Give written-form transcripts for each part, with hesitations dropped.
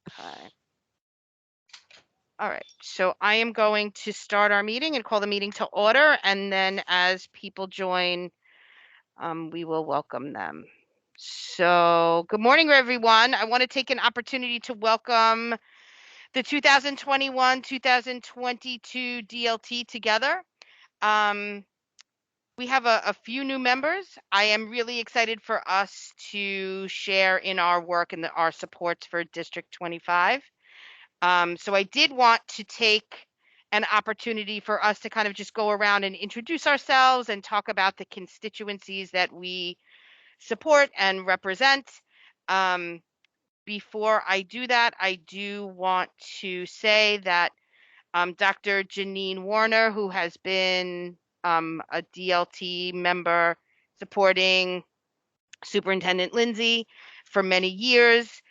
Okay. All right. So I am going to start our meeting and call the meeting to order. And then as people join, we will welcome them. So good morning, everyone. I want to take an opportunity to welcome the 2021-2022 DLT together. We have a few new members. I am really excited for us to share in our work and our supports for District 25. So I did want to take an opportunity for us to kind of just go around and introduce ourselves and talk about the constituencies that we support and represent. Before I do that, I do want to say that Dr. Janine Warner, who has been a DLT member supporting Superintendent Lindsey for many years,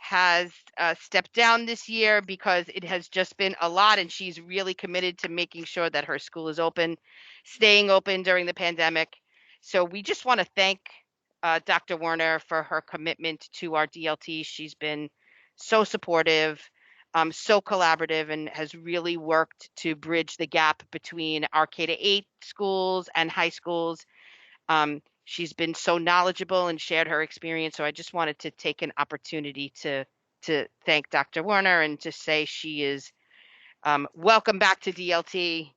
has stepped down this year because it has just been a lot, and she's really committed to making sure that her school is open, staying open during the pandemic. So we just want to thank Dr. Warner for her commitment to our DLT. She's been so supportive, so collaborative, and has really worked to bridge the gap between our K-8 schools and high schools. She's been so knowledgeable and shared her experience. So I just wanted to take an opportunity to thank Dr. Warner and to say she is welcome back to DLT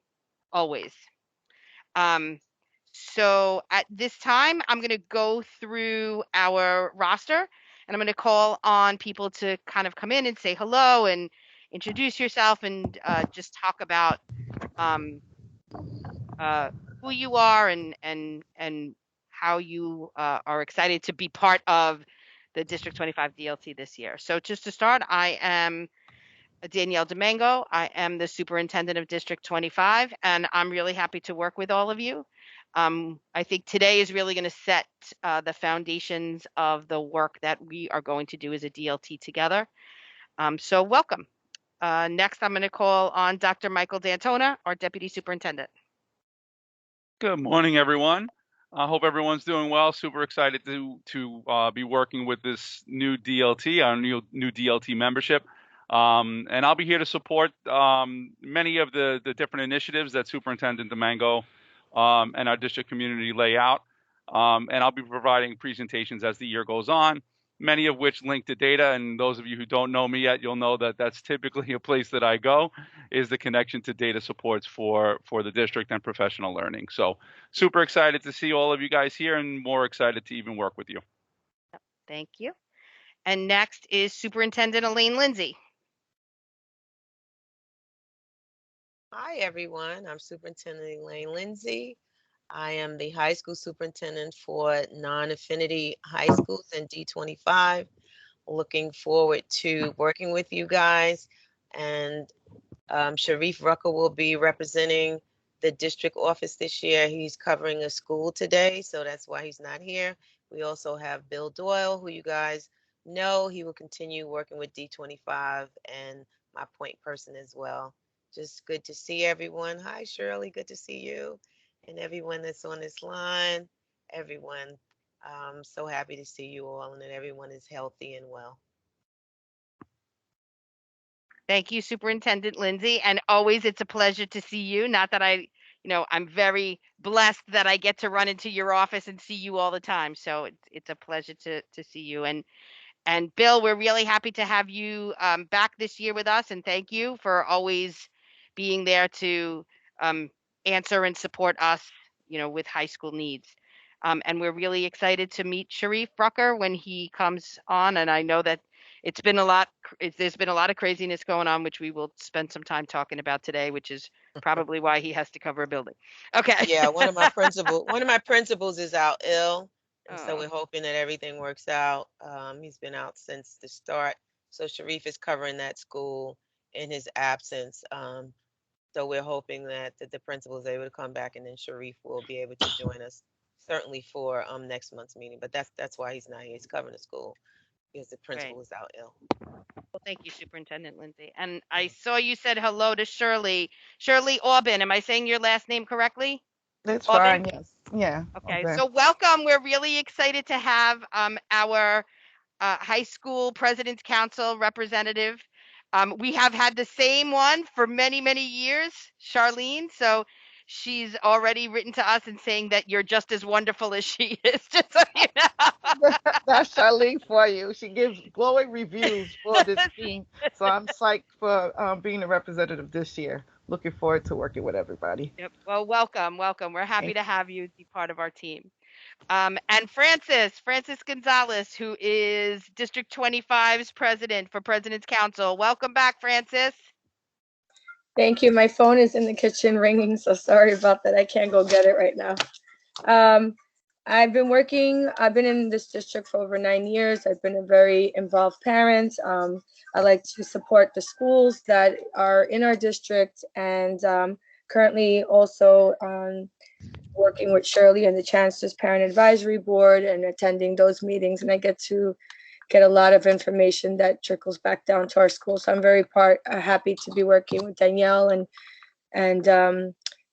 always. So at this time, I'm going to go through our roster and I'm going to call on people to kind of come in and say hello and introduce yourself and just talk about who you are and how you are excited to be part of the District 25 DLT this year. So just to start, I am Danielle Domingo. I am the Superintendent of District 25, and I'm really happy to work with all of you. I think today is really going to set the foundations of the work that we are going to do as a DLT together. So welcome. Next, I'm going to call on Dr. Michael D'Antona, our Deputy Superintendent. Good morning, everyone. I hope everyone's doing well. Super excited to be working with this new DLT, our new DLT membership. And I'll be here to support many of the different initiatives that Superintendent Domingo and our district community lay out. And I'll be providing presentations as the year goes on, many of which link to data. And those of you who don't know me yet, you'll know that that's typically a place that I go, is the connection to data supports for the district and professional learning. So super excited to see all of you guys here and more excited to even work with you. Thank you. And next is Superintendent Elaine Lindsey. Hi, everyone. I'm Superintendent Elaine Lindsey. I am the high school superintendent for non-affinity high schools in D25. Looking forward to working with you guys. And Sharif Rucker will be representing the district office this year. He's covering a school today, so that's why he's not here. We also have Bill Doyle, who you guys know. He will continue working with D25 and my point person as well. Just good to see everyone. Hi, Shirley. Good to see you. And everyone that's on this line. Everyone. So happy to see you all and that everyone is healthy and well. Thank you, Superintendent Lindsey. And always it's a pleasure to see you. Not that I'm very blessed that I get to run into your office and see you all the time. So it's a pleasure to see you. And Bill, we're really happy to have you back this year with us. And thank you for always being there to answer and support us, with high school needs. And we're really excited to meet Sharif Rucker when he comes on. And I know that there's been a lot of craziness going on, which we will spend some time talking about today, which is probably why he has to cover a building. Okay. Yeah, one of my principals is out ill. And so we're hoping that everything works out. He's been out since the start. So Sharif is covering that school in his absence. So we're hoping that the principal is able to come back and then Sharif will be able to join us certainly for next month's meeting. But that's why he's not here. He's covering the school because the principal is out ill. Well, thank you, Superintendent Lindsey. And I saw you said hello to Shirley. Shirley Aubin. Am I saying your last name correctly? That's Aubin? fine. Yes. Yeah. Okay. So welcome. We're really excited to have our high school President's Council representative. We have had the same one for many, many years, Charlene. So she's already written to us and saying that you're just as wonderful as she is, just so you know. That's Charlene for you. She gives glowing reviews for this team. So I'm psyched for being a representative this year. Looking forward to working with everybody. Yep. Well, welcome, welcome. We're happy Thank to have you be part of our team. And Francis Gonzalez, who is District 25's president for President's Council. Welcome back, Francis. Thank you. My phone is in the kitchen ringing, so sorry about that. I can't go get it right now. I've been in this district for over 9 years. I've been a very involved parent. I like to support the schools that are in our district, and currently also working with Shirley and the Chancellor's Parent Advisory Board and attending those meetings. And I get a lot of information that trickles back down to our school. So I'm very happy to be working with Danielle and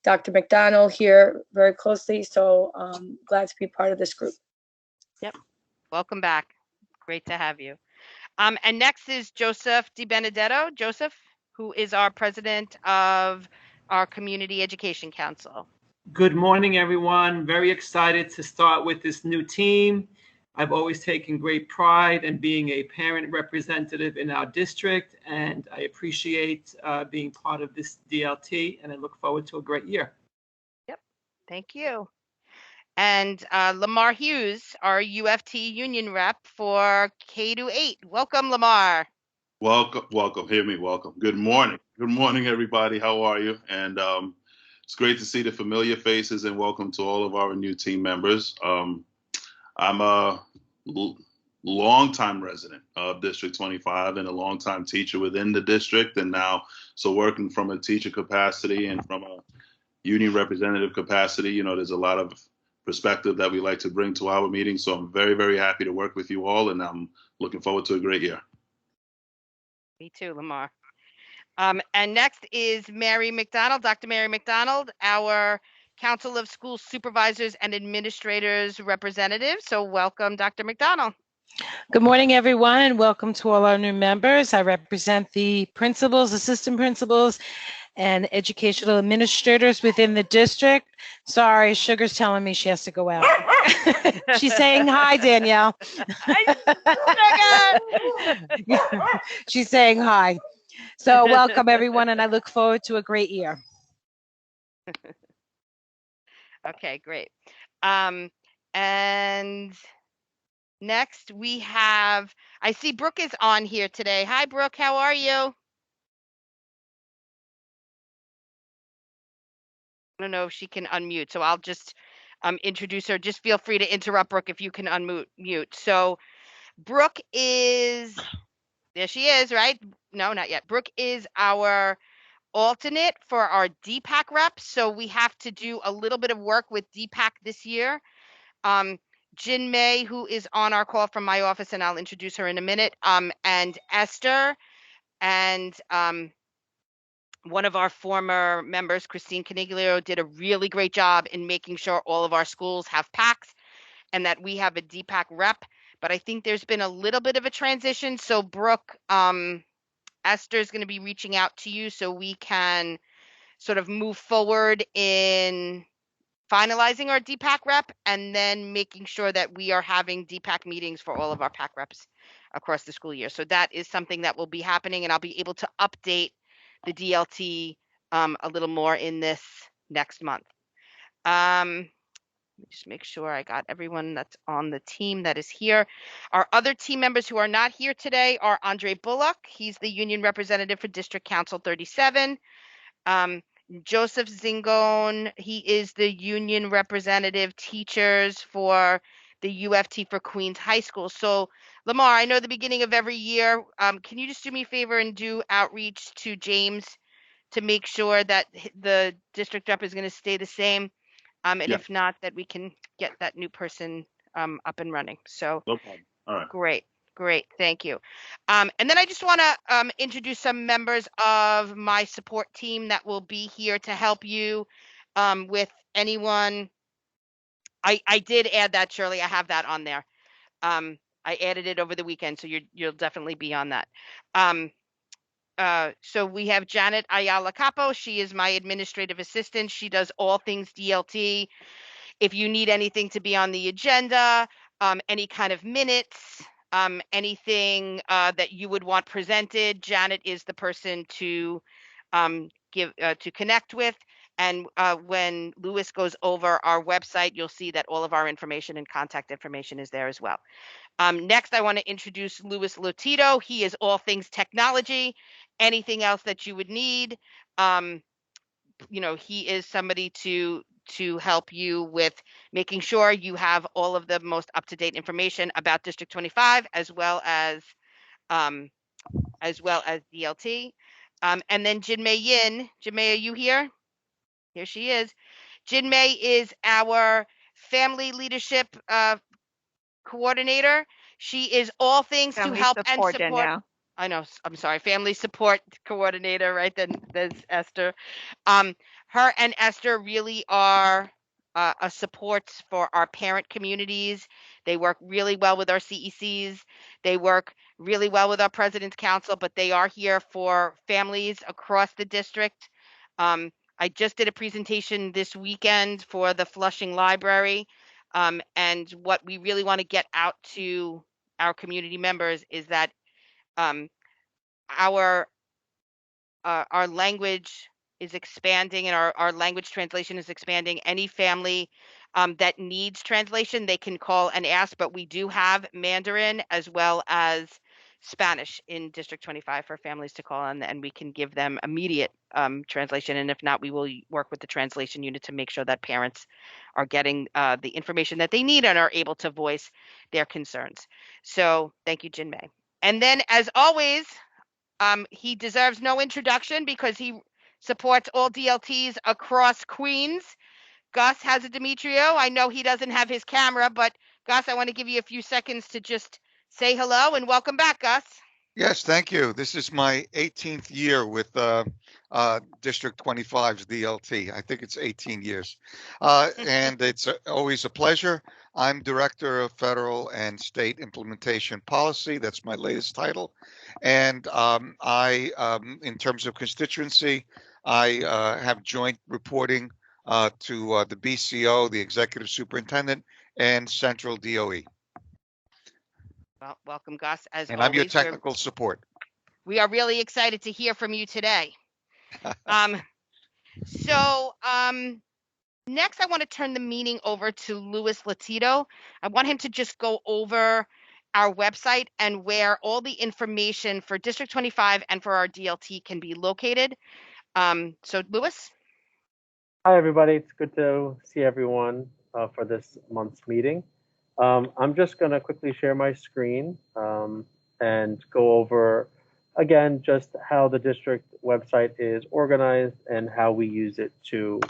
Dr. McDonald here very closely. So glad to be part of this group. Yep. Welcome back. Great to have you. And next is Joseph DiBenedetto. Joseph, who is our president of our Community Education Council. Good morning, everyone. Very excited to start with this new team. I've always taken great pride in being a parent representative in our district, and I appreciate being part of this DLT, and I look forward to a great year. Yep, thank you. And Lamar Hughes, our UFT union rep for K-8. Welcome, Lamar. Welcome. Hear me. Welcome. Good morning. Good morning, everybody. How are you? And it's great to see the familiar faces, and welcome to all of our new team members. I'm a longtime resident of District 25 and a longtime teacher within the district, and now so working from a teacher capacity and from a union representative capacity, you know, there's a lot of perspective that we like to bring to our meetings. So I'm very, very happy to work with you all, and I'm looking forward to a great year. Me too, Lamar. And next is Mary McDonald, Dr. Mary McDonald, our Council of School Supervisors and Administrators representative. So welcome, Dr. McDonald. Good morning, everyone, and welcome to all our new members. I represent the principals, assistant principals, and educational administrators within the district. Sorry, Sugar's telling me she has to go out. She's saying hi, Danielle. She's saying hi. So welcome, everyone, and I look forward to a great year. Okay, great. And next we have, I see Brooke is on here today. Hi, Brooke, how are you? I don't know if she can unmute, so I'll just introduce her. Just feel free to interrupt, Brooke, if you can unmute. So Brooke is, there she is, right? No, not yet. Brooke is our alternate for our DPAC reps. So we have to do a little bit of work with DPAC this year. Jin May, who is on our call from my office, and I'll introduce her in a minute, and Esther, and one of our former members, Christine Caniglio, did a really great job in making sure all of our schools have PACs and that we have a DPAC rep. But I think there's been a little bit of a transition. So Brooke, Esther is going to be reaching out to you so we can sort of move forward in finalizing our DPAC rep and then making sure that we are having DPAC meetings for all of our PAC reps across the school year. So that is something that will be happening, and I'll be able to update the DLT a little more in this next month. Let me just make sure I got everyone that's on the team that is here. Our other team members who are not here today are Andre Bullock. He's the union representative for District Council 37. Joseph Zingone, he is the union representative teachers for the UFT for Queens High School. So Lamar, I know the beginning of every year, can you just do me a favor and do outreach to James to make sure that the district rep is going to stay the same? And Yeah. if not, that we can get that new person up and running. So No problem. All right. Great. Thank you. And then I just want to introduce some members of my support team that will be here to help you with anyone. I did add that, Shirley. I have that on there. I added it over the weekend, so you'll definitely be on that. So we have Janet Ayala Capo. She is my administrative assistant. She does all things DLT. If you need anything to be on the agenda, any kind of minutes, anything that you would want presented, Janet is the person to to connect with. And when Lewis goes over our website, you'll see that all of our information and contact information is there as well. Next, I want to introduce Louis Lotito. He is all things technology, anything else that you would need. He is somebody to help you with making sure you have all of the most up-to-date information about District 25 as well as DLT. And then Jinmei Yin. Jinmei, are you here? Here she is. Jinmei is our family leadership coordinator. She is all things to help and support. I know. I'm sorry. Family support coordinator, right? Then there's Esther. Her and Esther really are a support for our parent communities. They work really well with our CECs. They work really well with our President's Council, but they are here for families across the district. I just did a presentation this weekend for the Flushing Library. And what we really want to get out to our community members is that our language is expanding and our language translation is expanding. Any family that needs translation, they can call and ask, but we do have Mandarin as well as Spanish in District 25 for families to call on, and we can give them immediate translation. And if not, we will work with the translation unit to make sure that parents are getting the information that they need and are able to voice their concerns. So thank you, Jinmei. And then, as always, he deserves no introduction because he supports all DLTs across Queens. Gus Demetrio. I know he doesn't have his camera, but Gus, I want to give you a few seconds to just say hello and welcome back, Gus. Yes, thank you. This is my 18th year with District 25's DLT. I think it's 18 years. And it's always a pleasure. I'm Director of Federal and State Implementation Policy. That's my latest title. And in terms of constituency, I have joint reporting to the BCO, the Executive Superintendent, and Central DOE. Well, welcome, Gus. As and always, I'm your technical support. We are really excited to hear from you today. Next, I want to turn the meeting over to Louis Lotito. I want him to just go over our website and where all the information for District 25 and for our DLT can be located. So, Louis? Hi, everybody. It's good to see everyone for this month's meeting. I'm just going to quickly share my screen and go over, again, just how the district website is organized and how we use it to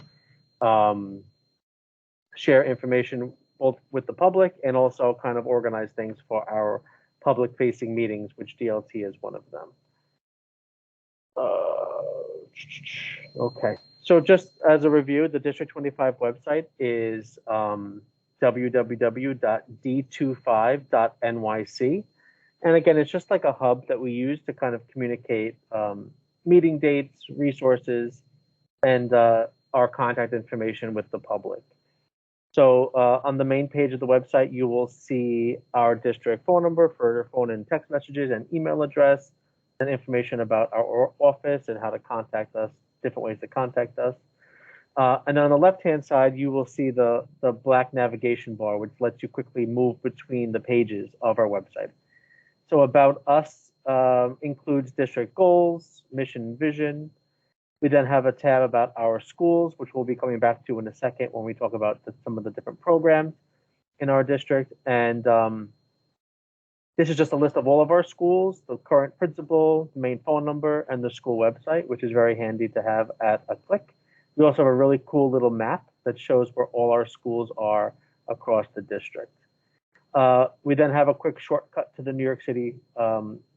share information both with the public and also kind of organize things for our public-facing meetings, which DLT is one of them. Okay, so just as a review, the District 25 website is www.d25.nyc. And again, it's just like a hub that we use to kind of communicate meeting dates, resources, and our contact information with the public. So on the main page of the website, you will see our district phone number for phone and text messages and email address, and information about our office and how to contact us, different ways to contact us. And on the left-hand side, you will see the black navigation bar, which lets you quickly move between the pages of our website. So About Us includes district goals, mission, and vision. We then have a tab about our schools, which we'll be coming back to in a second when we talk about some of the different programs in our district. And this is just a list of all of our schools, the current principal, the main phone number, and the school website, which is very handy to have at a click. We also have a really cool little map that shows where all our schools are across the district. We then have a quick shortcut to the New York City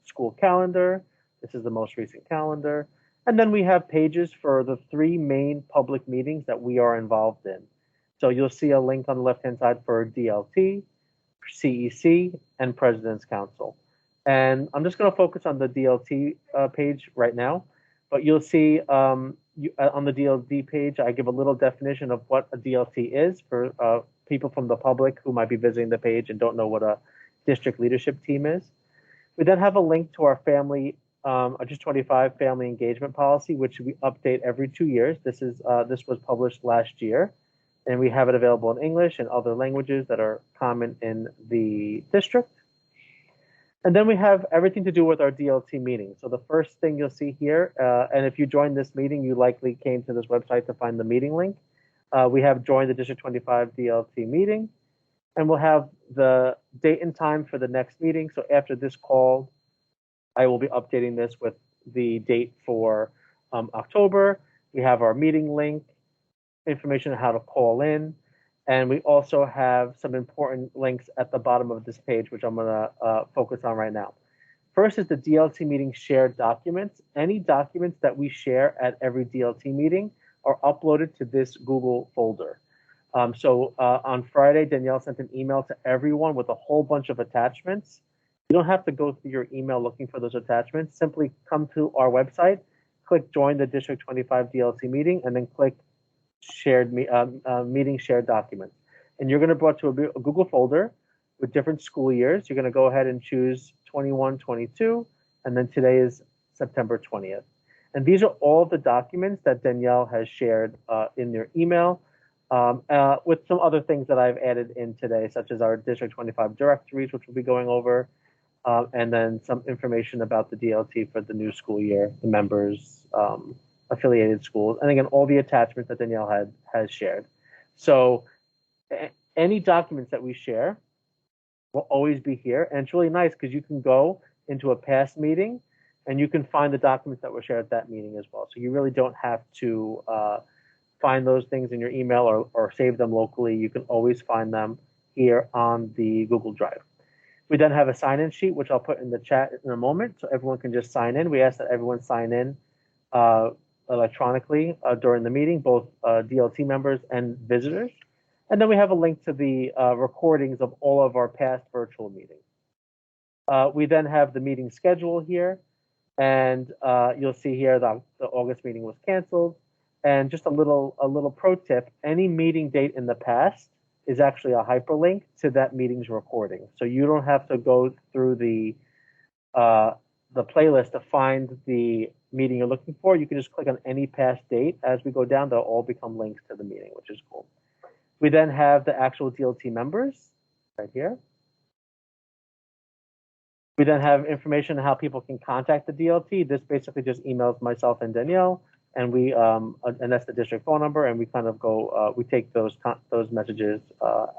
school calendar. This is the most recent calendar. And then we have pages for the 3 main public meetings that we are involved in. So you'll see a link on the left-hand side for DLT, CEC, and President's Council. And I'm just going to focus on the DLT page right now, but you'll see on the DLT page, I give a little definition of what a DLT is for people from the public who might be visiting the page and don't know what a district leadership team is. We then have a link to our family, District 25 family engagement policy, which we update every 2 years. This was published last year, and we have it available in English and other languages that are common in the district. And then we have everything to do with our DLT meeting. So the first thing you'll see here, and if you joined this meeting, you likely came to this website to find the meeting link. We have joined the District 25 DLT meeting, and we'll have the date and time for the next meeting. So after this call, I will be updating this with the date for October. We have our meeting link, information on how to call in, and we also have some important links at the bottom of this page, which I'm going to focus on right now. First is the DLT meeting shared documents. Any documents that we share at every DLT meeting are uploaded to this Google folder. So on Friday, Danielle sent an email to everyone with a whole bunch of attachments. You don't have to go through your email looking for those attachments. Simply come to our website, click join the District 25 DLT meeting, and then click meeting shared documents. And you're going to be brought to a Google folder with different school years. You're going to go ahead and choose 21, 22, and then today is September 20th. And these are all the documents that Danielle has shared in their email, with some other things that I've added in today, such as our District 25 directories, which we'll be going over, and then some information about the DLT for the new school year, the members, affiliated schools, and again, all the attachments that Danielle has shared. So any documents that we share will always be here. And it's really nice because you can go into a past meeting and you can find the documents that were shared at that meeting as well. So you really don't have to find those things in your email or save them locally. You can always find them here on the Google Drive. We then have a sign-in sheet, which I'll put in the chat in a moment, so everyone can just sign in. We ask that everyone sign in electronically during the meeting, both DLT members and visitors. And then we have a link to the recordings of all of our past virtual meetings. We then have the meeting schedule here, and you'll see here that the August meeting was canceled. And just a little pro tip: any meeting date in the past is actually a hyperlink to that meeting's recording, so you don't have to go through the playlist to find the meeting you're looking for. You can just click on any past date. As we go down, they'll all become links to the meeting, which is cool. We then have the actual DLT members right here. We then have information on how people can contact the DLT. This basically just emails myself and Danielle, and and that's the district phone number, and we kind of go, we take those messages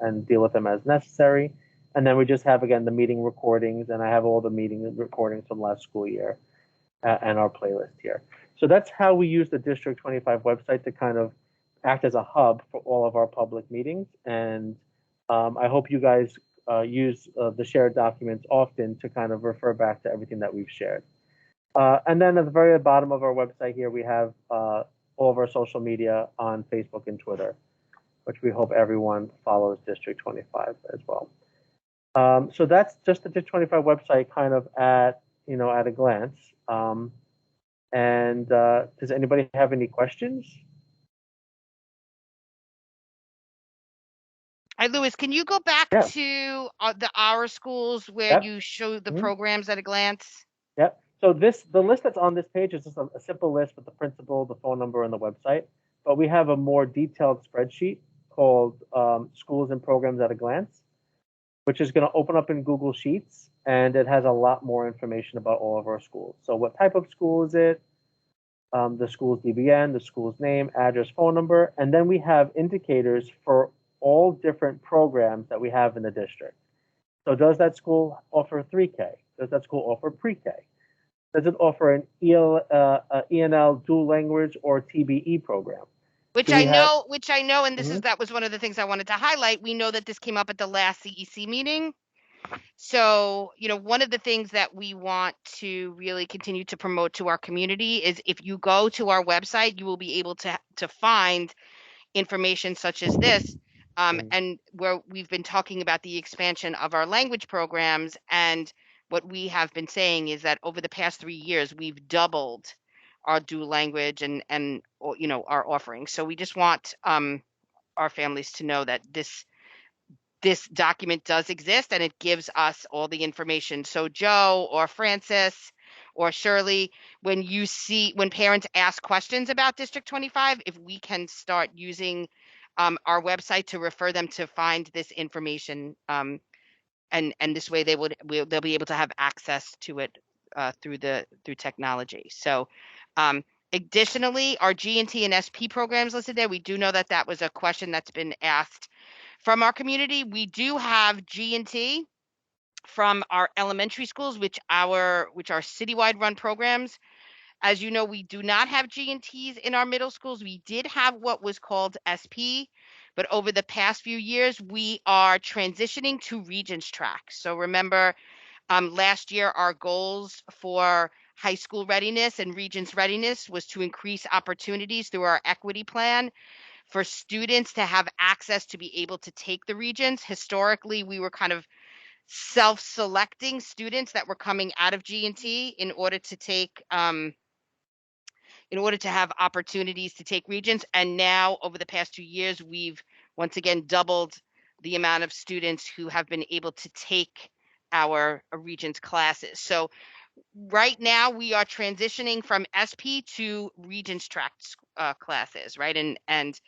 and deal with them as necessary. And then we just have, again, the meeting recordings, and I have all the meeting recordings from last school year and our playlist here. So that's how we use the District 25 website to kind of act as a hub for all of our public meetings. And I hope you guys use the shared documents often to kind of refer back to everything that we've shared. And then at the very bottom of our website here, we have all of our social media on Facebook and Twitter, which we hope everyone follows District 25 as well. So that's just the District 25 website kind of at a glance. Does anybody have any questions? Hi, Louis, can you go back to the Our Schools where you show the programs at a glance? Yep. So the list that's on this page is just a simple list with the principal, the phone number, and the website. But we have a more detailed spreadsheet called Schools and Programs at a Glance, which is going to open up in Google Sheets, and it has a lot more information about all of our schools. So what type of school is it? The school's DBN, the school's name, address, phone number, and then we have indicators for all different programs that we have in the district. So does that school offer 3K? Does that school offer pre-K? Does it offer an ENL dual language or TBE program? Which I know, and that was one of the things I wanted to highlight. We know that this came up at the last CEC meeting. So, one of the things that we want to really continue to promote to our community is if you go to our website, you will be able to find information such as this. And where we've been talking about the expansion of our language programs, and what we have been saying is that over the past 3 years, we've doubled our dual language and our offerings. So we just want our families to know that this document does exist and it gives us all the information. So Joe or Francis or Shirley, when parents ask questions about District 25, if we can start using our website to refer them to find this information, and this way they'll be able to have access to it through technology. So additionally, our Gnt and Sp programs listed there, we do know that was a question that's been asked from our community. We do have Gnt from our elementary schools, which are citywide run programs. As you know, we do not have Gnts in our middle schools. We did have what was called SP, but over the past few years, we are transitioning to Regents track. So remember, last year, our goals for high school readiness and Regents readiness was to increase opportunities through our equity plan for students to have access to be able to take the Regents. Historically, we were kind of self-selecting students that were coming out of G&T in order to have opportunities to take Regents. And now over the past 2 years, we've once again doubled the amount of students who have been able to take our Regents classes. So right now we are transitioning from SP to Regents track classes, right? And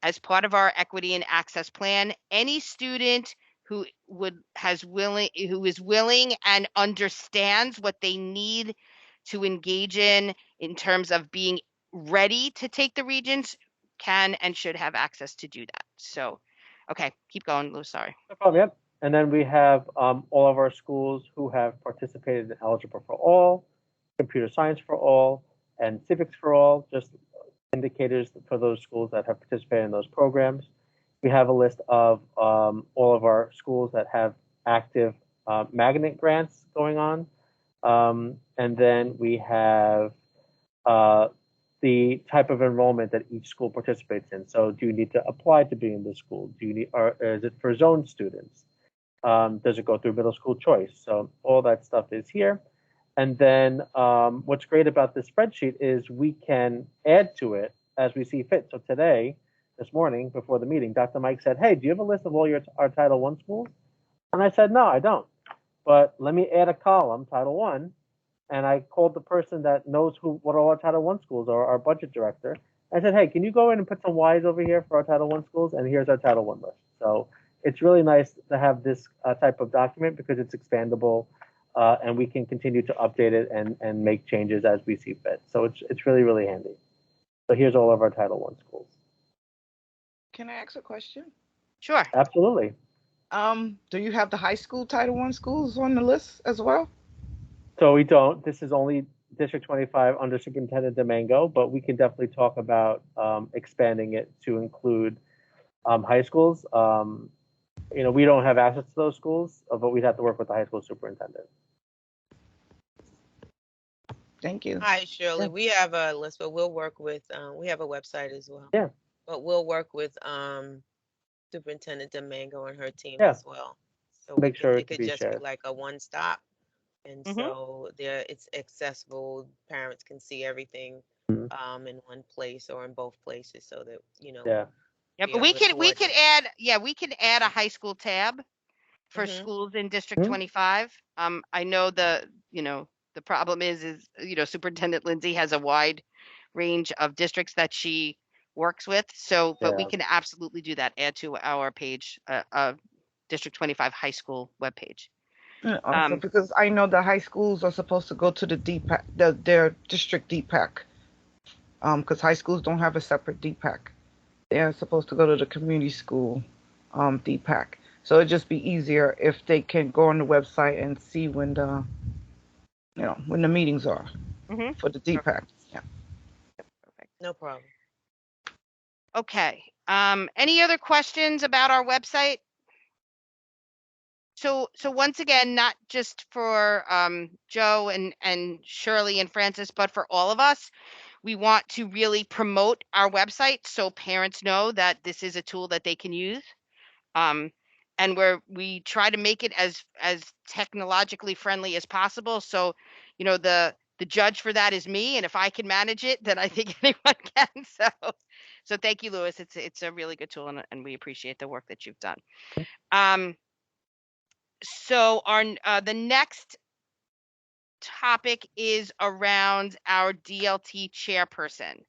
as part of our equity and access plan, any student who is willing and understands what they need to engage in terms of being ready to take the Regents can and should have access to do that. So, okay, keep going, Lou, sorry. No problem, yep. And then we have all of our schools who have participated in Algebra for All, Computer Science for All, and Civics for All, just indicators for those schools that have participated in those programs. We have a list of all of our schools that have active magnet grants going on. And then we have the type of enrollment that each school participates in. So do you need to apply to be in the school? Or is it for zone students? Does it go through middle school choice? So all that stuff is here. And then what's great about this spreadsheet is we can add to it as we see fit. So today, this morning, before the meeting, Dr. Mike said, hey, do you have a list of all our Title I schools? And I said, no, I don't. But let me add a column, Title I. And I called the person that knows what all our Title I schools are, our budget director. I said, hey, can you go in and put some Ys over here for our Title I schools? And here's our Title I list. So it's really nice to have this type of document because it's expandable. And we can continue to update it and make changes as we see fit. So it's really, really handy. So here's all of our Title I schools. Can I ask a question? Sure. Absolutely. Do you have the high school Title I schools on the list as well? So we don't. This is only District 25 under Superintendent Domingo, but we can definitely talk about expanding it to include high schools. We don't have access to those schools, but we'd have to work with the high school superintendent. Thank you. Hi, Shirley. Yeah. We have a list, but we'll work with, we have a website as well. Yeah. But we'll work with Superintendent Domingo and her team Yeah. as well. So Make sure it to could be just shared. be like a one-stop. And so it's accessible. Parents can see everything in one place or in both places so that, Yeah. Yeah, but we could add a high school tab for schools in District 25. I know the problem is Superintendent Lindsey has a wide range of districts that she works with. So, but we can absolutely do that. Add to our page, District 25 high school webpage. Also, because I know the high schools are supposed to go to the DPAC, their district DPAC, because high schools don't have a separate DPAC. They're supposed to go to the community school DPAC. So it'd just be easier if they can go on the website and see when the meetings are for the DPAC. Perfect. Yeah. Perfect. No problem. Okay. Any other questions about our website? So once again, not just for Joe and Shirley and Francis, but for all of us, we want to really promote our website so parents know that this is a tool that they can use. And we try to make it as technologically friendly as possible. So, you know, the judge for that is me, and if I can manage it, then I think anyone can. So thank you, Louis. It's a really good tool, and we appreciate the work that you've done. So the next topic is around our DLT chairperson.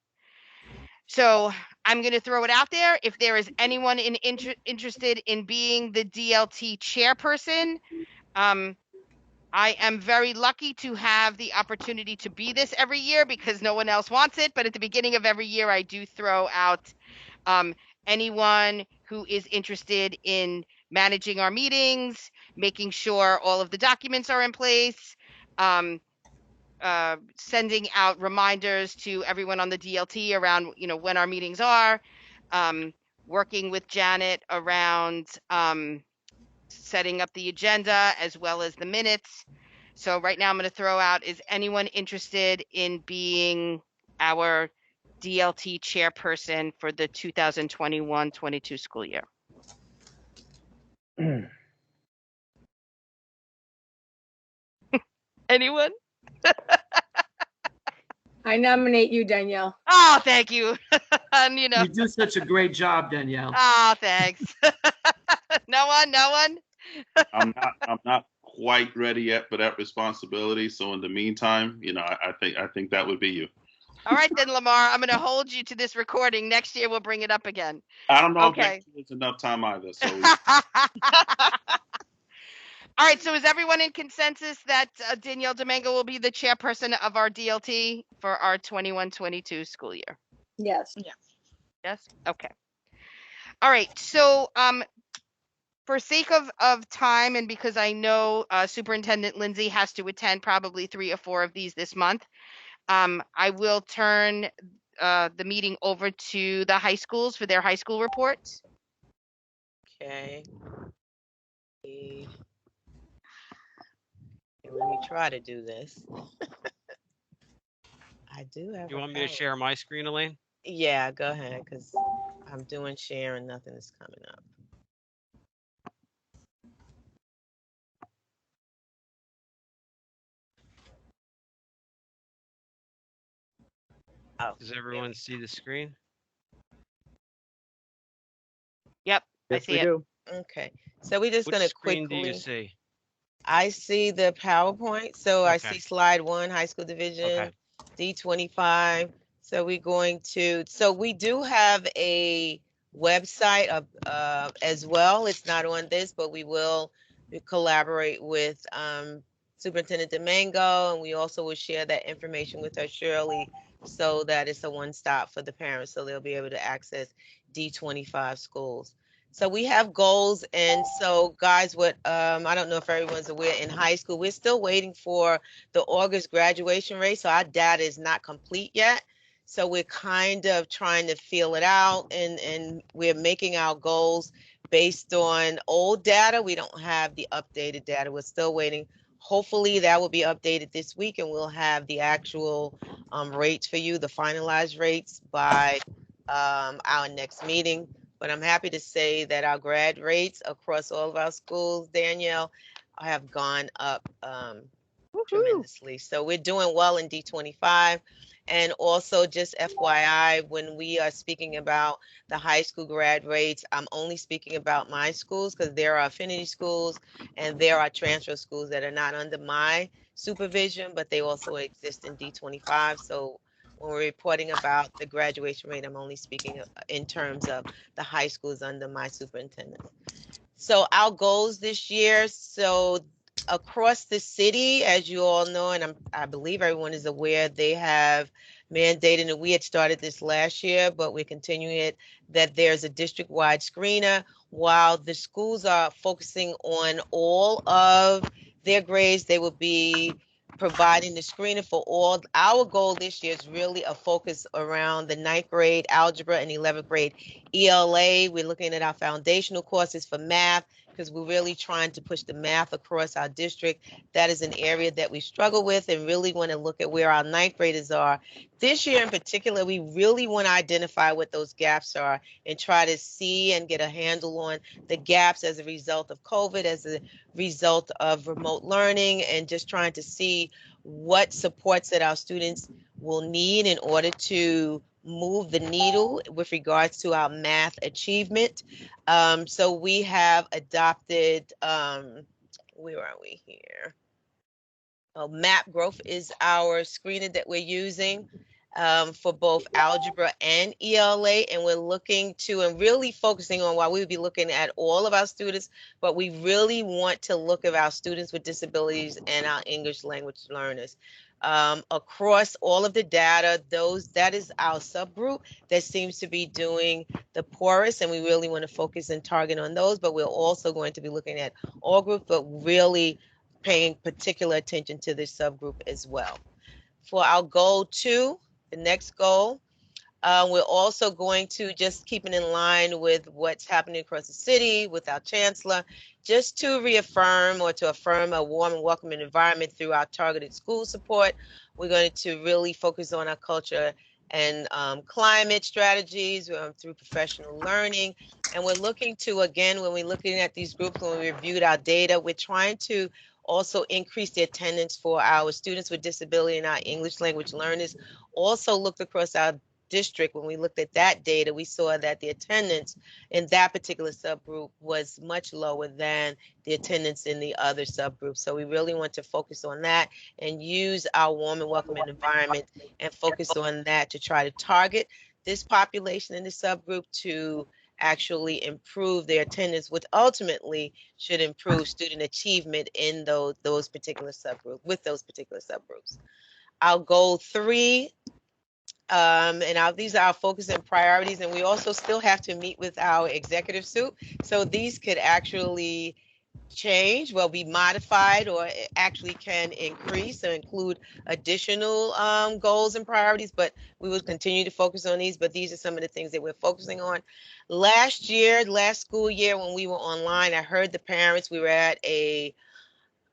So I'm going to throw it out there. If there is anyone interested in being the DLT chairperson, I am very lucky to have the opportunity to be this every year because no one else wants it. But at the beginning of every year, I do throw out anyone who is interested in managing our meetings, making sure all of the documents are in place, sending out reminders to everyone on the DLT around, you know, when our meetings are, working with Janet around setting up the agenda as well as the minutes. So right now I'm going to throw out, is anyone interested in being our DLT chairperson for the 2021-22 school year? Anyone? I nominate you, Danielle. Oh, thank you. And, you know. You do such a great job, Danielle. Oh, thanks. No one. I'm not quite ready yet for that responsibility. So in the meantime, you know, I think that would be you. All right then, Lamar. I'm going to hold you to this recording. Next year we'll bring it up again. I don't know if Okay. next year's enough time either. So All right. So is everyone in consensus that Danielle Domingo will be the chairperson of our DLT for our 21-22 school year? Yes. Yes. Okay. All right. So for sake of time, and because I know Superintendent Lindsey has to attend probably 3 or 4 of these this month, I will turn the meeting over to the high schools for their high school reports. Okay. Let me try to do this. I do have. You want me to share my screen, Elaine? Yeah, go ahead, because I'm doing share and nothing is coming up. Oh, Does everyone see the screen? Yep, Yes, I see we it. do. okay. So we're just Which going to screen quickly. do you see? I see the PowerPoint. So I Okay. see slide 1, high school division, Okay. D25. So we're going to, so we do have a website of, as well. It's not on this, but we collaborate with Superintendent Domingo, and we also will share that information with her, Shirley, so that it's a one-stop for the parents, so they'll be able to access D25 schools. So we have goals, and so guys, what I don't know if everyone's aware, in high school, we're still waiting for the August graduation rate, so our data is not complete yet. So we're kind of trying to feel it out, and we're making our goals based on old data. We don't have the updated data. We're still waiting. Hopefully that will be updated this week, and we'll have the actual rates for you, the finalized rates, by our next meeting. But I'm happy to say that our grad rates across all of our schools, Danielle, have gone up tremendously. So we're doing well in D25. And also, just FYI, when we are speaking about the high school grad rates, I'm only speaking about my schools, because there are affinity schools and there are transfer schools that are not under my supervision, but they also exist in D25. So when we're reporting about the graduation rate, I'm only speaking in terms of the high schools under my superintendent. So our goals this year, so across the city, as you all know, and I believe everyone is aware, they have mandated, and we had started this last year, but we're continuing it, that there's a district-wide screener. While the schools are focusing on all of their grades, they will be providing the screener for all. Our goal this year is really a focus around the 9th grade algebra and 11th grade ELA. We're looking at our foundational courses for math, because we're really trying to push the math across our district. That is an area that we struggle with and really want to look at where our ninth graders are. This year in particular, we really want to identify what those gaps are and try to see and get a handle on the gaps as a result of COVID, as a result of remote learning, and just trying to see what supports that our students will need in order to move the needle with regards to our math achievement. So we have adopted, where are we here? Map Growth is our screener that we're using for both algebra and ELA, and we're looking to and really focusing on, while we would be looking at all of our students, but we really want to look at our students with disabilities and our English language learners. Across all of the data, that is our subgroup that seems to be doing the poorest, and we really want to focus and target on those, but we're also going to be looking at all groups, but really paying particular attention to this subgroup as well. For our goal 2, the next goal, we're also going to, just keeping in line with what's happening across the city with our chancellor, just to reaffirm or to affirm a warm and welcoming environment through our targeted school support. We're going to really focus on our culture and climate strategies through professional learning. And we're looking to, again, when we're looking at these groups, when we reviewed our data, we're trying to also increase the attendance for our students with disability and our English language learners. Also looked across our district, when we looked at that data, we saw that the attendance in that particular subgroup was much lower than the attendance in the other subgroups. So we really want to focus on that and use our warm and welcoming environment and focus on that to try to target this population in the subgroup to actually improve their attendance, which ultimately should improve student achievement in those particular subgroups, with those particular subgroups. Our goal 3, and these are our focus and priorities, and we also still have to meet with our executive suit. So these could actually change, well, be modified, or actually can increase or include additional goals and priorities, but we will continue to focus on these. But these are some of the things that we're focusing on. Last school year, when we were online, I heard the parents, we were at a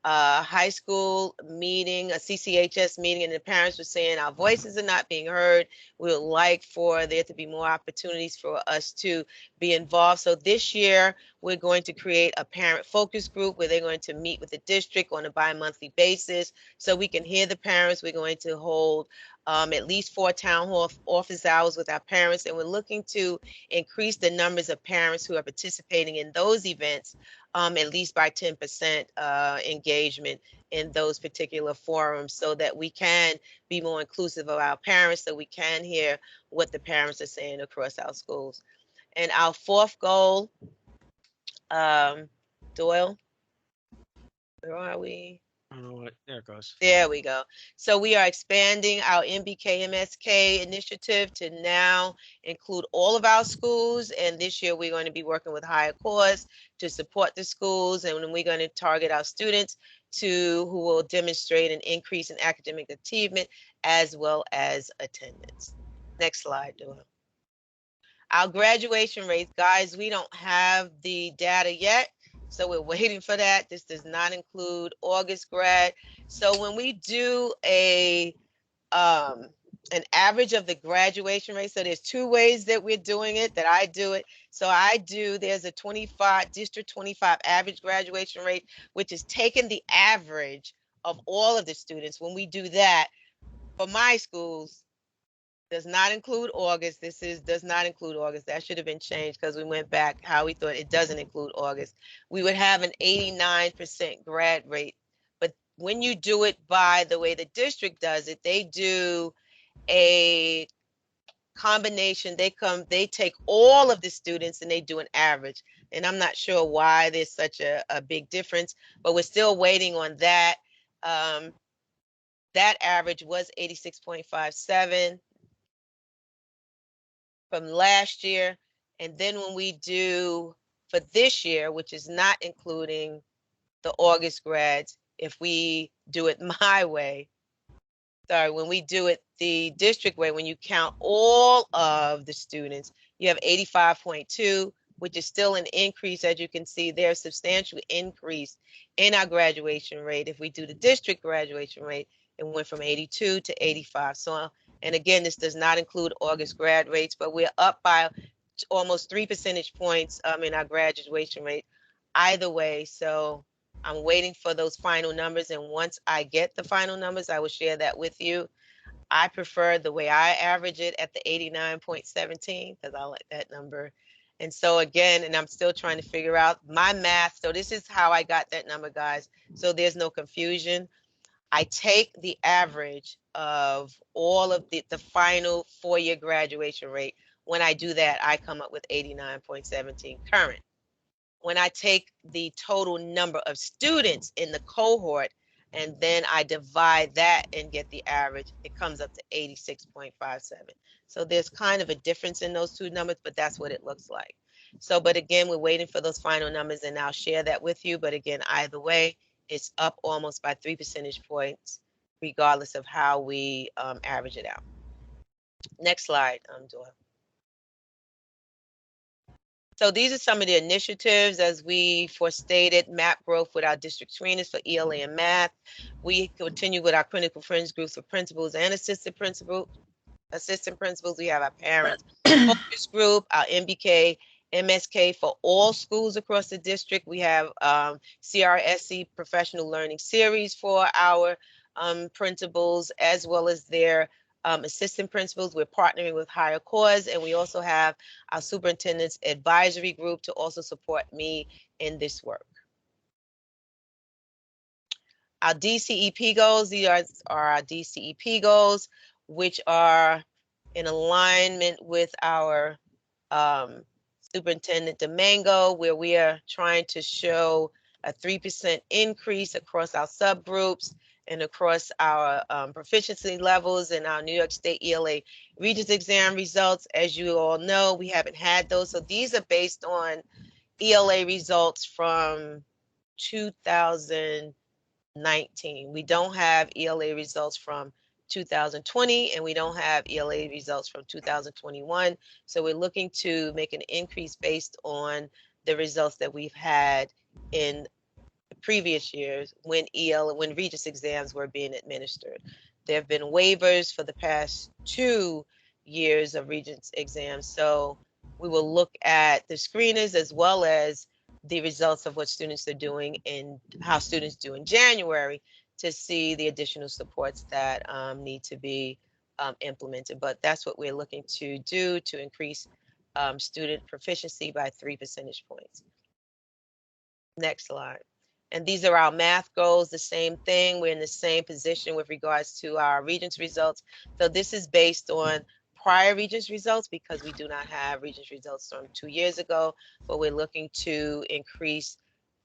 high school meeting, a CCHS meeting, and the parents were saying our voices are not being heard. We would like for there to be more opportunities for us to be involved. So this year, we're going to create a parent focus group where they're going to meet with the district on a bi-monthly basis so we can hear the parents. We're going to hold at least 4 town hall office hours with our parents, and we're looking to increase the numbers of parents who are participating in those events at least by 10% engagement in those particular forums, so that we can be more inclusive of our parents, so we can hear what the parents are saying across our schools. And our 4th goal, Doyle, where are we? I don't know what, there it goes. There we go. So we are expanding our MBK MSK initiative to now include all of our schools. And this year we're going to be working with higher cause to support the schools. And we're going to target our students who will demonstrate an increase in academic achievement as well as attendance. Next slide, Doyle. Our graduation rates, guys, we don't have the data yet, so we're waiting for that. This does not include August grad. So when we do an average of the graduation rate, so there's 2 ways that we're doing it, that I do it. So there's a District 25 average graduation rate, which is taking the average of all of the students. When we do that, for my schools, does not include August. Does not include August. That should have been changed because we went back how we thought it doesn't include August. We would have an 89% grad rate. But when you do it by the way the district does it, they do a combination. They take all of the students and they do an average. And I'm not sure why there's such a big difference, but we're still waiting on that. That average was 86.57. from last year. And then when we do for this year, which is not including the August grads, if we do it my way, when we do it the district way, when you count all of the students, you have 85.2 which is still an increase. As you can see, there's substantial increase in our graduation rate. If we do the district graduation rate, it went from 82 to 85. So, and again, this does not include August grad rates, but we're up by almost 3 percentage points in our graduation rate either way. So I'm waiting for those final numbers, and once I get the final numbers, I will share that with you. I prefer the way I average it at the 89.17 because I like that number. And so again, and I'm still trying to figure out my math. So this is how I got that number, guys. So there's no confusion. I take the average of all of the final 4-year graduation rate. When I do that, I come up with 89.17 current. When I take the total number of students in the cohort and then I divide that and get the average, it comes up to 86.57. So there's kind of a difference in those two numbers, but that's what it looks like. So, but again, we're waiting for those final numbers and I'll share that with you. But again, either way, it's up almost by 3 percentage points, regardless of how we average it out. Next slide, Doyle. So these are some of the initiatives as we forestated, map growth with our district trainers for ELA and math. We continue with our critical friends groups for principals and assistant principals. We have our parents focus group, our MBK, MSK for all schools across the district. We have CRSC professional learning series for our principals as well as their assistant principals. We're partnering with Higher Cause, and we also have our superintendent's advisory group to also support me in this work. Our DCEP goals, these are our DCEP goals, which are in alignment with our Superintendent Domingo, where we are trying to show a 3% increase across our subgroups and across our proficiency levels in our New York State ELA Regents exam results. As you all know, we haven't had those. So these are based on ELA results from 2019. We don't have ELA results from 2020, and we don't have ELA results from 2021. So we're looking to make an increase based on the results that we've had in previous years when Regents exams were being administered. There have been waivers for the past 2 years of Regents exams. So we will look at the screeners as well as the results of what students are doing and how students do in January to see the additional supports that need to be implemented. But that's what we're looking to do to increase student proficiency by 3 percentage points. Next slide. And these are our math goals, the same thing. We're in the same position with regards to our Regents results. So this is based on prior Regents results because we do not have Regents results from 2 years ago, but we're looking to increase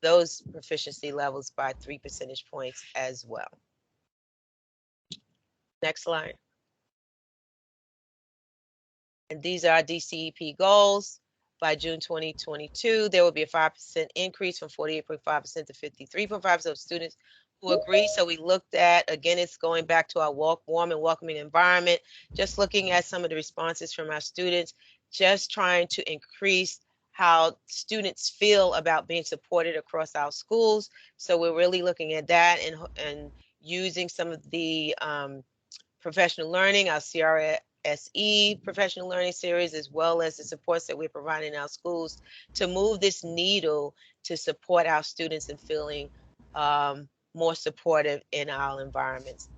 those proficiency levels by 3 percentage points as well. Next slide. And these are our DCEP goals. By June 2022, there will be a 5% increase from 48.5% to 53.5% of students who agree. So we looked at, again, it's going back to our warm and welcoming environment, just looking at some of the responses from our students, just trying to increase how students feel about being supported across our schools. So we're really looking at that and using some of the professional learning, our CRSE professional learning series, as well as the supports that we're providing in our schools to move this needle to support our students in feeling more supportive in our environments.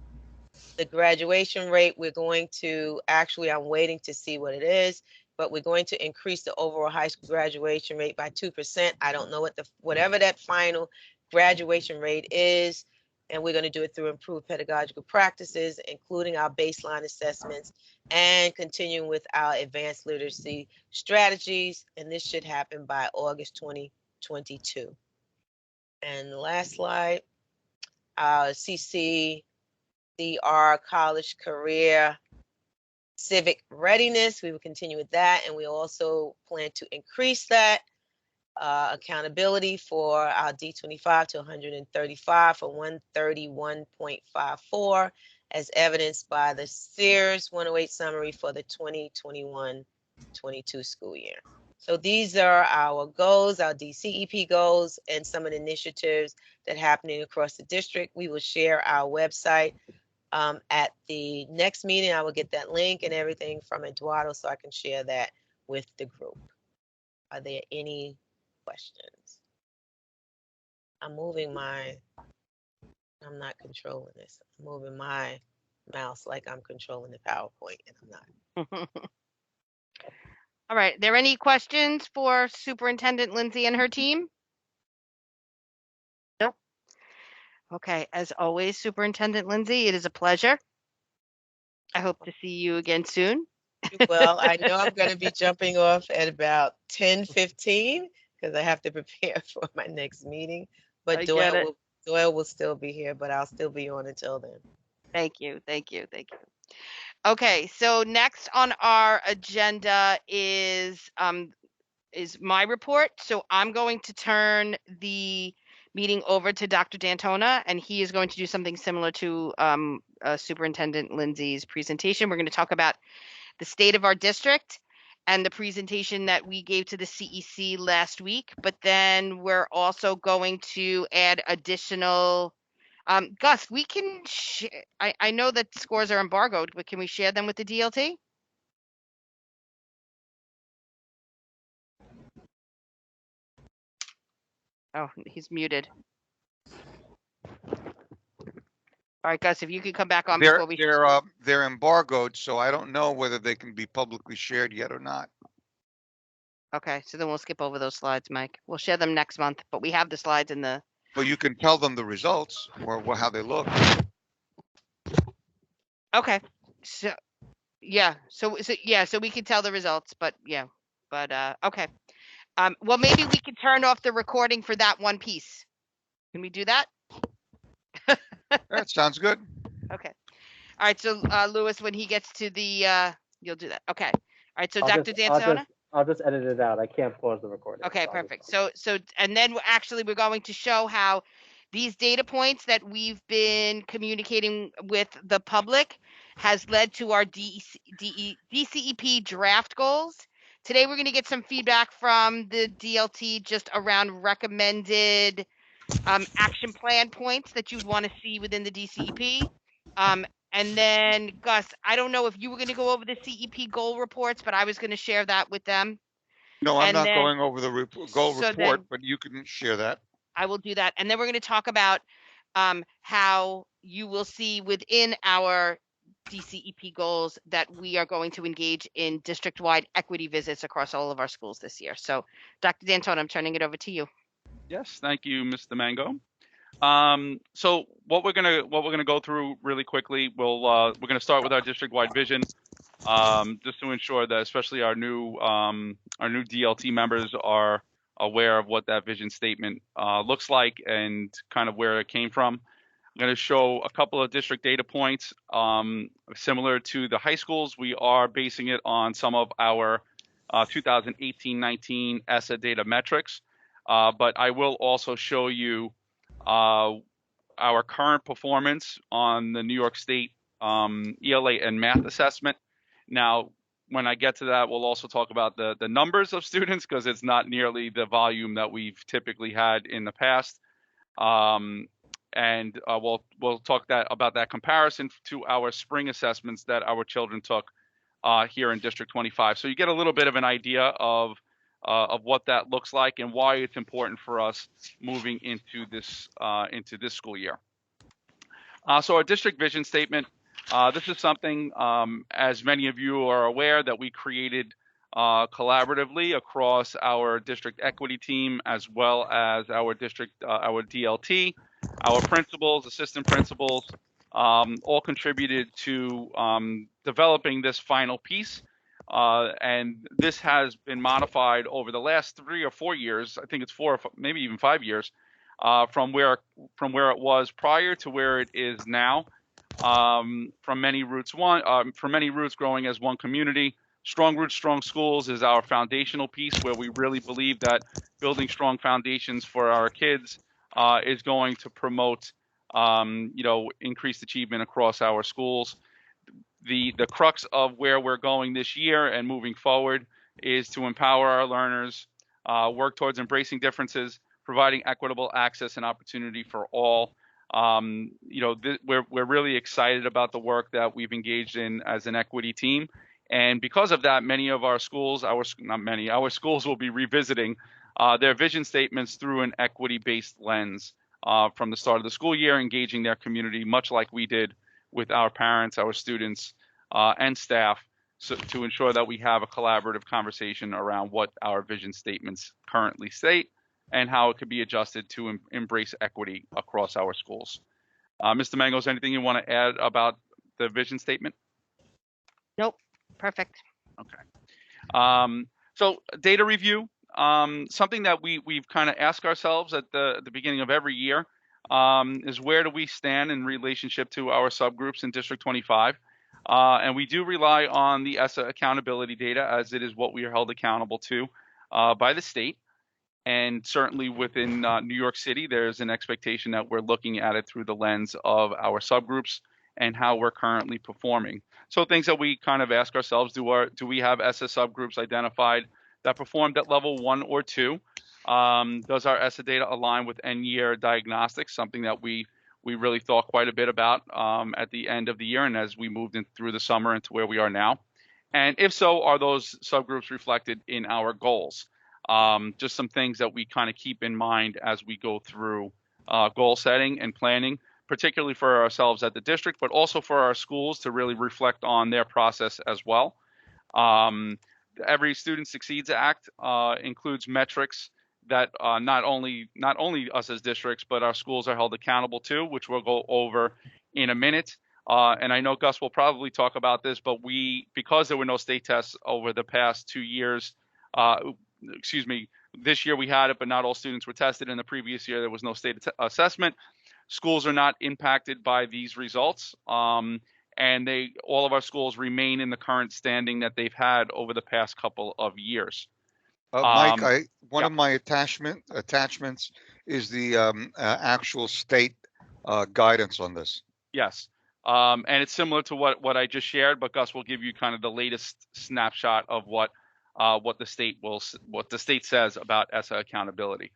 The graduation rate, we're going to, actually, I'm waiting to see what it is, but we're going to increase the overall high school graduation rate by 2%. I don't know whatever that final graduation rate is, and we're going to do it through improved pedagogical practices, including our baseline assessments and continuing with our advanced literacy strategies. And this should happen by August 2022. And the last slide, our CCDR college career civic readiness. We will continue with that, and we also plan to increase that accountability for our D25 to 135 from 131.54 as evidenced by the Sears 108 summary for the 2021-22 school year. So these are our goals, our DCEP goals, and some of the initiatives that are happening across the district. We will share our website at the next meeting. I will get that link and everything from Eduardo so I can share that with the group. Are there any questions? I'm not controlling this. I'm moving my mouse like I'm controlling the PowerPoint, and I'm not. All right. Are there any questions for Superintendent Lindsey and her team? Nope. Okay. As always, Superintendent Lindsey, it is a pleasure. I hope to see you again soon. Well, I know I'm going to be jumping off at about 10:15 because I have to prepare for my next meeting. But Doyle will still be here, but I'll still be on until then. Thank you. Thank you. Thank you. Okay, so next on our agenda is my report. So I'm going to turn the meeting over to Dr. D'Antona, and he is going to do something similar to Superintendent Lindsey's presentation. We're going to talk about the state of our district and the presentation that we gave to the CEC last week, but then we're also going to add additional Gus, we can I know that scores are embargoed, but can we share them with the DLT? Oh, he's muted. All right, Gus, if you could come back on before we They're embargoed, so I don't know whether they can be publicly shared yet or not. Okay, so then we'll skip over those slides, Mike. We'll share them next month, but we have the slides in the Well, you can tell them the results or how they look. Okay. So yeah, so we can tell the results, but okay. Well, maybe we could turn off the recording for that one piece. Can we do that? That sounds good. Okay. All right, so Lewis, when he gets to the you'll do that. Okay. All right, so Dr. D'Antona? I'll just edit it out. I can't pause the recording. Okay, perfect. So and then we're going to show how these data points that we've been communicating with the public has led to our DCEP draft goals. Today we're going to get some feedback from the DLT just around recommended action plan points that you'd want to see within the DCEP. And then Gus, I don't know if you were going to go over the CEP goal reports, but I was going to share that with them. No, I'm not going over the goal report, but you can share that. I will do that. And then we're going to talk about how you will see within our DCEP goals that we are going to engage in district-wide equity visits across all of our schools this year. So, Dr. D'Antona, I'm turning it over to you. Yes, thank you, Mr. Mango. So what we're gonna go through really quickly. We're gonna start with our district-wide vision, just to ensure that especially our new DLT members are aware of what that vision statement looks like and kind of where it came from. I'm going to show a couple of district data points similar to the high schools. We are basing it on some of our 2018-19 ESSA data metrics, but I will also show you our current performance on the New York State ELA and math assessment. Now, when I get to that, we'll also talk about the numbers of students because it's not nearly the volume that we've typically had in the past. And we'll talk about that comparison to our spring assessments that our children took here in District 25. So you get a little bit of an idea of what that looks like and why it's important for us moving into this school year. So our district vision statement. This is something, as many of you are aware, that we created collaboratively across our district equity team, as well as our district, our DLT, our principals, assistant principals, all contributed to developing this final piece. And this has been modified over the last 3 or 4 years. I think it's 4 or maybe even 5 years from where it was prior to where it is now. From many roots growing as one community. Strong roots, strong schools is our foundational piece where we really believe that building strong foundations for our kids is going to promote, increased achievement across our schools. The crux of where we're going this year and moving forward is to empower our learners, work towards embracing differences, providing equitable access and opportunity for all. We're really excited about the work that we've engaged in as an equity team. And because of that, many of our schools, our schools will be revisiting their vision statements through an equity-based lens from the start of the school year, engaging their community, much like we did with our parents, our students, and staff, to ensure that we have a collaborative conversation around what our vision statements currently state and how it could be adjusted to embrace equity across our schools. Mr. Mangos, anything you want to add about the vision statement? Nope. Perfect. Okay. So data review, something that we've kind of asked ourselves at the beginning of every year is where do we stand in relationship to our subgroups in District 25? And we do rely on the ESSA accountability data, as it is what we are held accountable to by the state. And certainly within New York City, there's an expectation that we're looking at it through the lens of our subgroups and how we're currently performing. So things that we kind of ask ourselves, do we have ESSA subgroups identified that performed at level 1 or 2? Does our ESSA data align with Year Diagnostic, something that we really thought quite a bit about at the end of the year and as we moved in through the summer into where we are now? And if so, are those subgroups reflected in our goals? Just some things that we kind of keep in mind as we go through goal setting and planning, particularly for ourselves at the district, but also for our schools to really reflect on their process as well. Every Student Succeeds Act includes metrics that not only us as districts, but our schools are held accountable to, which we'll go over in a minute. And I know Gus will probably talk about this, but because there were no state tests over the past 2 years, this year we had it, but not all students were tested. In the previous year, there was no state assessment. Schools are not impacted by these results. And all of our schools remain in the current standing that they've had over the past couple of years. Mike, one of my attachments is the actual state guidance on this. Yes. And it's similar to what I just shared, but Gus will give you kind of the latest snapshot of what the state says about ESSA accountability.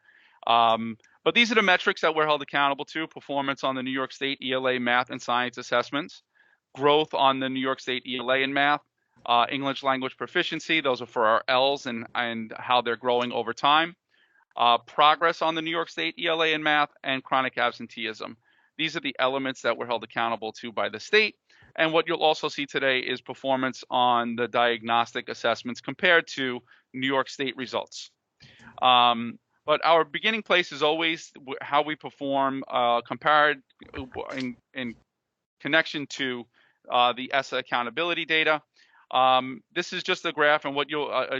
But these are the metrics that we're held accountable to: performance on the New York State ELA math and science assessments, growth on the New York State ELA in math, English language proficiency, those are for our L's and how they're growing over time, progress on the New York State ELA in math, and chronic absenteeism. These are the elements that we're held accountable to by the state. And what you'll also see today is performance on the diagnostic assessments compared to New York State results. But our beginning place is always how we perform compared in connection to the ESSA accountability data. This is just a graph and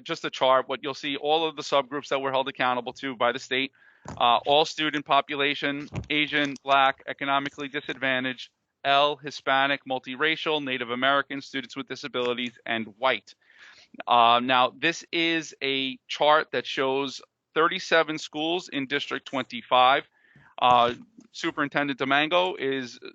just a chart. What you'll see, all of the subgroups that we're held accountable to by the state, all student population, Asian, Black, economically disadvantaged, L, Hispanic, multiracial, Native American, students with disabilities, and white. Now, this is a chart that shows 37 schools in District 25. Superintendent Domingo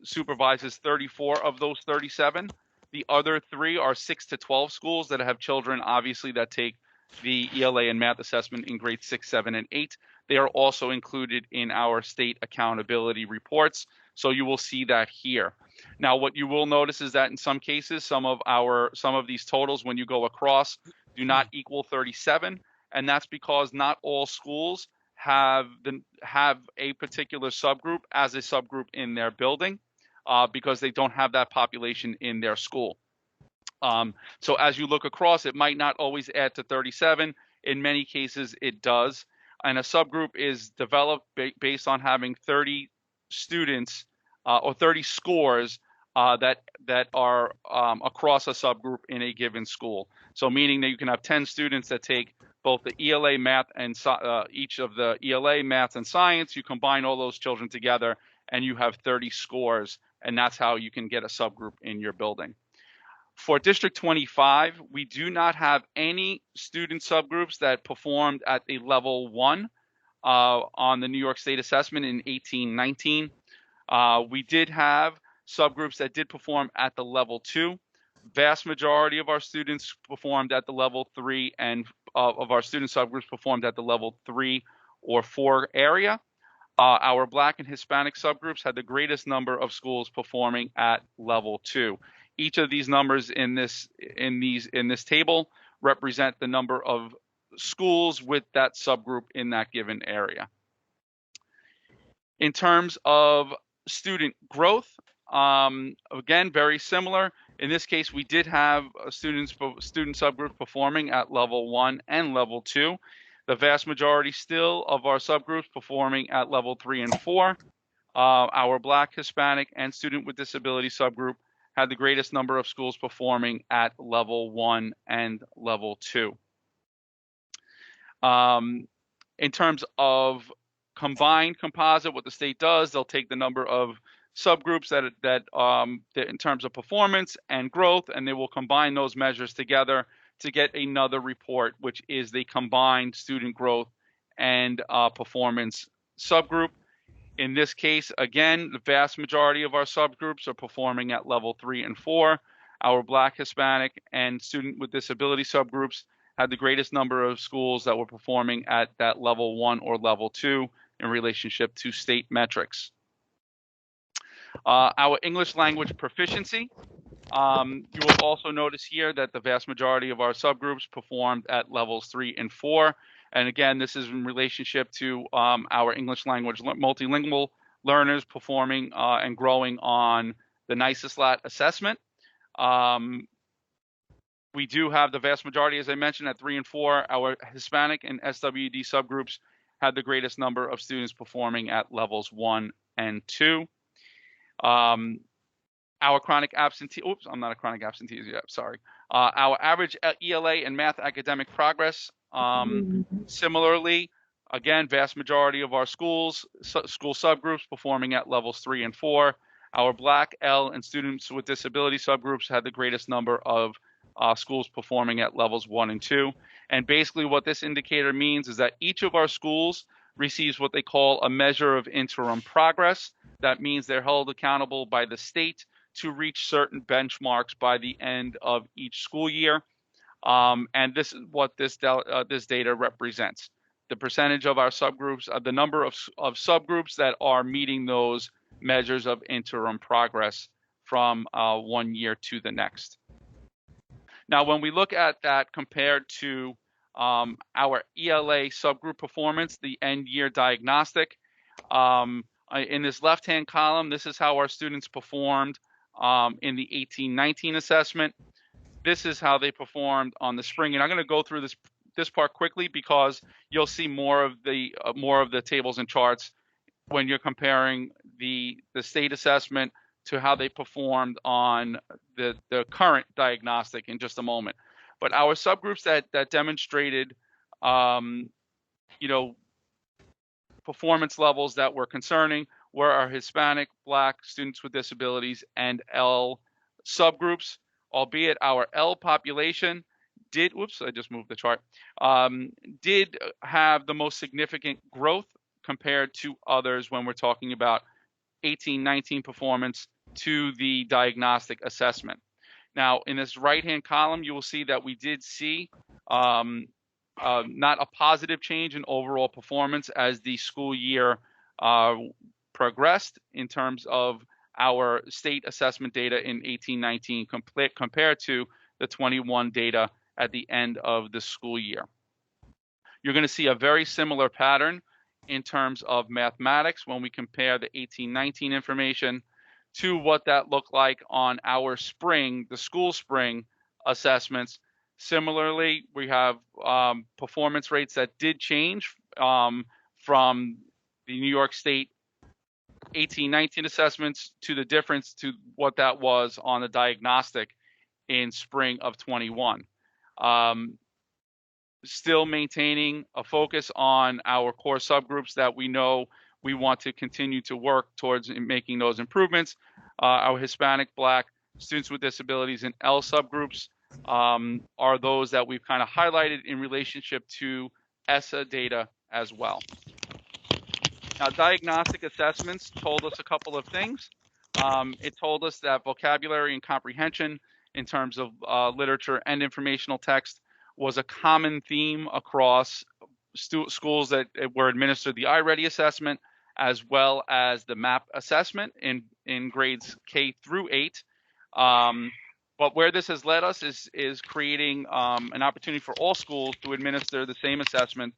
supervises 34 of those 37. The other 3 are 6 to 12 schools that have children, obviously, that take the ELA and math assessment in grades 6, 7, and 8. They are also included in our state accountability reports. So you will see that here. Now, what you will notice is that in some cases, some of these totals, when you go across, do not equal 37, and that's because not all schools have a particular subgroup as a subgroup in their building, because they don't have that population in their school. So as you look across, it might not always add to 37. In many cases, it does. And a subgroup is developed based on having 30 students or 30 scores that are across a subgroup in a given school. So meaning that you can have 10 students that take both the ELA math and each of the ELA math and science. You combine all those children together and you have 30 scores, and that's how you can get a subgroup in your building. For District 25, we do not have any student subgroups that performed at a level 1 on the New York State assessment in 18-19. We did have subgroups that did perform at the level 2. vast majority of our students performed at the level 3, and of our student subgroups performed at the level 3 or 4 area. Our Black and Hispanic subgroups had the greatest number of schools performing at level 2. Each of these numbers in this table represent the number of schools with that subgroup in that given area. In terms of student growth, again, very similar. In this case, we did have student subgroup performing at level 1 and level 2. The vast majority still of our subgroups performing at level 3 and 4. Our Black, Hispanic, and student with disability subgroup had the greatest number of schools performing at level 1 and level 2. In terms of combined composite, what the state does, they'll take the number of subgroups that in terms of performance and growth, and they will combine those measures together to get another report, which is the combined student growth and performance subgroup. In this case, again, the vast majority of our subgroups are performing at level 3 and 4. Our Black, Hispanic, and student with disability subgroups had the greatest number of schools that were performing at that level 1 or level 2 in relationship to state metrics. Our English language proficiency, you will also notice here that the vast majority of our subgroups performed at levels 3 and 4. And again, this is in relationship to our English language multilingual learners performing and growing on the NICESLAT assessment. We do have the vast majority, as I mentioned, at 3 and 4. Our Hispanic and SWD subgroups had the greatest number of students performing at levels 1 and 2. Our chronic absentee, oops, I'm not a chronic absentee yet, sorry. Our average ELA and math academic progress, similarly, again, vast majority of our school subgroups performing at levels 3 and 4. Our Black, L, and students with disability subgroups had the greatest number of schools performing at levels 1 and 2. And basically what this indicator means is that each of our schools receives what they call a measure of interim progress. That means they're held accountable by the state to reach certain benchmarks by the end of each school year. And this is what this data represents. The percentage of our subgroups, the number of subgroups that are meeting those measures of interim progress from 1 year to the next. Now, when we look at that compared to our ELA subgroup performance, the end year diagnostic, in this left-hand column, this is how our students performed in the 18-19 assessment. This is how they performed on the spring, and I'm going to go through this part quickly because you'll see more of the tables and charts when you're comparing the state assessment to how they performed on the current diagnostic in just a moment. But our subgroups that demonstrated, performance levels that were concerning were our Hispanic, Black, students with disabilities, and L subgroups, albeit our L population did, whoops, I just moved the chart, did have the most significant growth compared to others when we're talking about 18-19 performance to the diagnostic assessment. Now, in this right-hand column, you will see that we did see not a positive change in overall performance as the school year progressed in terms of our state assessment data in 18-19 compared to the 21 data at the end of the school year. You're going to see a very similar pattern in terms of mathematics when we compare the 18-19 information to what that looked like on our spring, the school spring assessments. Similarly, we have performance rates that did change from the New York State 18-19 assessments to the difference to what that was on the diagnostic in spring of 21. Still maintaining a focus on our core subgroups that we know we want to continue to work towards making those improvements. Our Hispanic, Black, students with disabilities, and L subgroups are those that we've kind of highlighted in relationship to ESSA data as well. Now, diagnostic assessments told us a couple of things. It told us that vocabulary and comprehension in terms of literature and informational text was a common theme across schools that were administered the iReady assessment, as well as the MAP assessment in grades K through 8. But where this has led us is creating an opportunity for all schools to administer the same assessment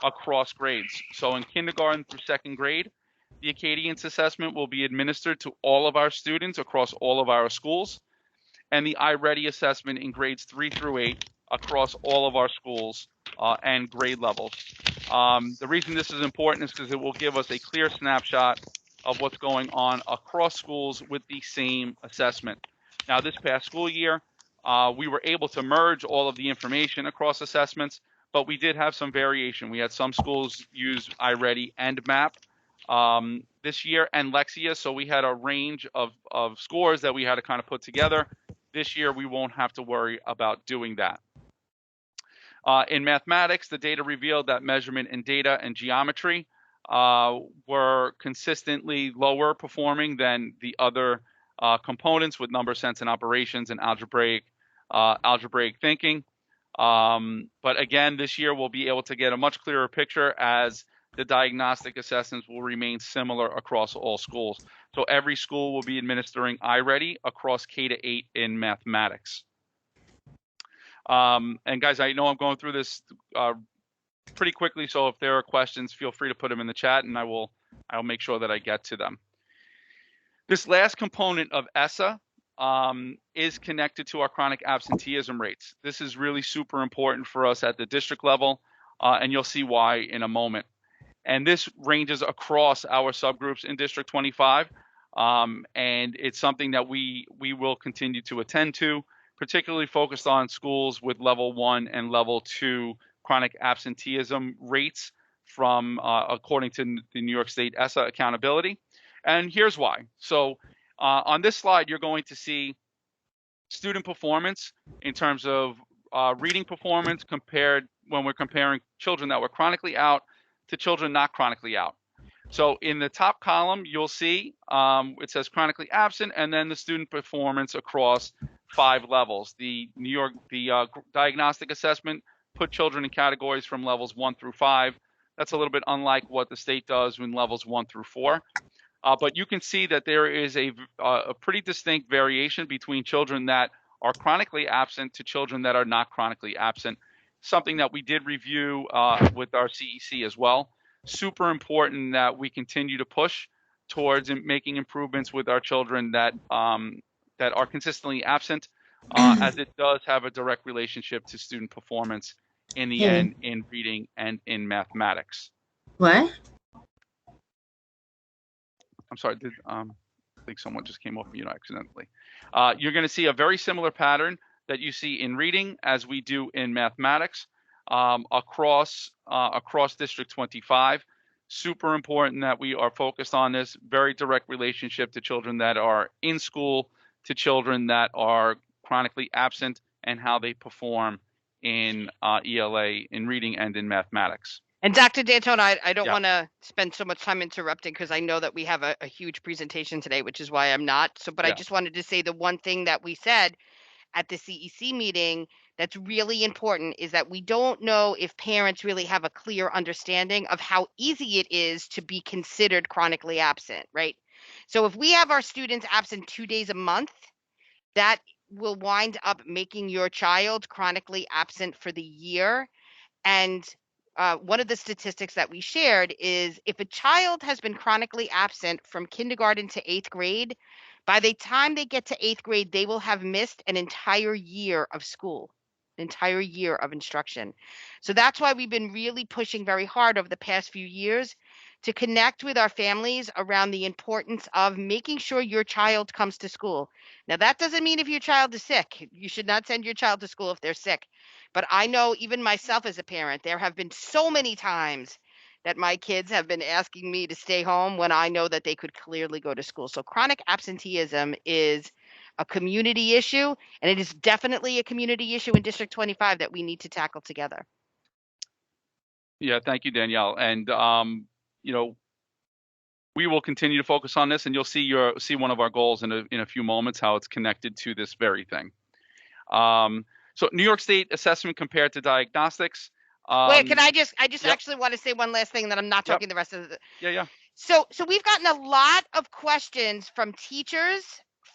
across grades. So in kindergarten through 2nd grade, the Acadience assessment will be administered to all of our students across all of our schools, and the iReady assessment in grades 3 through 8 across all of our schools and grade levels. The reason this is important is because it will give us a clear snapshot of what's going on across schools with the same assessment. Now, this past school year, we were able to merge all of the information across assessments, but we did have some variation. We had some schools use iReady and MAP this year, and Lexia, so we had a range of scores that we had to kind of put together. This year, we won't have to worry about doing that. In mathematics, the data revealed that measurement in data and geometry were consistently lower performing than the other components with number sense and operations and algebraic thinking. But again, this year we'll be able to get a much clearer picture as the diagnostic assessments will remain similar across all schools. So every school will be administering iReady across K to 8 in mathematics. And guys, I know I'm going through this pretty quickly, so if there are questions, feel free to put them in the chat, and I'll make sure that I get to them. This last component of ESSA is connected to our chronic absenteeism rates. This is really super important for us at the district level, and you'll see why in a moment. And this ranges across our subgroups in District 25, and it's something that we will continue to attend to, particularly focused on schools with level 1 and level 2 chronic absenteeism rates from according to the New York State ESSA accountability. And here's why. So on this slide, you're going to see student performance in terms of reading performance compared when we're comparing children that were chronically out to children not chronically out. So in the top column, you'll see it says chronically absent, and then the student performance across 5 levels. The diagnostic assessment put children in categories from levels 1 through 5. That's a little bit unlike what the state does in levels 1 through 4. But you can see that there is a pretty distinct variation between children that are chronically absent to children that are not chronically absent, something that we did review with our CEC as well. Super important that we continue to push towards making improvements with our children that are consistently absent, as it does have a direct relationship to student performance in the end in reading and in mathematics. What? I'm sorry, I think someone just came off mute accidentally. You're going to see a very similar pattern that you see in reading as we do in mathematics across District 25. Super important that we are focused on this very direct relationship to children that are in school, to children that are chronically absent, and how they perform in ELA, in reading and in mathematics. And Dr. D'Antona, I don't Yeah. want to spend so much time interrupting because I know that we have a huge presentation today, which is why I'm not. So, but I Yeah. just wanted to say the one thing that we said at the CEC meeting that's really important is that we don't know if parents really have a clear understanding of how easy it is to be considered chronically absent, right? So if we have our students absent 2 days a month, that will wind up making your child chronically absent for the year. And one of the statistics that we shared is if a child has been chronically absent from kindergarten to 8th grade, by the time they get to 8th grade, they will have missed an entire year of school, an entire year of instruction. So that's why we've been really pushing very hard over the past few years to connect with our families around the importance of making sure your child comes to school. Now, that doesn't mean if your child is sick, you should not send your child to school if they're sick. But I know even myself as a parent, there have been so many times that my kids have been asking me to stay home when I know that they could clearly go to school. So chronic absenteeism is a community issue, and it is definitely a community issue in District 25 that we need to tackle together. Yeah, thank you, Danielle. And you know, we will continue to focus on this, and you'll see one of our goals in a few moments, how it's connected to this very thing. So New York State assessment compared to diagnostics. Wait, can I just Yep. actually want to say one last thing that I'm not Yep. talking the rest of the. Yeah. So we've gotten a lot of questions from teachers,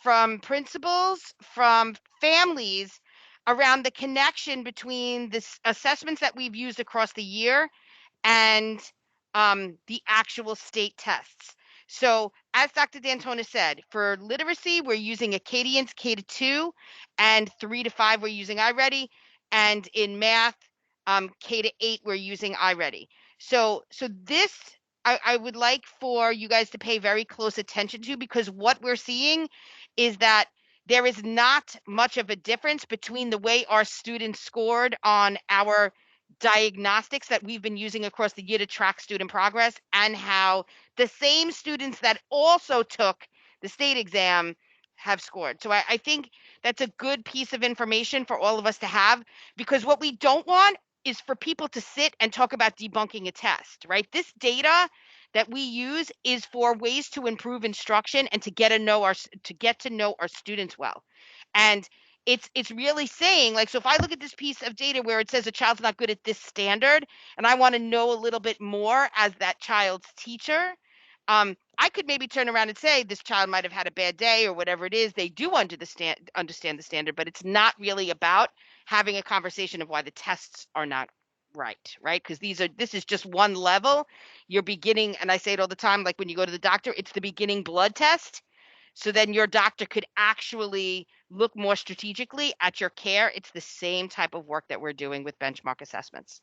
from principals, from families around the connection between the assessments that we've used across the year and the actual state tests. So as Dr. D'Antona said, for literacy, we're using Acadians K to 2, and 3 to 5, we're using iReady. And in math, K to 8, we're using iReady. So this, I would like for you guys to pay very close attention to, because what we're seeing is that there is not much of a difference between the way our students scored on our diagnostics that we've been using across the year to track student progress, and how the same students that also took the state exam have scored. So I think that's a good piece of information for all of us to have, because what we don't want is for people to sit and talk about debunking a test, right? This data that we use is for ways to improve instruction and to get to know our students well. And it's really saying, like, so if I look at this piece of data where it says a child's not good at this standard, and I want to know a little bit more as that child's teacher, I could maybe turn around and say this child might have had a bad day or whatever it is. They do understand the standard, but it's not really about having a conversation of why the tests are not right, right? Because this is just one level. You're beginning, and I say it all the time, like when you go to the doctor, it's the beginning blood test. So then your doctor could actually look more strategically at your care. It's the same type of work that we're doing with benchmark assessments.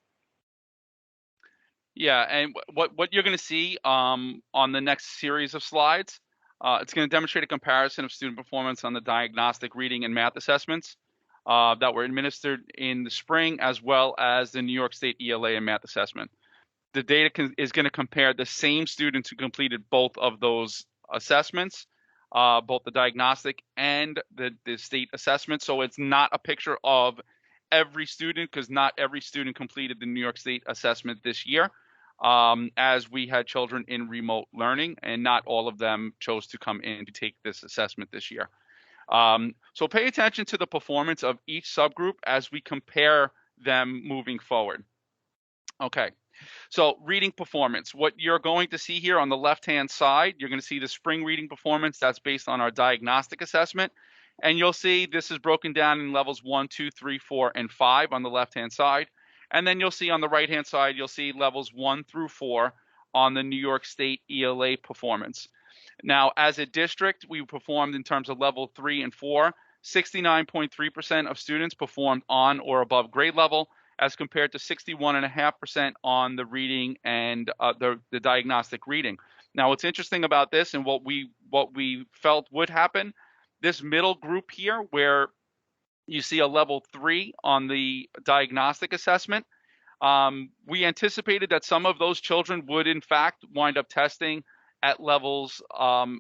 Yeah, and what you're going to see on the next series of slides, it's going to demonstrate a comparison of student performance on the diagnostic, reading, and math assessments that were administered in the spring, as well as the New York State ELA and math assessment. The data is going to compare the same students who completed both of those assessments, both the diagnostic and the state assessment. So it's not a picture of every student, because not every student completed the New York State assessment this year, as we had children in remote learning, and not all of them chose to come in to take this assessment this year. So pay attention to the performance of each subgroup as we compare them moving forward. Okay. So reading performance, what you're going to see here on the left-hand side, you're going to see the spring reading performance that's based on our diagnostic assessment. And you'll see this is broken down in levels 1, 2, 3, 4, and 5 on the left-hand side. And then you'll see on the right-hand side, you'll see levels 1 through 4 on the New York State ELA performance. Now, as a district, we performed in terms of level 3 and 4. 69.3% of students performed on or above grade level, as compared to 61.5% on the reading and the diagnostic reading. Now, what's interesting about this, and what we felt would happen, this middle group here, where you see a level 3 on the diagnostic assessment, we anticipated that some of those children would in fact wind up testing at levels on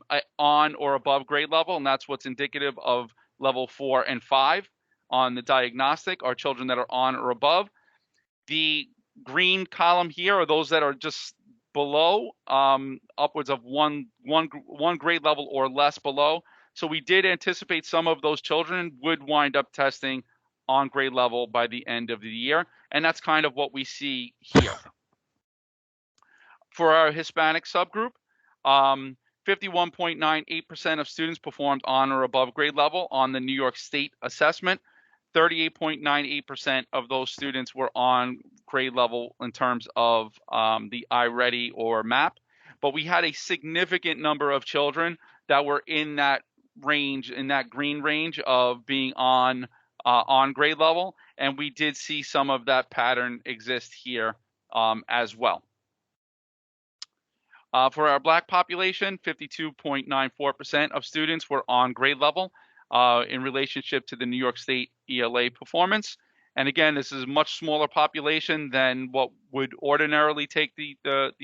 or above grade level, and that's what's indicative of level 4 and 5 on the diagnostic, are children that are on or above. The green column here are those that are just below, upwards of one grade level or less below. So we did anticipate some of those children would wind up testing on grade level by the end of the year, and that's kind of what we see here. For our Hispanic subgroup, 51.98% of students performed on or above grade level on the New York State assessment. 38.98% of those students were on grade level in terms of the iReady or MAP. But we had a significant number of children that were in that range, in that green range of being on grade level. And we did see some of that pattern exist here as well. For our Black population, 52.94% of students were on grade level in relationship to the New York State ELA performance. And again, this is a much smaller population than what would ordinarily take the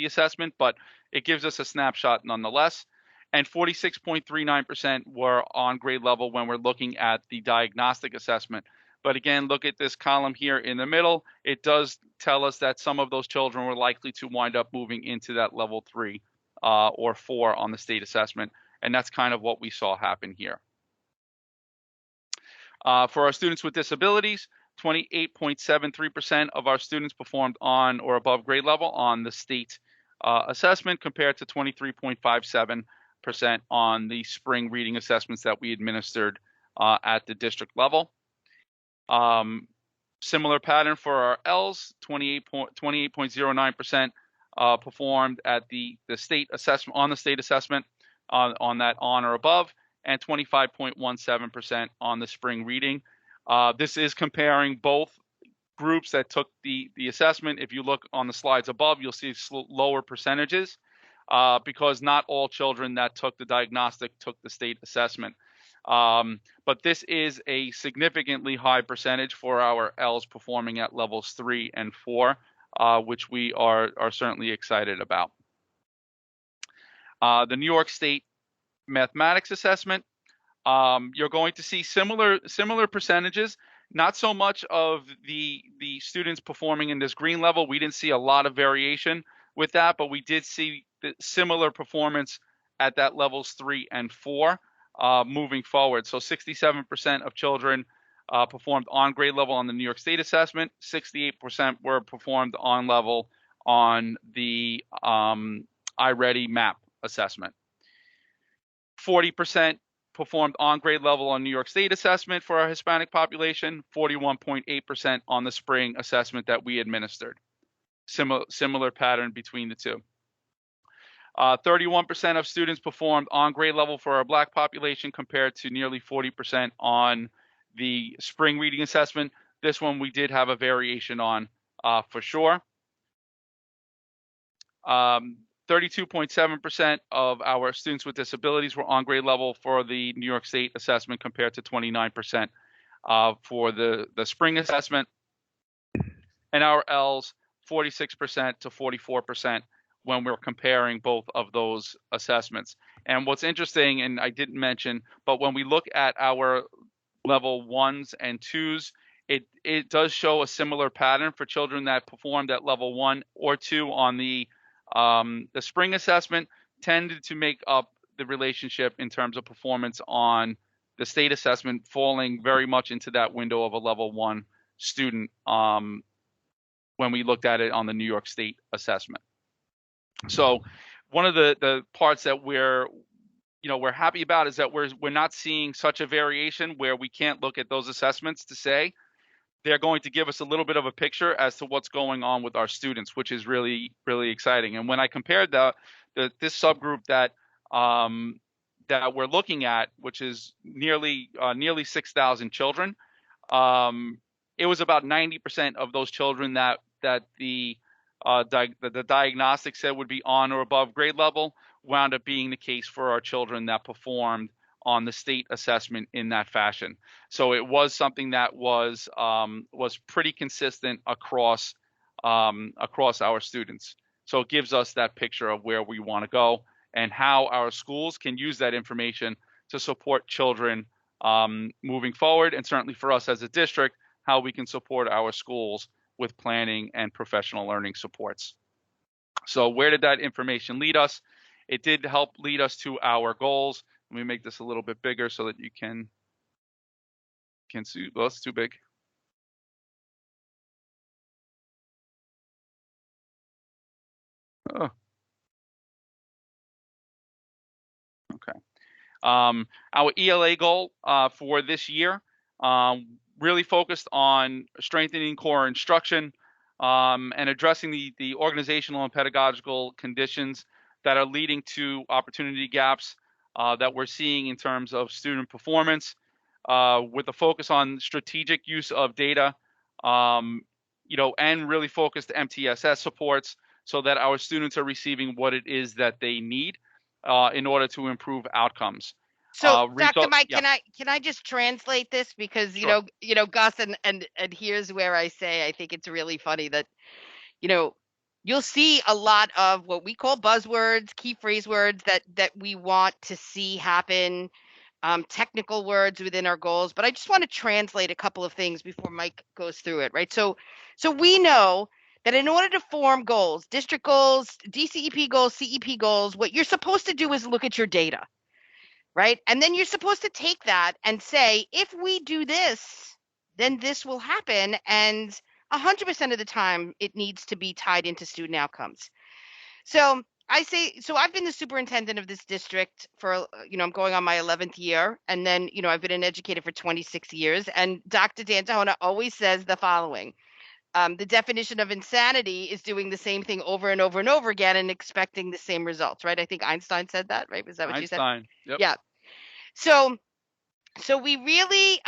assessment, but it gives us a snapshot nonetheless. And 46.39% were on grade level when we're looking at the diagnostic assessment. But again, look at this column here in the middle. It does tell us that some of those children were likely to wind up moving into that level 3 or 4 on the state assessment. And that's kind of what we saw happen here. For our students with disabilities, 28.73% of our students performed on or above grade level on the state assessment, compared to 23.57% on the spring reading assessments that we administered at the district level. Similar pattern for our Ls, 28.09% performed at the state assessment, on the state assessment on that on or above, and 25.17% on the spring reading. This is comparing both groups that took the assessment. If you look on the slides above, you'll see lower percentages because not all children that took the diagnostic took the state assessment. But this is a significantly high percentage for our Ls performing at levels 3 and 4, which we are certainly excited about. The New York State mathematics assessment, you're going to see similar percentages. Not so much of the students performing in this green level. We didn't see a lot of variation with that, but we did see the similar performance at that levels 3 and 4 moving forward. So 67% of children performed on grade level on the New York State assessment. 68% were performed on level on the iReady MAP assessment. 40% performed on grade level on New York State assessment for our Hispanic population, 41.8% on the spring assessment that we administered. Similar pattern between the two. 31% of students performed on grade level for our Black population, compared to nearly 40% on the spring reading assessment. This one we did have a variation on for sure. 32.7% of our students with disabilities were on grade level for the New York State assessment, compared to 29% for the spring assessment. And our Ls, 46% to 44% when we're comparing both of those assessments. And what's interesting, and I didn't mention, but when we look at our level 1s and 2s, it does show a similar pattern for children that performed at level 1 or 2 on the spring assessment, tended to make up the relationship in terms of performance on the state assessment, falling very much into that window of a level 1 student when we looked at it on the New York State assessment. So one of the parts that we're happy about is that we're not seeing such a variation where we can't look at those assessments to say they're going to give us a little bit of a picture as to what's going on with our students, which is really, really exciting. And when I compared this subgroup that we're looking at, which is nearly 6,000 children, it was about 90% of those children that the diagnostic said would be on or above grade level wound up being the case for our children that performed on the state assessment in that fashion. So it was something that was pretty consistent across our students. So it gives us that picture of where we want to go and how our schools can use that information to support children moving forward, and certainly for us as a district, how we can support our schools with planning and professional learning supports. So where did that information lead us? It did help lead us to our goals. Let me make this a little bit bigger so that you can see. Well, it's too big. Oh. Okay. Our ELA goal for this year really focused on strengthening core instruction and addressing the organizational and pedagogical conditions that are leading to opportunity gaps that we're seeing in terms of student performance, with a focus on strategic use of data, and really focused MTSS supports so that our students are receiving what it is that they need in order to improve outcomes. So, Dr. Mike, yeah. Can I just translate this, because Sure. Gus, and here's where I say I think it's really funny that you'll see a lot of what we call buzzwords, key phrase words that we want to see happen, technical words within our goals. But I just want to translate a couple of things before Mike goes through it, right? So we know that in order to form goals, district goals, DCEP goals, CEP goals, what you're supposed to do is look at your data. right? And then you're supposed to take that and say, if we do this, then this will happen. And 100% of the time, it needs to be tied into student outcomes. So I've been the superintendent of this district for, I'm going on my 11th year. And then, I've been an educator for 26 years. And Dr. D'Antona always says the following. The definition of insanity is doing the same thing over and over and over again and expecting the same results, right? I think Einstein said that, right? Was that what you said? Einstein. Yep. Yeah. So we really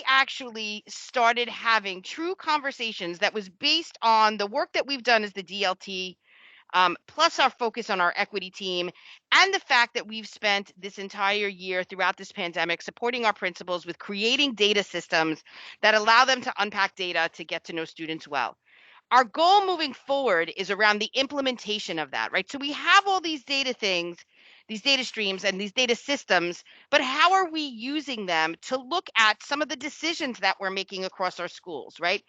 actually started having true conversations that was based on the work that we've done as the DLT, plus our focus on our equity team, and the fact that we've spent this entire year throughout this pandemic supporting our principals with creating data systems that allow them to unpack data to get to know students well. Our goal moving forward is around the implementation of that, right? So we have all these data things, these data streams and these data systems, but how are we using them to look at some of the decisions that we're making across our schools, right?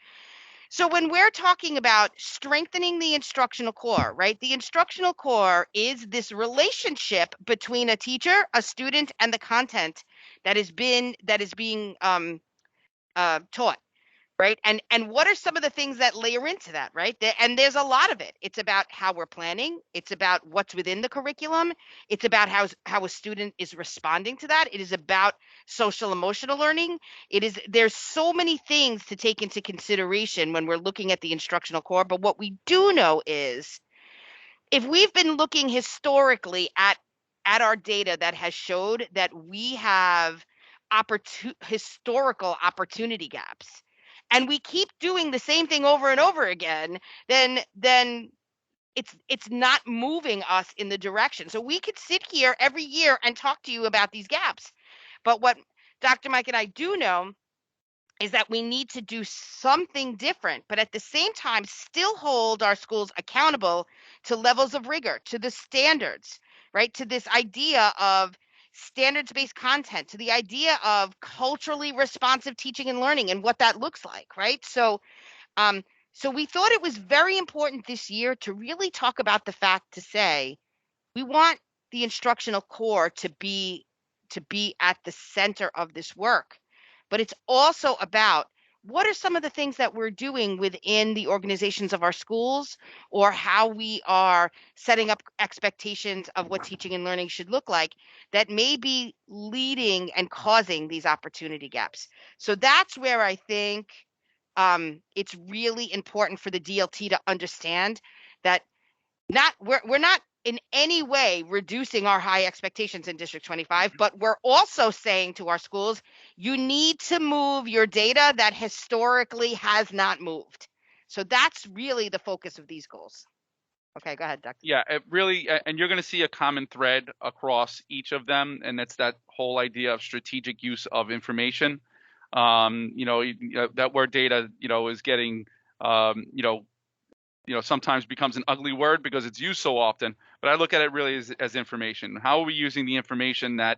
So when we're talking about strengthening the instructional core, right? The instructional core is this relationship between a teacher, a student, and the content that is being taught. Right. And what are some of the things that layer into that? Right. And there's a lot of it. It's about how we're planning. It's about what's within the curriculum. It's about how a student is responding to that. It is about social emotional learning. There's so many things to take into consideration when we're looking at the instructional core. But what we do know is if we've been looking historically at our data that has showed that we have historical opportunity gaps, and we keep doing the same thing over and over again, then it's not moving us in the direction. So we could sit here every year and talk to you about these gaps. But what Dr. Mike and I do know is that we need to do something different, but at the same time, still hold our schools accountable to levels of rigor, to the standards, right? To this idea of standards-based content, to the idea of culturally responsive teaching and learning and what that looks like, right? So we thought it was very important this year to really talk about the fact to say, we want the instructional core to be at the center of this work. But it's also about what are some of the things that we're doing within the organizations of our schools, or how we are setting up expectations of what teaching and learning should look like that may be leading and causing these opportunity gaps. So that's where I think it's really important for the DLT to understand that we're not in any way reducing our high expectations in District 25, but we're also saying to our schools, you need to move your data that historically has not moved. So that's really the focus of these goals. Okay, go ahead, Dr. Yeah, it really, and you're going to see a common thread across each of them, and it's that whole idea of strategic use of information. That word data, is getting, sometimes becomes an ugly word because it's used so often. But I look at it really as information. How are we using the information that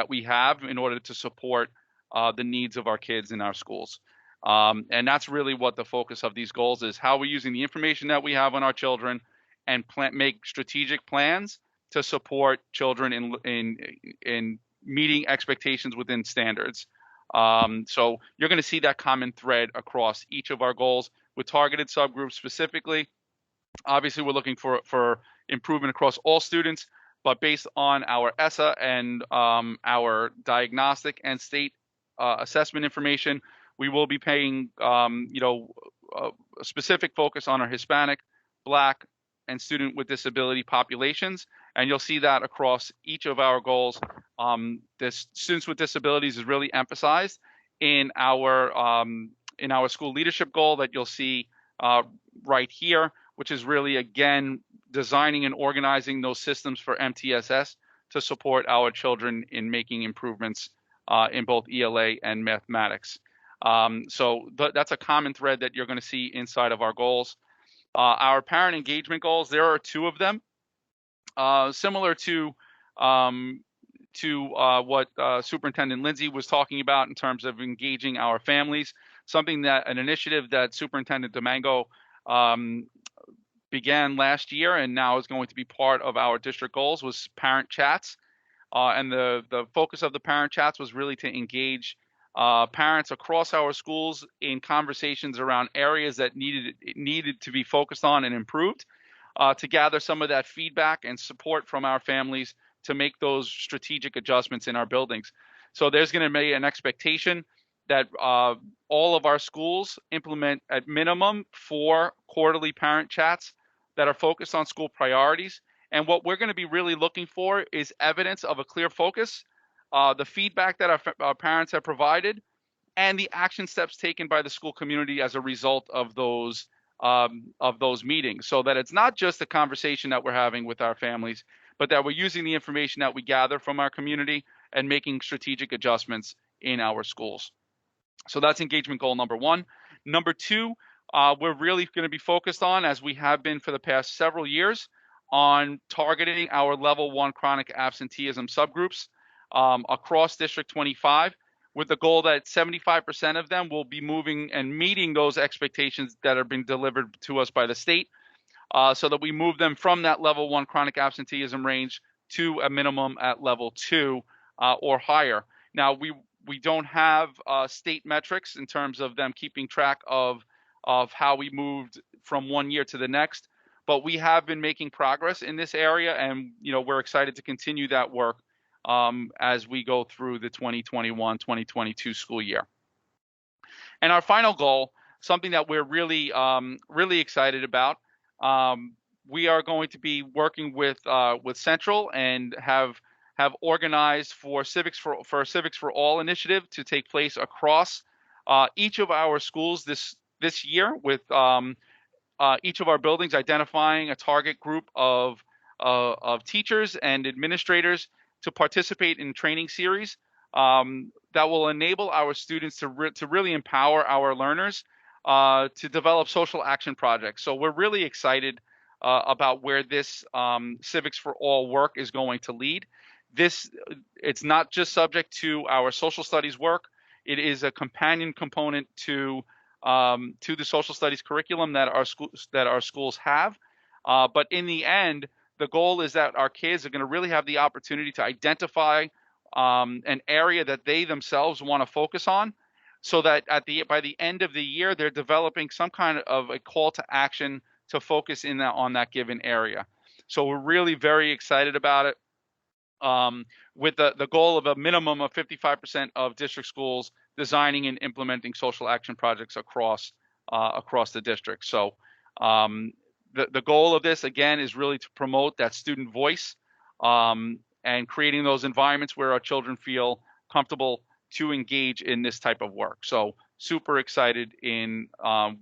we have in order to support the needs of our kids in our schools? And that's really what the focus of these goals is. How are we using the information that we have on our children and make strategic plans to support children in meeting expectations within standards. So you're going to see that common thread across each of our goals with targeted subgroups specifically. Obviously, we're looking for improvement across all students, but based on our ESSA and our diagnostic and state assessment information, we will be paying a specific focus on our Hispanic, Black, and student with disability populations, and you'll see that across each of our goals. This students with disabilities is really emphasized in our school leadership goal that you'll see right here, which is really, again, designing and organizing those systems for MTSS to support our children in making improvements in both ELA and mathematics. So that's a common thread that you're going to see inside of our goals. Our parent engagement goals, there are two of them, similar to what Superintendent Lindsey was talking about in terms of engaging our families. An initiative that Superintendent Domingo began last year and now is going to be part of our district goals was parent chats. And the focus of the parent chats was really to engage parents across our schools in conversations around areas that needed to be focused on and improved, to gather some of that feedback and support from our families to make those strategic adjustments in our buildings. So there's going to be an expectation that all of our schools implement at minimum 4 quarterly parent chats that are focused on school priorities. And what we're going to be really looking for is evidence of a clear focus, the feedback that our parents have provided, and the action steps taken by the school community as a result of those meetings, so that it's not just a conversation that we're having with our families, but that we're using the information that we gather from our community and making strategic adjustments in our schools. So that's engagement goal number 1. Number 2, we're really going to be focused on, as we have been for the past several years, on targeting our level 1 chronic absenteeism subgroups across District 25, with the goal that 75% of them will be moving and meeting those expectations that are being delivered to us by the state, so that we move them from that level 1 chronic absenteeism range to a minimum at level 2 or higher. Now, we don't have state metrics in terms of them keeping track of how we moved from one year to the next, but we have been making progress in this area, and we're excited to continue that work as we go through the 2021-2022 school year. And our final goal, something that we're really excited about, we are going to be working with Central and have organized for Civics for All initiative to take place across each of our schools this year, with each of our buildings identifying a target group of teachers and administrators to participate in training series that will enable our students to really empower our learners to develop social action projects. So we're really excited about where this Civics for All work is going to lead. It's not just subject to our social studies work. It is a companion component to the social studies curriculum that our schools have. But in the end, the goal is that our kids are going to really have the opportunity to identify an area that they themselves want to focus on, so that by the end of the year, they're developing some kind of a call to action to focus on that given area. So we're really very excited about it, with the goal of a minimum of 55% of district schools designing and implementing social action projects across the district. So the goal of this, again, is really to promote that student voice and creating those environments where our children feel comfortable to engage in this type of work. So super excited in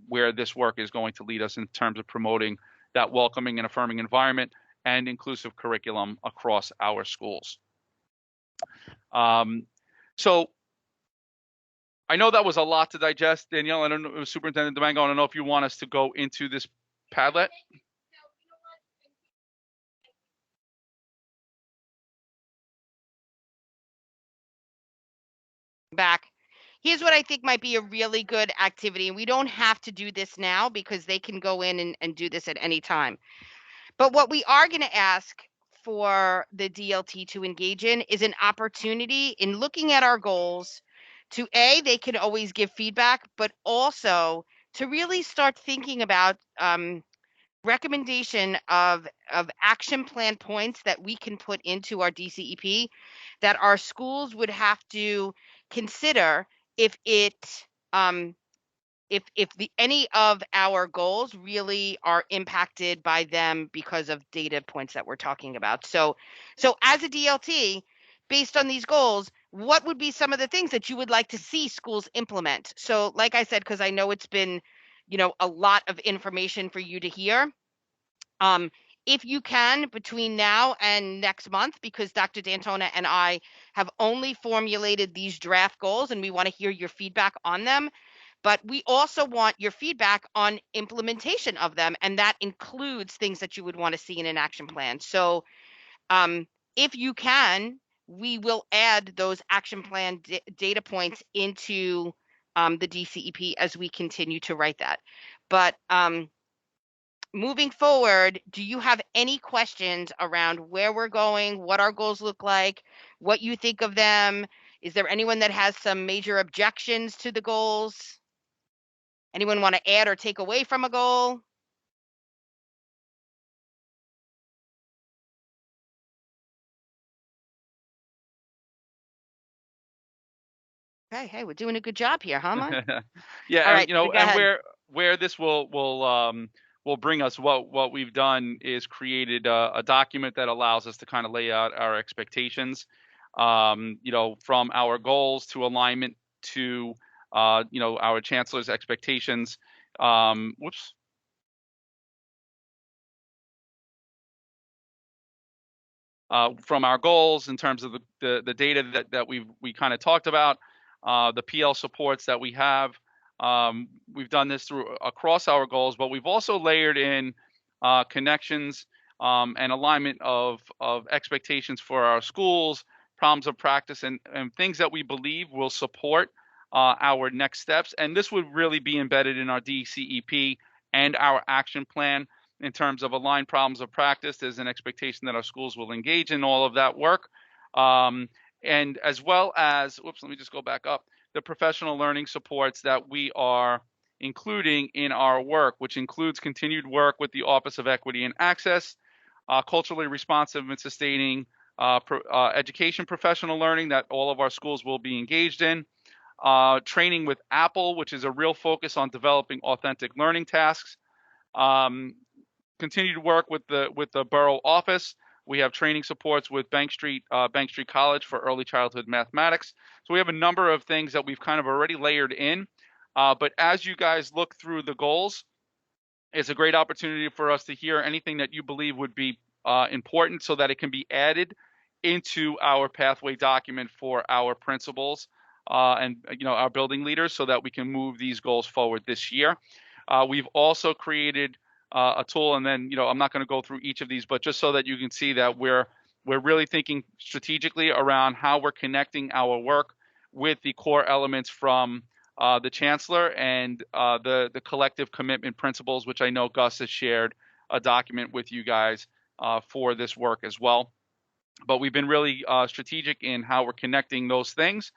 where this work is going to lead us in terms of promoting that welcoming and affirming environment and inclusive curriculum across our schools. So I know that was a lot to digest, Danielle. I don't know, Superintendent Domingo, I don't know if you want us to go into this Padlet. Back. Here's what I think might be a really good activity. And we don't have to do this now because they can go in and do this at any time. But what we are going to ask for the DLT to engage in is an opportunity in looking at our goals to they can always give feedback, but also to really start thinking about recommendation of action plan points that we can put into our DCEP that our schools would have to consider if any of our goals really are impacted by them because of data points that we're talking about. So as a DLT, based on these goals, what would be some of the things that you would like to see schools implement? So like I said, because I know it's been, a lot of information for you to hear. If you can, between now and next month, because Dr. D'Antona and I have only formulated these draft goals and we want to hear your feedback on them, but we also want your feedback on implementation of them, and that includes things that you would want to see in an action plan. So if you can, we will add those action plan data points into the DCEP as we continue to write that. But moving forward, do you have any questions around where we're going, what our goals look like, what you think of them. Is there anyone that has some major objections to the goals? Anyone want to add or take away from a goal? Okay, hey, we're doing a good job here, huh, Mike? Yeah, All right, you know, go and ahead. where this will bring us, what we've done is created a document that allows us to kind of lay out our expectations, you know, from our goals to alignment to you know, our chancellor's expectations. Whoops. From our goals in terms of the data that we kind of talked about, the PL supports that we have. We've done this through across our goals, but we've also layered in connections and alignment of expectations for our schools, problems of practice, and things that we believe will support our next steps. And this would really be embedded in our DCEP and our action plan. In terms of aligned problems of practice, there's an expectation that our schools will engage in all of that work. And as well as, whoops, let me just go back up, the professional learning supports that we are including in our work, which includes continued work with the Office of Equity and Access, culturally responsive and sustaining education professional learning that all of our schools will be engaged in, training with Apple, which is a real focus on developing authentic learning tasks, continue to work with the borough office. We have training supports with Bank Street College for early childhood mathematics. So we have a number of things that we've kind of already layered in. But as you guys look through the goals, it's a great opportunity for us to hear anything that you believe would be important so that it can be added into our pathway document for our principals and you know, our building leaders, so that we can move these goals forward this year. We've also created a tool, and then, you know, I'm not going to go through each of these, but just so that you can see that we're really thinking strategically around how we're connecting our work with the core elements from the chancellor and the collective commitment principles, which I know Gus has shared a document with you guys for this work as well. But we've been really strategic in how we're connecting those things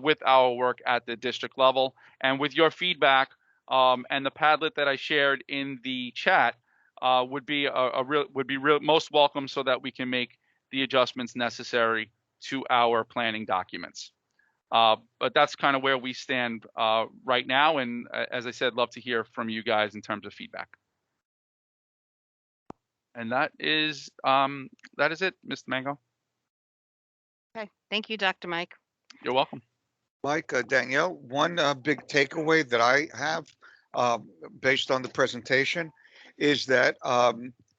with our work at the district level, and with your feedback. And the Padlet that I shared in the chat would be most welcome, so that we can make the adjustments necessary to our planning documents. But that's kind of where we stand right now, and as I said, love to hear from you guys in terms of feedback. And that is it, Mr. Mango. Okay, thank you, Dr. Mike. You're welcome. Mike, Danielle, one big takeaway that I have based on the presentation is that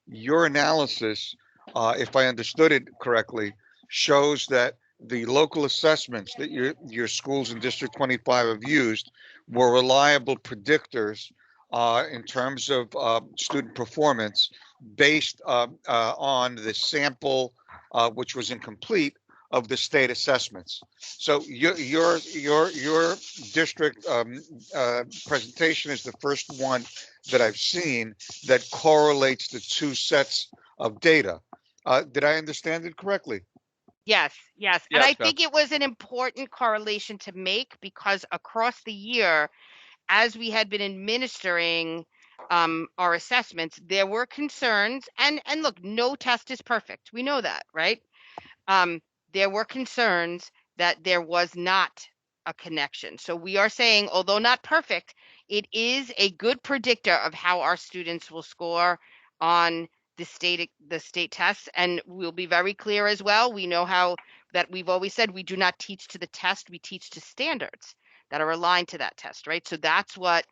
your analysis, if I understood it correctly, shows that the local assessments that your schools in District 25 have used were reliable predictors in terms of student performance based on the sample, which was incomplete, of the state assessments. So your district presentation is the first one that I've seen that correlates the two sets of data. Did I understand it correctly? Yes. And Yes, I Gus. think it was an important correlation to make, because across the year, as we had been administering our assessments, there were concerns, and look, no test is perfect. We know that, right? There were concerns that there was not a connection. So we are saying, although not perfect, it is a good predictor of how our students will score on the state tests. And we'll be very clear as well. We know how that we've always said we do not teach to the test, we teach to standards that are aligned to that test, right? So that's what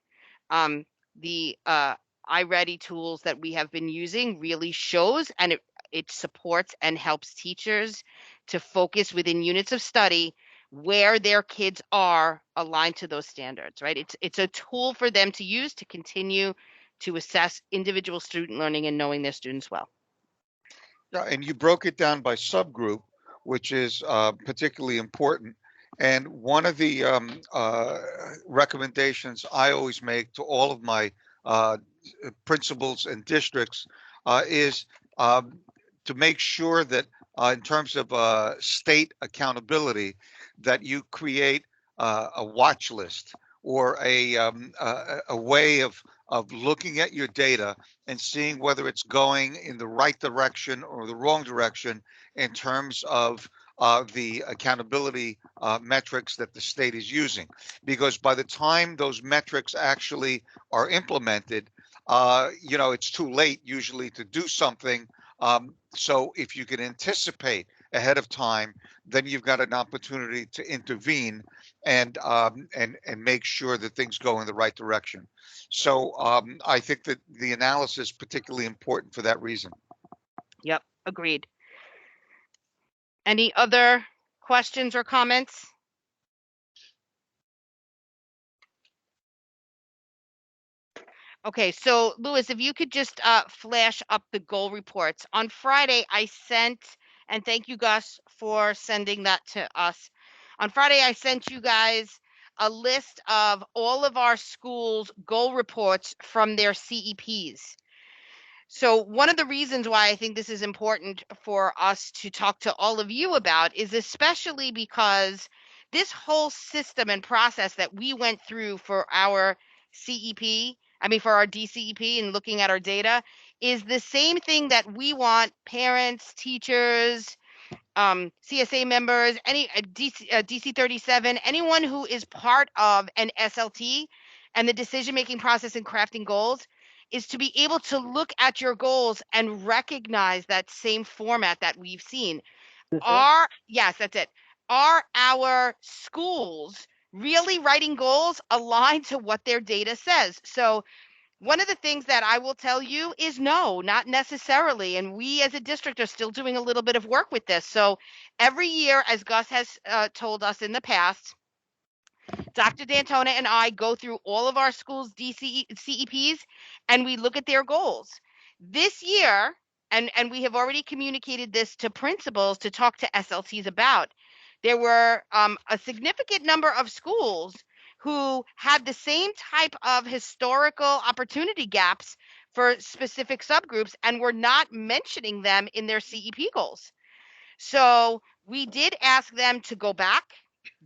the iReady tools that we have been using really shows, and it supports and helps teachers to focus within units of study where their kids are aligned to those standards, right? It's a tool for them to use to continue to assess individual student learning and knowing their students well. Yeah, and you broke it down by subgroup, which is particularly important. And one of the recommendations I always make to all of my principals and districts is to make sure that in terms of state accountability, that you create a watch list or a way of looking at your data and seeing whether it's going in the right direction or the wrong direction in terms of the accountability metrics that the state is using. Because by the time those metrics actually are implemented, it's too late usually to do something. So if you can anticipate ahead of time, then you've got an opportunity to intervene and make sure that things go in the right direction. So I think that the analysis is particularly important for that reason. Yep, agreed. Any other questions or comments? Okay, so Louis, if you could just flash up the goal reports. On Friday, I sent, and thank you, Gus, for sending that to us. On Friday, I sent you guys a list of all of our schools' goal reports from their CEPs. So one of the reasons why I think this is important for us to talk to all of you about is especially because this whole system and process that we went through for our for our DCEP and looking at our data is the same thing that we want parents, teachers, CSA members, any DC 37, anyone who is part of an SLT and the decision-making process in crafting goals is to be able to look at your goals and recognize that same format that we've seen. Yes, that's it. Are our schools really writing goals aligned to what their data says? So one of the things that I will tell you is no, not necessarily. And we as a district are still doing a little bit of work with this. So every year, as Gus has told us in the past, Dr. D'Antona and I go through all of our schools' CEPs and we look at their goals. This year, and we have already communicated this to principals to talk to SLTs about, there were a significant number of schools who had the same type of historical opportunity gaps for specific subgroups and were not mentioning them in their CEP goals. So we did ask them to go back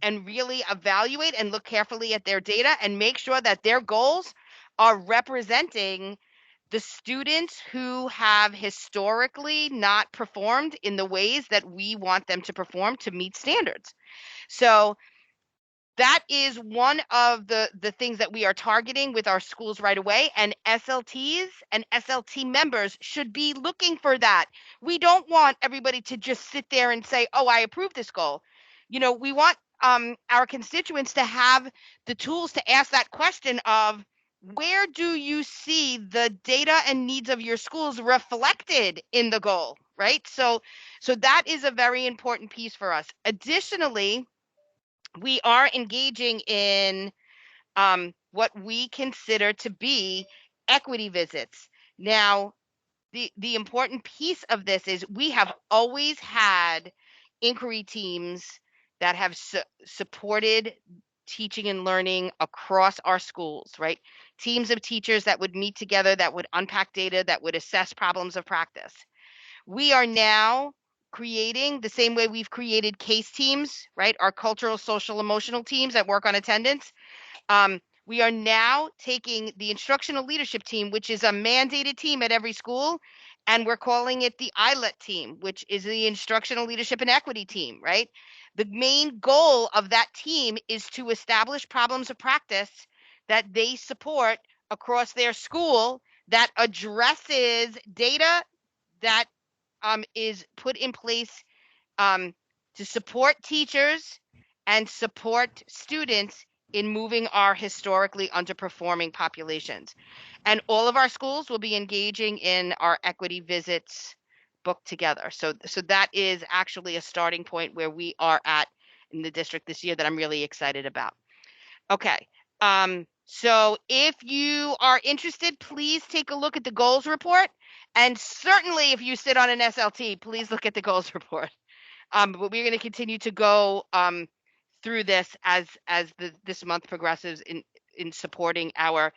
and really evaluate and look carefully at their data and make sure that their goals are representing the students who have historically not performed in the ways that we want them to perform to meet standards. So that is one of the things that we are targeting with our schools right away, and SLTs and SLT members should be looking for that. We don't want everybody to just sit there and say, oh, I approve this goal. We want our constituents to have the tools to ask that question of, where do you see the data and needs of your schools reflected in the goal, right? So that is a very important piece for us. Additionally, we are engaging in what we consider to be equity visits. Now, the important piece of this is we have always had inquiry teams that have supported teaching and learning across our schools, right? Teams of teachers that would meet together, that would unpack data, that would assess problems of practice. We are now creating the same way we've created case teams, right? Our cultural, social, emotional teams that work on attendance. We are now taking the instructional leadership team, which is a mandated team at every school, and we're calling it the ILET team, which is the instructional leadership and equity team, right? The main goal of that team is to establish problems of practice that they support across their school that addresses data that is put in place to support teachers and support students in moving our historically underperforming populations. And all of our schools will be engaging in our equity visits booked together. So that is actually a starting point where we are at in the district this year that I'm really excited about. Okay. So if you are interested, please take a look at the goals report. And certainly if you sit on an SLT, please look at the goals report. But we're going to continue to go through this as this month progresses in supporting our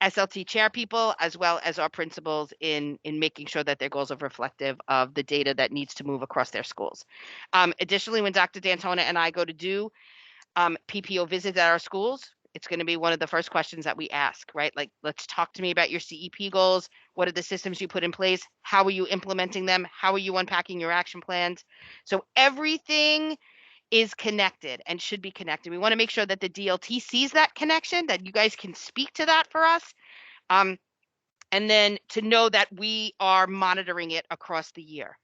SLT chair people as well as our principals in making sure that their goals are reflective of the data that needs to move across their schools. Additionally, when Dr. D'Antona and I go to do PPO visits at our schools, it's going to be one of the first questions that we ask, right? Like, let's talk to me about your CEP goals. What are the systems you put in place? How are you implementing them? How are you unpacking your action plans? So everything is connected and should be connected. We want to make sure that the DLT sees that connection, that you guys can speak to that for us. And then to know that we are monitoring it across the year.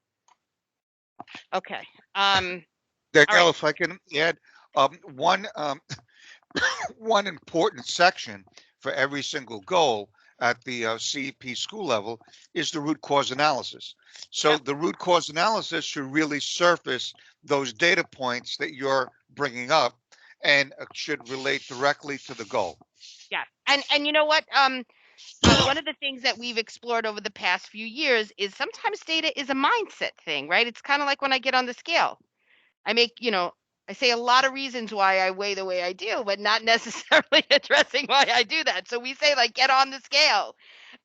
Okay. Danielle, right. if I can add one one important section for every single goal at the CEP school level is the root cause analysis. So Yep. the root cause analysis should really surface those data points that you're bringing up and should relate directly to the goal. Yeah. And you know what? One of the things that we've explored over the past few years is sometimes data is a mindset thing, right? It's kind of like when I get on the scale. I make, I say a lot of reasons why I weigh the way I do, but not necessarily addressing why I do that. So we say, like, get on the scale,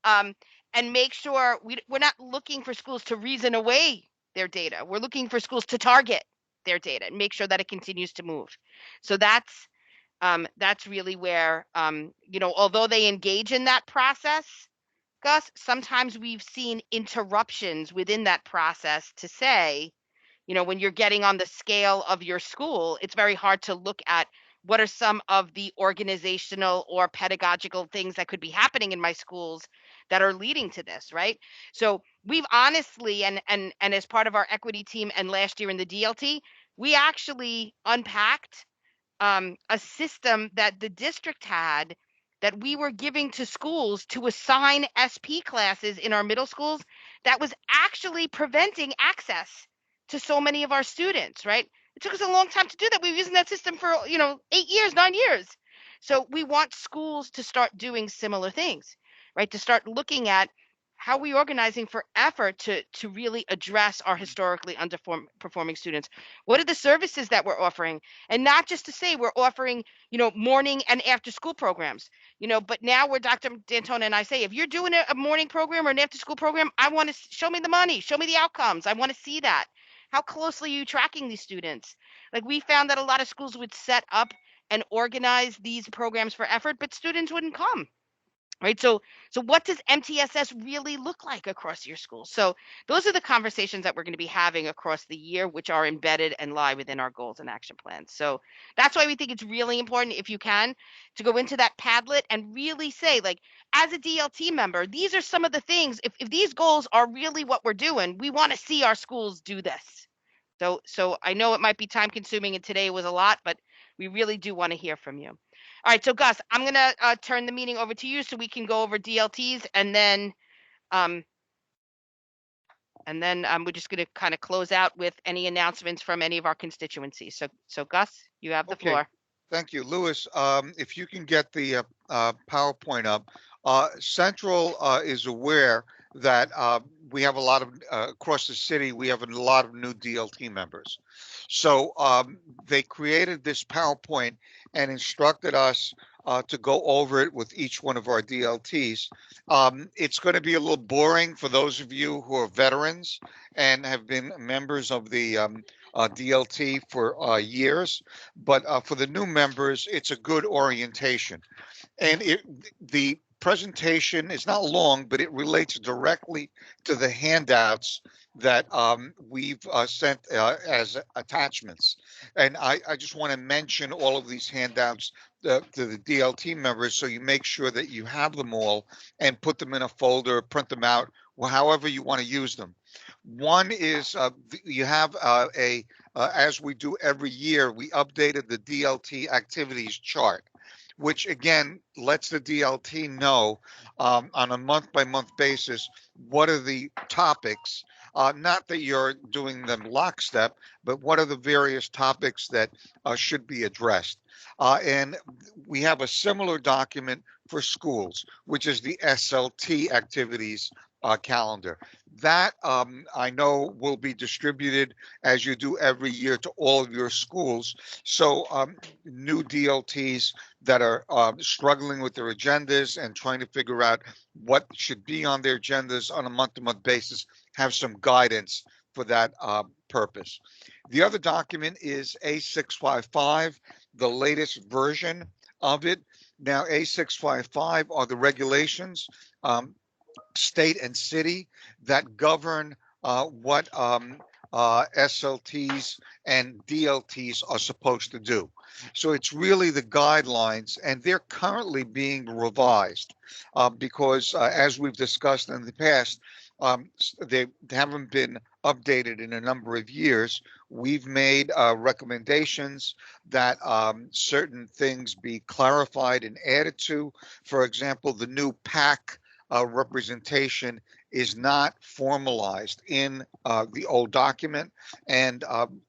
and make sure we're not looking for schools to reason away their data. We're looking for schools to target their data and make sure that it continues to move. So that's really where, although they engage in that process, Gus, sometimes we've seen interruptions within that process to say, when you're getting on the scale of your school, it's very hard to look at what are some of the organizational or pedagogical things that could be happening in my schools that are leading to this, right? So we've honestly, and as part of our equity team and last year in the DLT, we actually unpacked a system that the district had that we were giving to schools to assign SP classes in our middle schools that was actually preventing access to so many of our students, right? It took us a long time to do that. We've been using that system for, 8 years, 9 years. So we want schools to start doing similar things, right? To start looking at how we organizing for effort to really address our historically underperforming students. What are the services that we're offering? And not just to say we're offering, morning and after school programs, but now where Dr. D'Antona and I say, if you're doing a morning program or an after school program, I want to show me the money, show me the outcomes. I want to see that. How closely are you tracking these students? Like, we found that a lot of schools would set up and organize these programs for effort, but students wouldn't come. Right. So what does MTSS really look like across your school? So those are the conversations that we're going to be having across the year, which are embedded and lie within our goals and action plans. So that's why we think it's really important, if you can, to go into that Padlet and really say, like, as a DLT member, these are some of the things. If these goals are really what we're doing, we want to see our schools do this. So I know it might be time consuming, and today was a lot, but we really do want to hear from you. All right, so Gus, I'm gonna turn the meeting over to you so we can go over DLTs, and then we're just gonna kind of close out with any announcements from any of our constituencies. So Gus, you have the floor. Thank you, Lewis. If you can get the PowerPoint up, Central is aware that we have a lot of across the city. We have a lot of new DLT members, so they created this PowerPoint and instructed us to go over it with each one of our DLTs. It's going to be a little boring for those of you who are veterans and have been members of the DLT for years, but for the new members, it's a good orientation. And the presentation is not long, but it relates directly to the handouts that we've sent as attachments. And I just want to mention all of these handouts to the DLT members, so you make sure that you have them all and put them in a folder, print them out, however you want to use them. One is you have as we do every year, we updated the Dlt Activities Chart, which again lets the DLT know on a month-by-month basis what are the topics, not that you're doing them lockstep, but what are the various topics that should be addressed. And we have a similar document for schools, which is the SLT Activities calendar. That I know will be distributed as you do every year to all of your schools. So new DLTs that are struggling with their agendas and trying to figure out what should be on their agendas on a month-to-month basis have some guidance for that purpose. The other document is A655, the latest version of it. Now, A655 are the regulations, state and city, that govern what SLTs and DLTs are supposed to do. So it's really the guidelines, and they're currently being revised because, as we've discussed in the past, they haven't been updated in a number of years. We've made recommendations that certain things be clarified and added to. For example, the new PAC representation is not formalized in the old document, and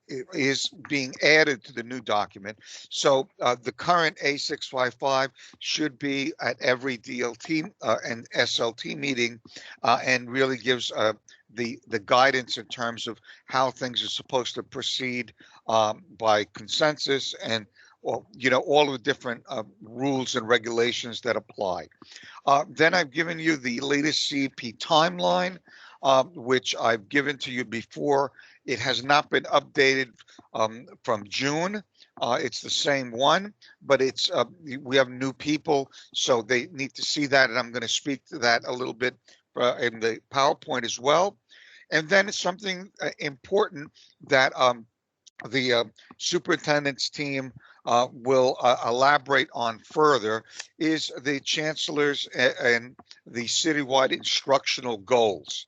it is being added to the new document. So the current A655 should be at every DLT and SLT meeting, and really gives the guidance in terms of how things are supposed to proceed by consensus, and all of the different rules and regulations that apply. Then I've given you the latest CEP timeline, which I've given to you before. It has not been updated from June. It's the same one, but we have new people, so they need to see that, and I'm going to speak to that a little bit in the PowerPoint as well. And then it's something important that the superintendent's team will elaborate on further, is the chancellor's and the citywide instructional goals,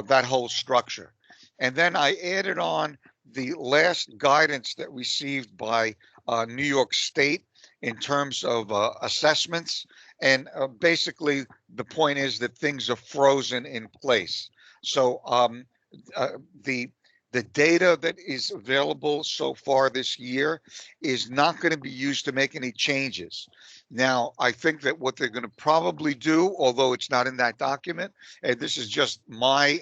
that whole structure. And then I added on the last guidance that received by New York State in terms of assessments. And basically, the point is that things are frozen in place. So the data that is available so far this year is not going to be used to make any changes. Now, I think that what they're going to probably do, although it's not in that document, and this is just my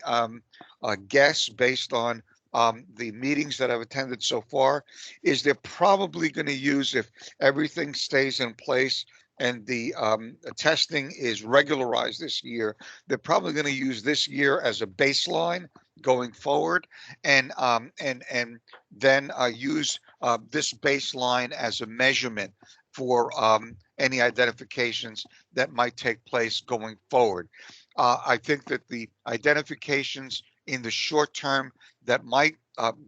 guess based on the meetings that I've attended so far, is they're probably going to use, if everything stays in place and the testing is regularized this year, they're probably going to use this year as a baseline going forward, and then use this baseline as a measurement for any identifications that might take place going forward. I think that the identifications in the short term that might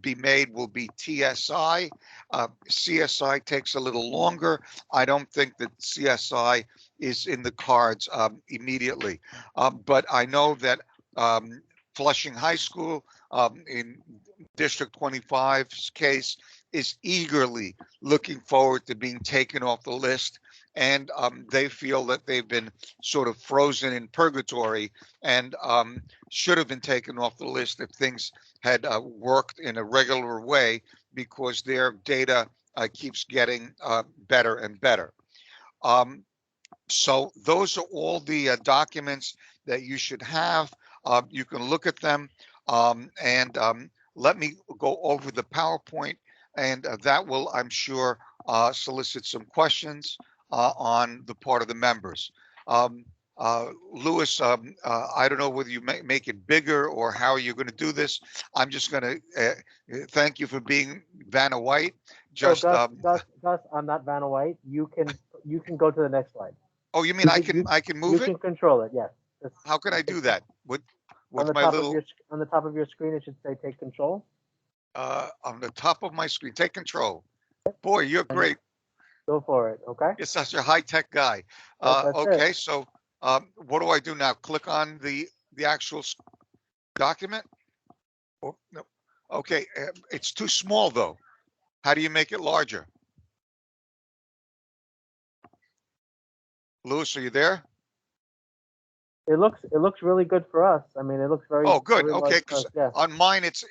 be made will be TSI. CSI takes a little longer. I don't think that CSI is in the cards immediately, but I know that Flushing High School, in District 25's case, is eagerly looking forward to being taken off the list, and they feel that they've been sort of frozen in purgatory and should have been taken off the list if things had worked in a regular way, because their data keeps getting better and better. So those are all the documents that you should have. You can look at them, and let me go over the PowerPoint, and that will, I'm sure, solicit some questions on the part of the members. Louis, I don't know whether you make it bigger or how you're going to do this. I'm just going to thank you for being Vanna White. Just Gus, I'm not Vanna White. You can go to the next slide. Oh, you mean I can move it? You can control it. Yes. How can I do that? With on my little on the top of your screen, it should say "Take Control." On the top of my screen, take control. Boy, you're great. Go for it. Okay. You're such a high-tech guy. Okay, so what do I do now? Click on the actual document? Oh, no. Okay, it's too small though. How do you make it larger? Louis, are you there? It looks really good for us. I mean, it looks very. Oh, good. Very Okay, because yeah. on mine it's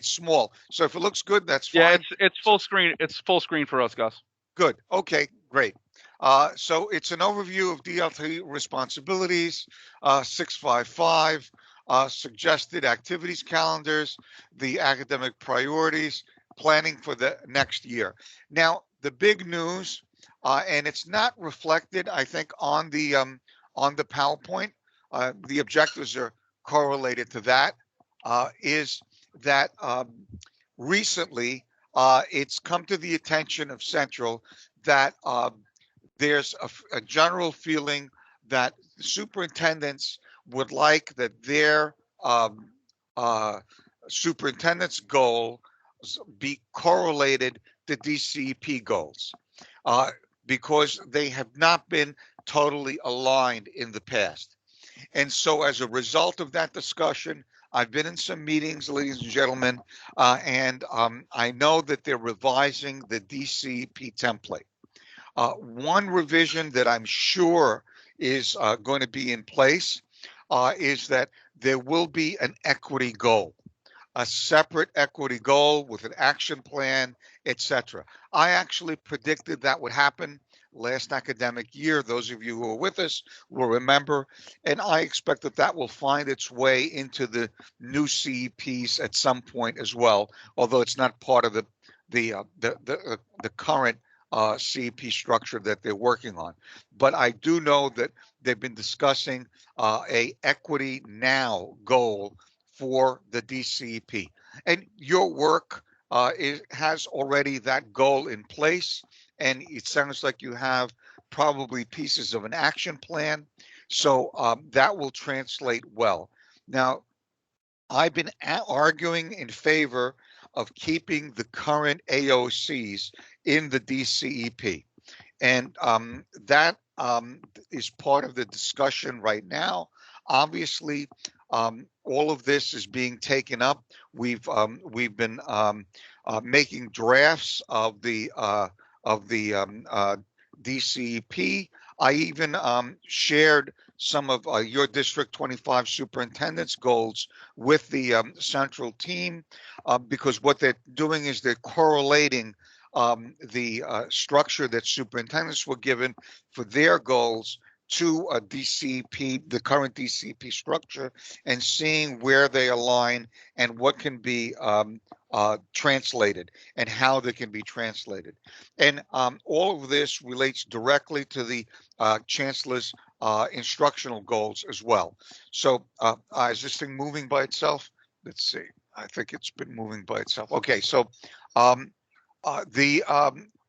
small. So if it looks good, that's fine. Yeah, it's full screen. It's full screen for us, Gus. Good. Okay, great. So it's an overview of DLT responsibilities, 655, suggested activities calendars, the academic priorities, planning for the next year. Now, the big news, and it's not reflected, I think, on the PowerPoint. The objectives are correlated to that. Is that recently it's come to the attention of Central that there's a general feeling that superintendents would like that their uh, superintendent's goal be correlated to DCEP goals because they have not been totally aligned in the past. And so as a result of that discussion, I've been in some meetings, ladies and gentlemen, and I know that they're revising the DCEP template. One revision that I'm sure is going to be in place is that there will be an equity goal, a separate equity goal with an action plan, etc. I actually predicted that would happen last academic year. Those of you who are with us will remember, and I expect that that will find its way into the new CEPs at some point as well, although it's not part of the current CEP structure that they're working on. But I do know that they've been discussing a equity now goal for the DCEP. And your work has already that goal in place. And it sounds like you have probably pieces of an action plan. So that will translate well. Now, I've been arguing in favor of keeping the current AOCs in the DCEP. And that is part of the discussion right now. Obviously, all of this is being taken up. We've been making drafts of the DCEP. I even shared some of your District 25 superintendent's goals with the central team because what they're doing is they're correlating the structure that superintendents were given for their goals to a DCEP, the current DCEP structure, and seeing where they align and what can be translated and how they can be translated. And all of this relates directly to the Chancellor's instructional goals as well. So is this thing moving by itself? Let's see. I think it's been moving by itself. Okay, so the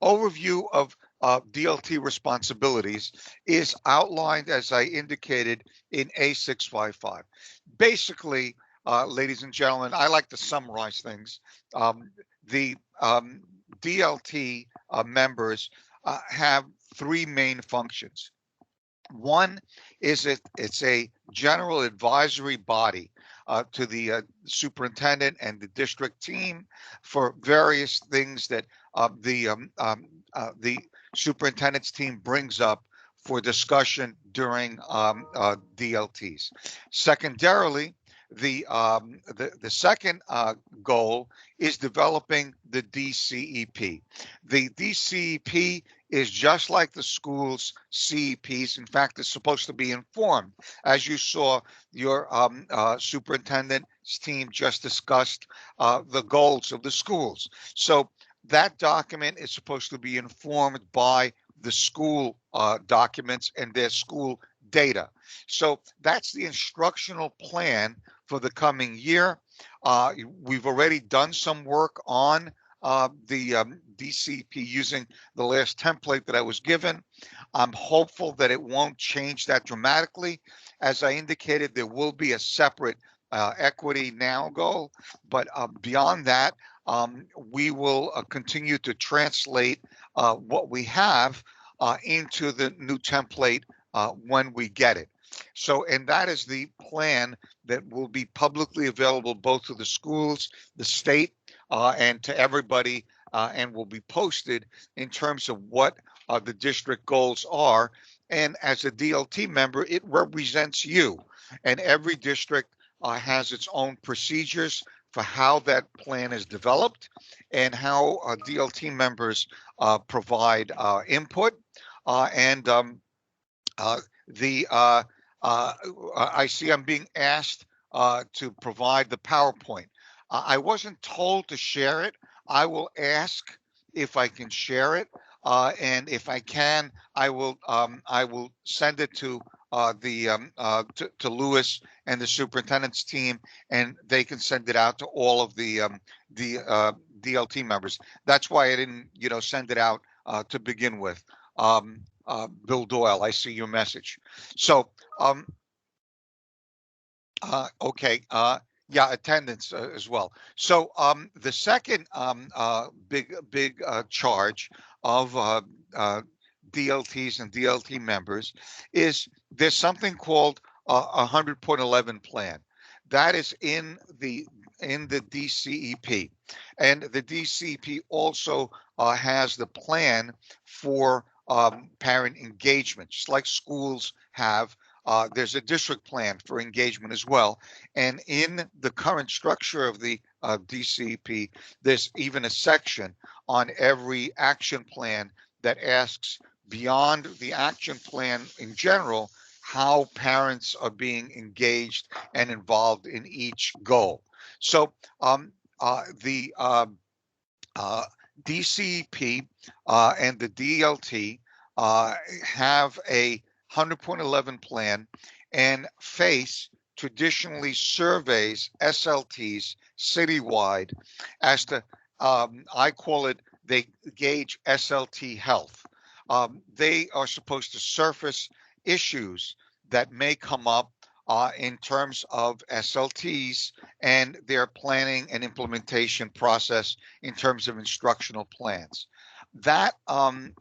overview of DLT responsibilities is outlined, as I indicated, in A655. Basically, ladies and gentlemen, I like to summarize things. The DLT members have three main functions. One is it's a general advisory body to the superintendent and the district team for various things that the superintendent's team brings up for discussion during DLTs. Secondarily, the second goal is developing the DCEP. The DCEP is just like the school's CEPs. In fact, it's supposed to be informed. As you saw, your superintendent's team just discussed the goals of the schools. So that document is supposed to be informed by the school documents and their school data. So that's the instructional plan for the coming year. We've already done some work on the DCEP using the last template that I was given. I'm hopeful that it won't change that dramatically. As I indicated, there will be a separate equity now goal, but beyond that, we will continue to translate what we have into the new template when we get it. So, and that is the plan that will be publicly available both to the schools, the state, and to everybody, and will be posted in terms of what the district goals are. And as a DLT member, it represents you. And every district has its own procedures for how that plan is developed and how DLT members provide input. I see I'm being asked to provide the PowerPoint. I wasn't told to share it. I will ask if I can share it, and if I can, I will send it to to Lewis and the superintendent's team, and they can send it out to all of the DLT members. That's why I didn't, send it out to begin with. Bill Doyle, I see your message. So, okay, yeah, attendance as well. So, the second big charge of DLTs and DLT members is there's something called a 100.11 plan. That is in the DCEP, and the DCEP also has the plan for parent engagement, just like schools have. There's a district plan for engagement as well. And in the current structure of the DCEP, there's even a section on every action plan that asks, beyond the action plan in general, how parents are being engaged and involved in each goal. So the DCEP and the DLT have a 100.11 plan and face traditionally surveys SLTs citywide as to, I call it, they gauge SLT health. They are supposed to surface issues that may come up in terms of SLTs and their planning and implementation process in terms of instructional plans. That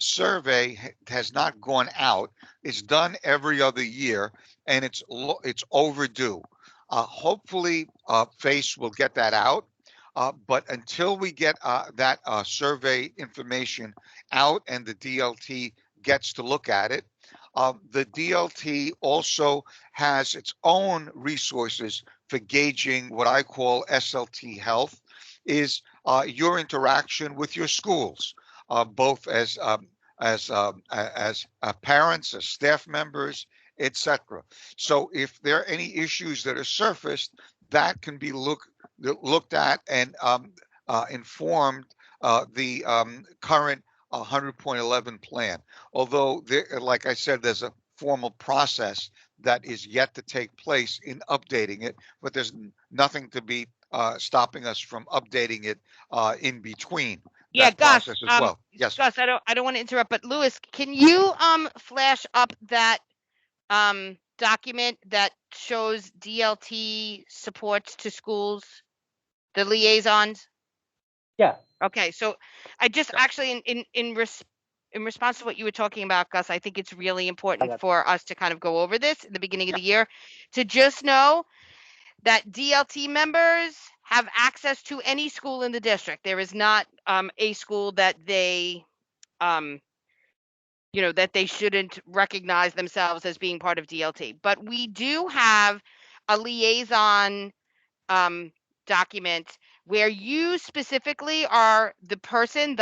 survey has not gone out. It's done every other year, and it's overdue. Hopefully, FACE will get that out. But until we get that survey information out and the DLT gets to look at it, the DLT also has its own resources for gauging what I call SLT health, is your interaction with your schools, both as parents, as staff members, etc. So if there are any issues that are surfaced, that can be looked at and informed the current 100.11 plan. Although, like I said, there's a formal process that is yet to take place in updating it, but there's nothing to be stopping us from updating it in between. Yeah, Gus, process as well. Yes. Gus, I don't want to interrupt, but Lewis, can you flash up that document that shows DLT supports to schools, the liaisons? Yeah. Okay, so I just actually in response to what you were talking about, Gus, I think it's really important for us to kind of go over this at the beginning of the year, to just know that DLT members have access to any school in the district. There is not a school that they that they shouldn't recognize themselves as being part of DLT. But we do have a liaison document where you specifically are the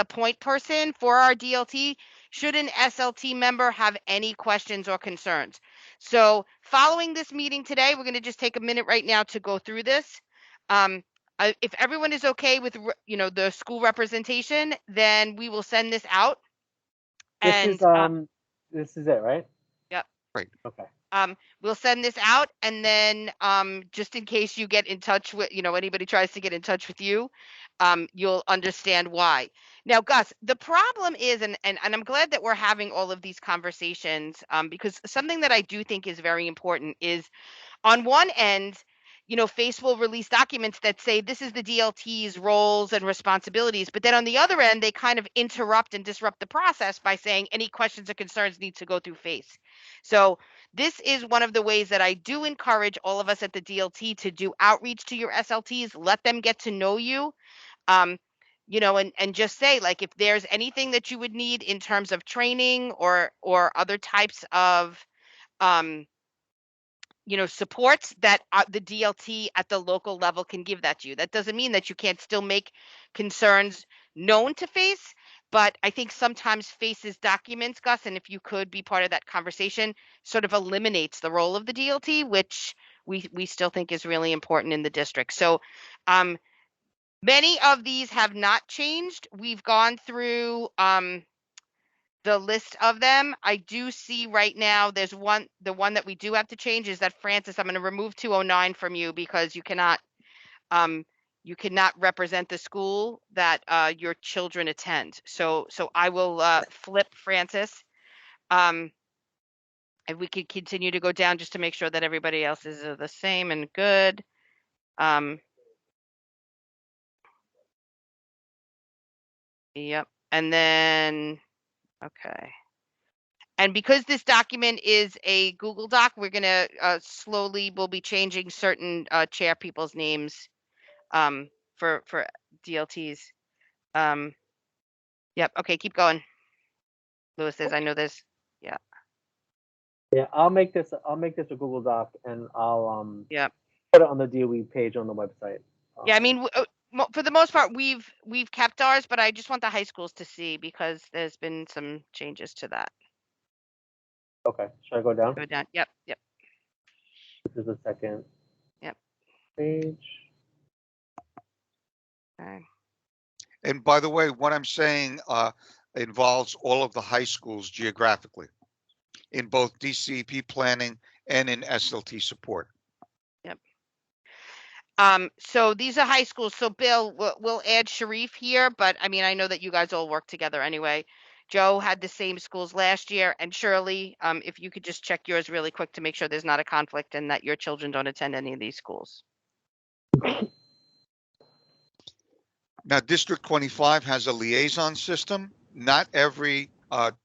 point person for our DLT should an SLT member have any questions or concerns. So following this meeting today, we're going to just take a minute right now to go through this. If everyone is okay with the school representation, then we will send this out. This is it, right? Yep. Right. Okay. We'll send this out, and then just in case you get in touch with, anybody tries to get in touch with you, you'll understand why. Now, Gus, the problem is, and I'm glad that we're having all of these conversations, because something that I do think is very important is, on one end, FACE will release documents that say this is the DLT's roles and responsibilities, but then on the other end, they kind of interrupt and disrupt the process by saying any questions or concerns need to go through FACE. So this is one of the ways that I do encourage all of us at the DLT to do outreach to your SLTs, let them get to know you, and just say, like, if there's anything that you would need in terms of training or other types of supports, that the DLT at the local level can give that to you. That doesn't mean that you can't still make concerns known to FACE, but I think sometimes FACE's documents, Gus, and if you could be part of that conversation, sort of eliminates the role of the DLT, which we still think is really important in the district. So many of these have not changed. We've gone through the list of them. I do see right now there's the one that we do have to change is that Francis, I'm going to remove 209 from you because you cannot represent the school that your children attend. So I will flip Francis. If we could continue to go down just to make sure that everybody else is the same and good. Yep. And then, okay. And because this document is a Google Doc, we're going to we'll be changing certain chair people's names for DLTs. Yep. Okay, keep going. Lewis says, I know this. Yeah. Yeah, I'll make this a Google Doc, and I'll yeah, put it on the DOE page on the website. Yeah, I mean, for the most part, we've kept ours, but I just want the high schools to see because there's been some changes to that. Okay, should I go down? Go down. Yep. This is the second. Yep. Page. Okay. And by the way, what I'm saying involves all of the high schools geographically in both DCEP planning and in SLT support. Yep. So these are high schools. So Bill, we'll add Sharif here, but I mean, I know that you guys all work together anyway. Joe had the same schools last year, and Shirley, if you could just check yours really quick to make sure there's not a conflict and that your children don't attend any of these schools. Now, District 25 has a liaison system. Not every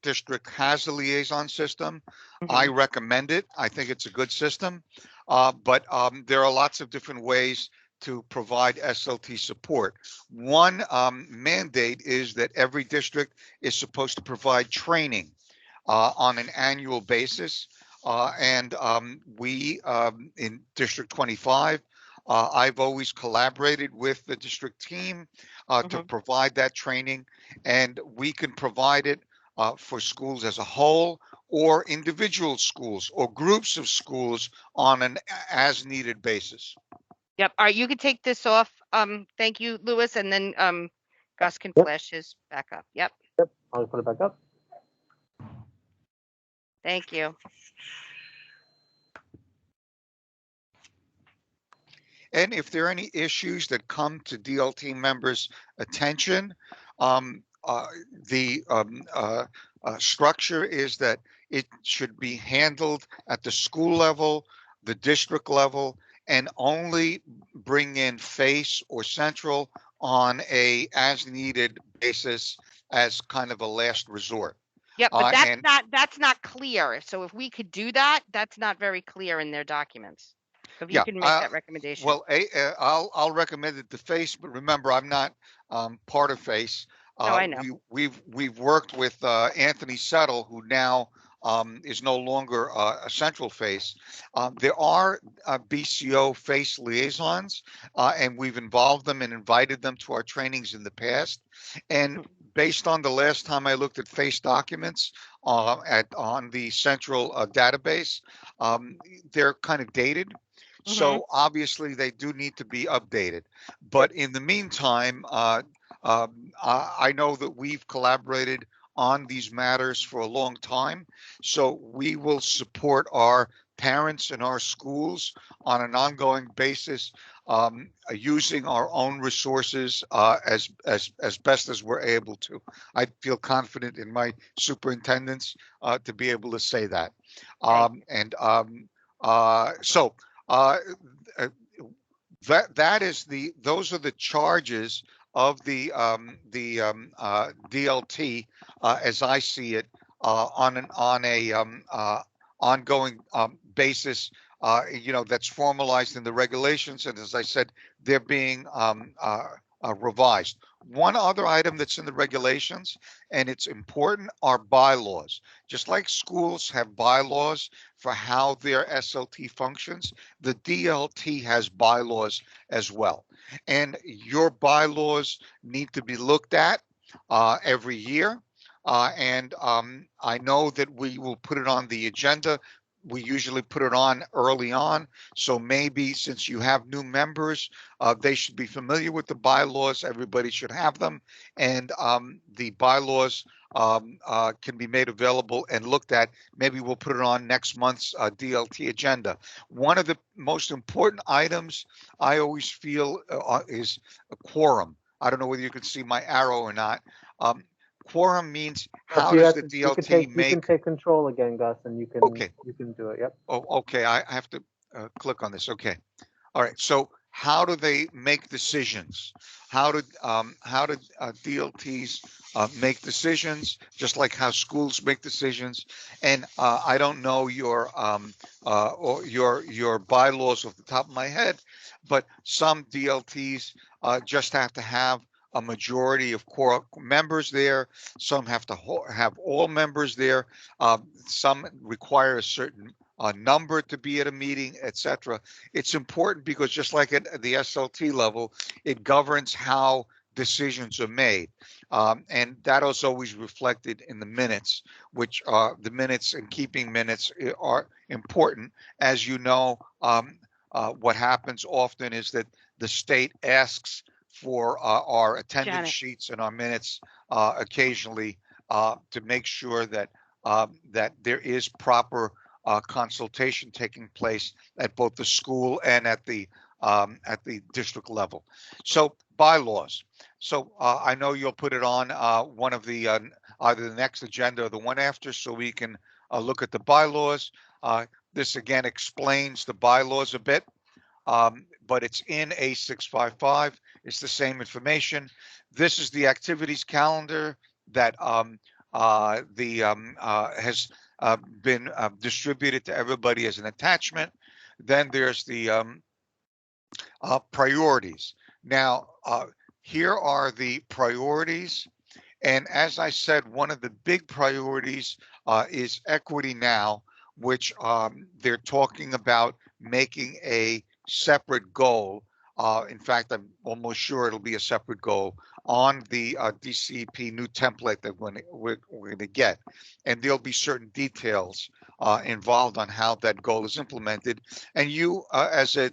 district has a liaison system. Mm-hmm. I recommend it. I think it's a good system. But there are lots of different ways to provide SLT support. One mandate is that every district is supposed to provide training on an annual basis. And we in District 25, I've always collaborated with the district team to provide that training, and we can provide it for schools as a whole or individual schools or groups of schools on an as needed basis. Yep. All right, you can take this off. Thank you, Lewis, and then Gus can flash his back up. Yep. Yep, I'll put it back up. Thank you. And if there are any issues that come to DLT members' attention, the structure is that it should be handled at the school level, the district level, and only bring in FACE or Central on a as needed basis as kind of a last resort. Yeah, but that's not clear. So if we could do that, that's not very clear in their documents. So if you can make that recommendation. Well, I'll recommend it to FACE, but remember, I'm not part of FACE. No, I know. We've worked with Anthony Settle, who now is no longer a central FACE. There are BCO FACE liaisons, and we've involved them and invited them to our trainings in the past. And based on the last time I looked at FACE documents on the central database, they're kind of dated. So obviously they do need to be updated. But in the meantime, I know that we've collaborated on these matters for a long time. So we will support our parents and our schools on an ongoing basis, using our own resources as best as we're able to. I feel confident in my superintendents to be able to say that. Those are the charges of the DLT as I see it on an ongoing basis. That's formalized in the regulations, and as I said, they're being revised. One other item that's in the regulations, and it's important, are bylaws. Just like schools have bylaws for how their SLT functions, the DLT has bylaws as well. And your bylaws need to be looked at every year. And I know that we will put it on the agenda. We usually put it on early on. So maybe since you have new members, they should be familiar with the bylaws. Everybody should have them. And the bylaws can be made available and looked at. Maybe we'll put it on next month's DLT agenda. One of the most important items I always feel is a quorum. I don't know whether you can see my arrow or not. Quorum means how does the DLT you can take control again, Gus, and you can do it. Yep. Oh, okay. I have to click on this. Okay. All right. So how do they make decisions? How did DLTs make decisions? Just like how schools make decisions. And I don't know your or your bylaws off the top of my head, but some DLTs just have to have a majority of core members there. Some have to have all members there. Some require a certain number to be at a meeting, etc. It's important because just like at the SLT level, it governs how decisions are made. And that is always reflected in the minutes, which the minutes and keeping minutes are important. As you know, what happens often is that the state asks for our attendance sheets and our minutes occasionally to make sure that that there is proper consultation taking place at both the school and at the district level. So bylaws. So I know you'll put it on one of the either the next agenda or the one after, so we can look at the bylaws. This again explains the bylaws a bit, but it's in A655. It's the same information. This is the activities calendar that has been distributed to everybody as an attachment. Then there's the priorities. Now, here are the priorities. And as I said, one of the big priorities is Equity Now, which they're talking about making a separate goal. In fact, I'm almost sure it'll be a separate goal on the DCP new template that we're going to get. And there'll be certain details involved on how that goal is implemented. And you, as a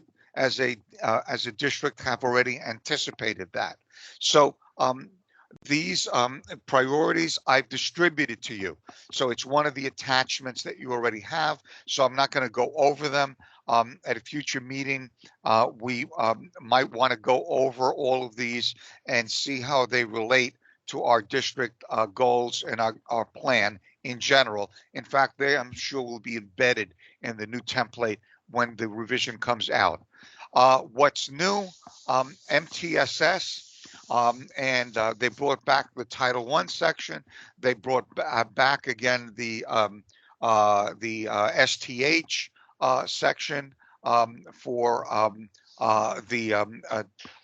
district, have already anticipated that. So these priorities I've distributed to you. So it's one of the attachments that you already have. So I'm not going to go over them. At a future meeting, we might want to go over all of these and see how they relate to our district goals and our plan in general. In fact, they, I'm sure, will be embedded in the new template when the revision comes out. What's new, MTSS, and they brought back the Title I section. They brought back again the STH section for the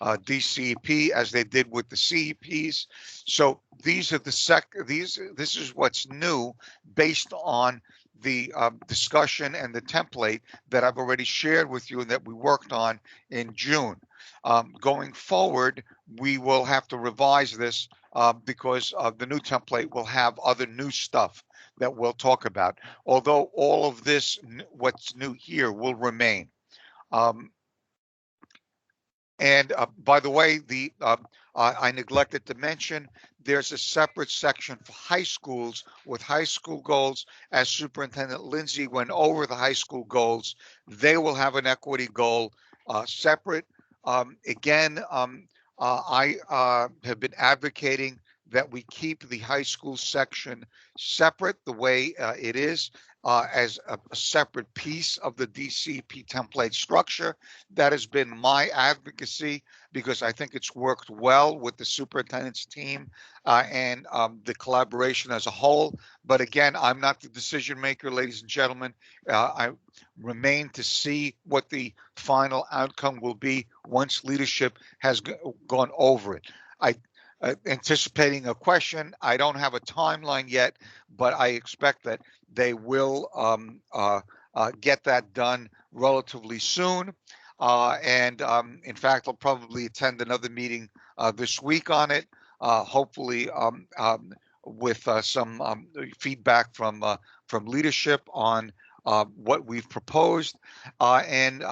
DCP, as they did with the CEPs. So these are this is what's new based on the discussion and the template that I've already shared with you and that we worked on in June. Going forward, we will have to revise this because the new template will have other new stuff that we'll talk about. Although all of this, what's new here, will remain. And by the way, I neglected to mention, there's a separate section for high schools with high school goals. As Superintendent Lindsey went over the high school goals, they will have an equity goal separate. Again, I have been advocating that we keep the high school section separate the way it is as a separate piece of the DCP template structure. That has been my advocacy because I think it's worked well with the superintendent's team and the collaboration as a whole. But again, I'm not the decision maker, ladies and gentlemen. I remain to see what the final outcome will be once leadership has gone over it. Anticipating a question, I don't have a timeline yet, but I expect that they will get that done relatively soon. And in fact, I'll probably attend another meeting this week on it. hopefully with some feedback from leadership on what we've proposed, and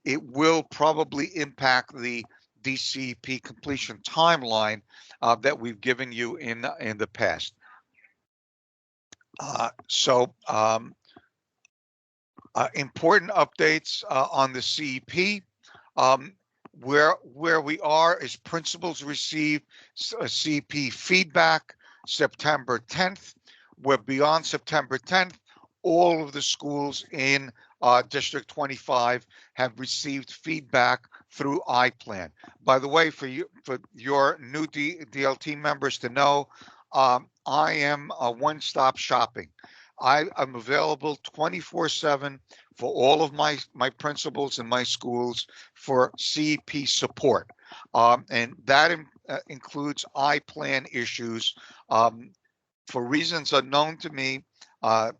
it will probably impact the DCP completion timeline that we've given you in the past. Important updates on the CEP. Where we are is principals receive CEP feedback September 10th. We're beyond September 10th. All of the schools in District 25 have received feedback through iPlan. By the way, for your new DLT members to know, I am a one-stop shopping. I'm available 24/7 for all of my principals in my schools for CEP support, and that includes iPlan issues. For reasons unknown to me,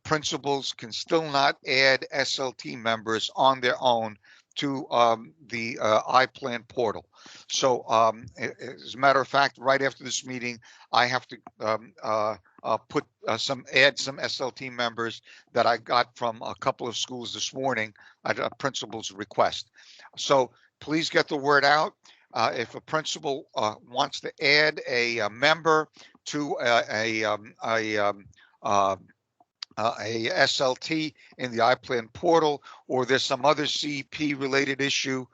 principals can still not add SLT members on their own to the iPlan portal. So as a matter of fact, right after this meeting, I have to add some SLT members that I got from a couple of schools this morning at a principal's request. So please get the word out. If a principal wants to add a member to a SLT in the iPlan portal, or there's some other CEP related issue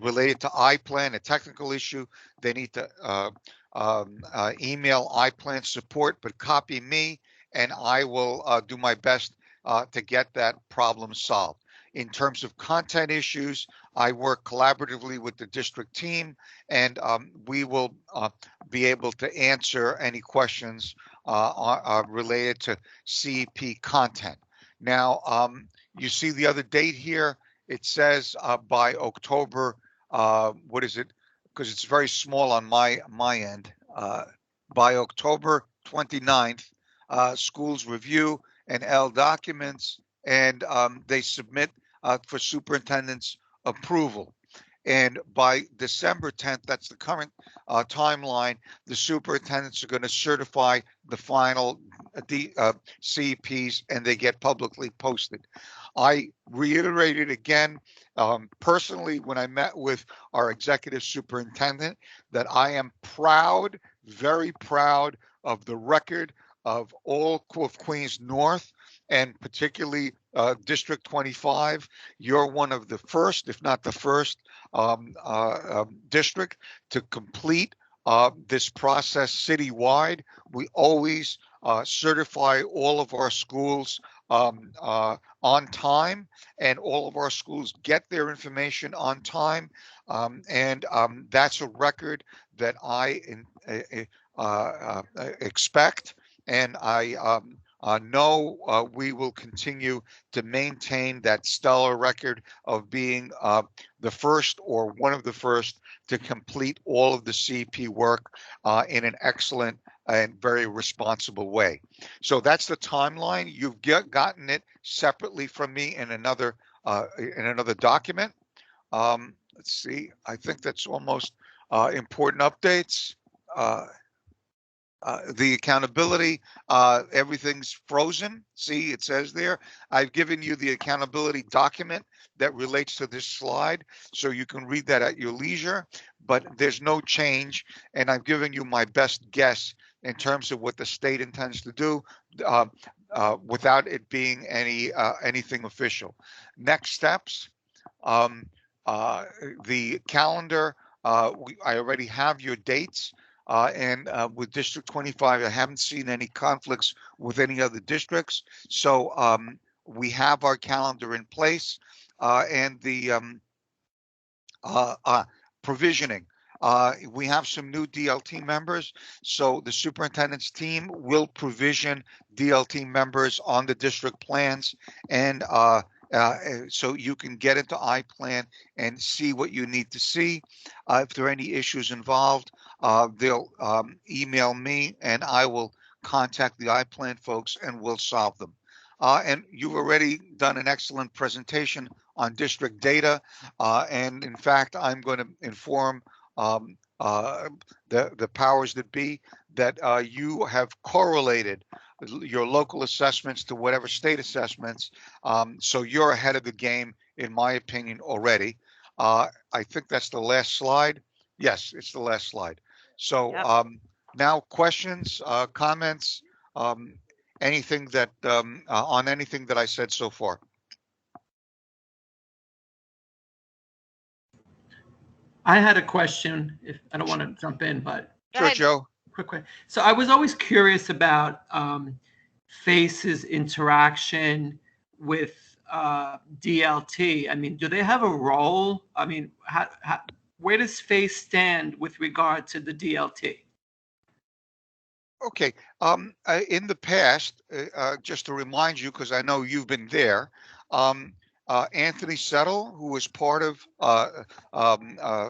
related to iPlan, a technical issue, they need to email iPlan support, but copy me, and I will do my best to get that problem solved. In terms of content issues, I work collaboratively with the district team, and we will be able to answer any questions related to CEP content. Now, you see the other date here. It says by October, what is it? Because it's very small on my end. By October 29th, schools review and L documents, and they submit for superintendent's approval. And by December 10th, that's the current timeline, the superintendents are going to certify the final CEPs, and they get publicly posted. I reiterated again personally when I met with our executive superintendent that I am proud, very proud of the record of all of Queens North, and particularly District 25. You're one of the first, if not the first, district to complete this process citywide. We always certify all of our schools on time, and all of our schools get their information on time, and that's a record that I expect, and I know we will continue to maintain that stellar record of being the first or one of the first to complete all of the CEP work in an excellent and very responsible way. So that's the timeline. You've gotten it separately from me in another document. Let's see. I think that's almost important updates. The accountability, everything's frozen. See, it says there. I've given you the accountability document that relates to this slide, so you can read that at your leisure, but there's no change, and I've given you my best guess in terms of what the state intends to do without it being anything official. Next steps, the calendar, I already have your dates. And with District 25, I haven't seen any conflicts with any other districts. So we have our calendar in place, and the provisioning. We have some new DLT members, so the superintendent's team will provision DLT members on the district plans, and so you can get into iPlan and see what you need to see. If there are any issues involved, they'll email me, and I will contact the iPlan folks, and we'll solve them. And you've already done an excellent presentation on district data, and in fact, I'm going to inform the powers that be, that you have correlated your local assessments to whatever state assessments. So you're ahead of the game, in my opinion, already. I think that's the last slide. Yes, it's the last slide. So Yep. now questions, comments, anything that on anything that I said so far. I had a question. If I don't want to jump in, but Go Sure, ahead. Joe. quick question. So I was always curious about FACE's interaction with DLT. I mean, do they have a role? I mean, where does FACE stand with regard to the DLT? Okay. In the past, just to remind you, because I know you've been there, Anthony Settle, who was part of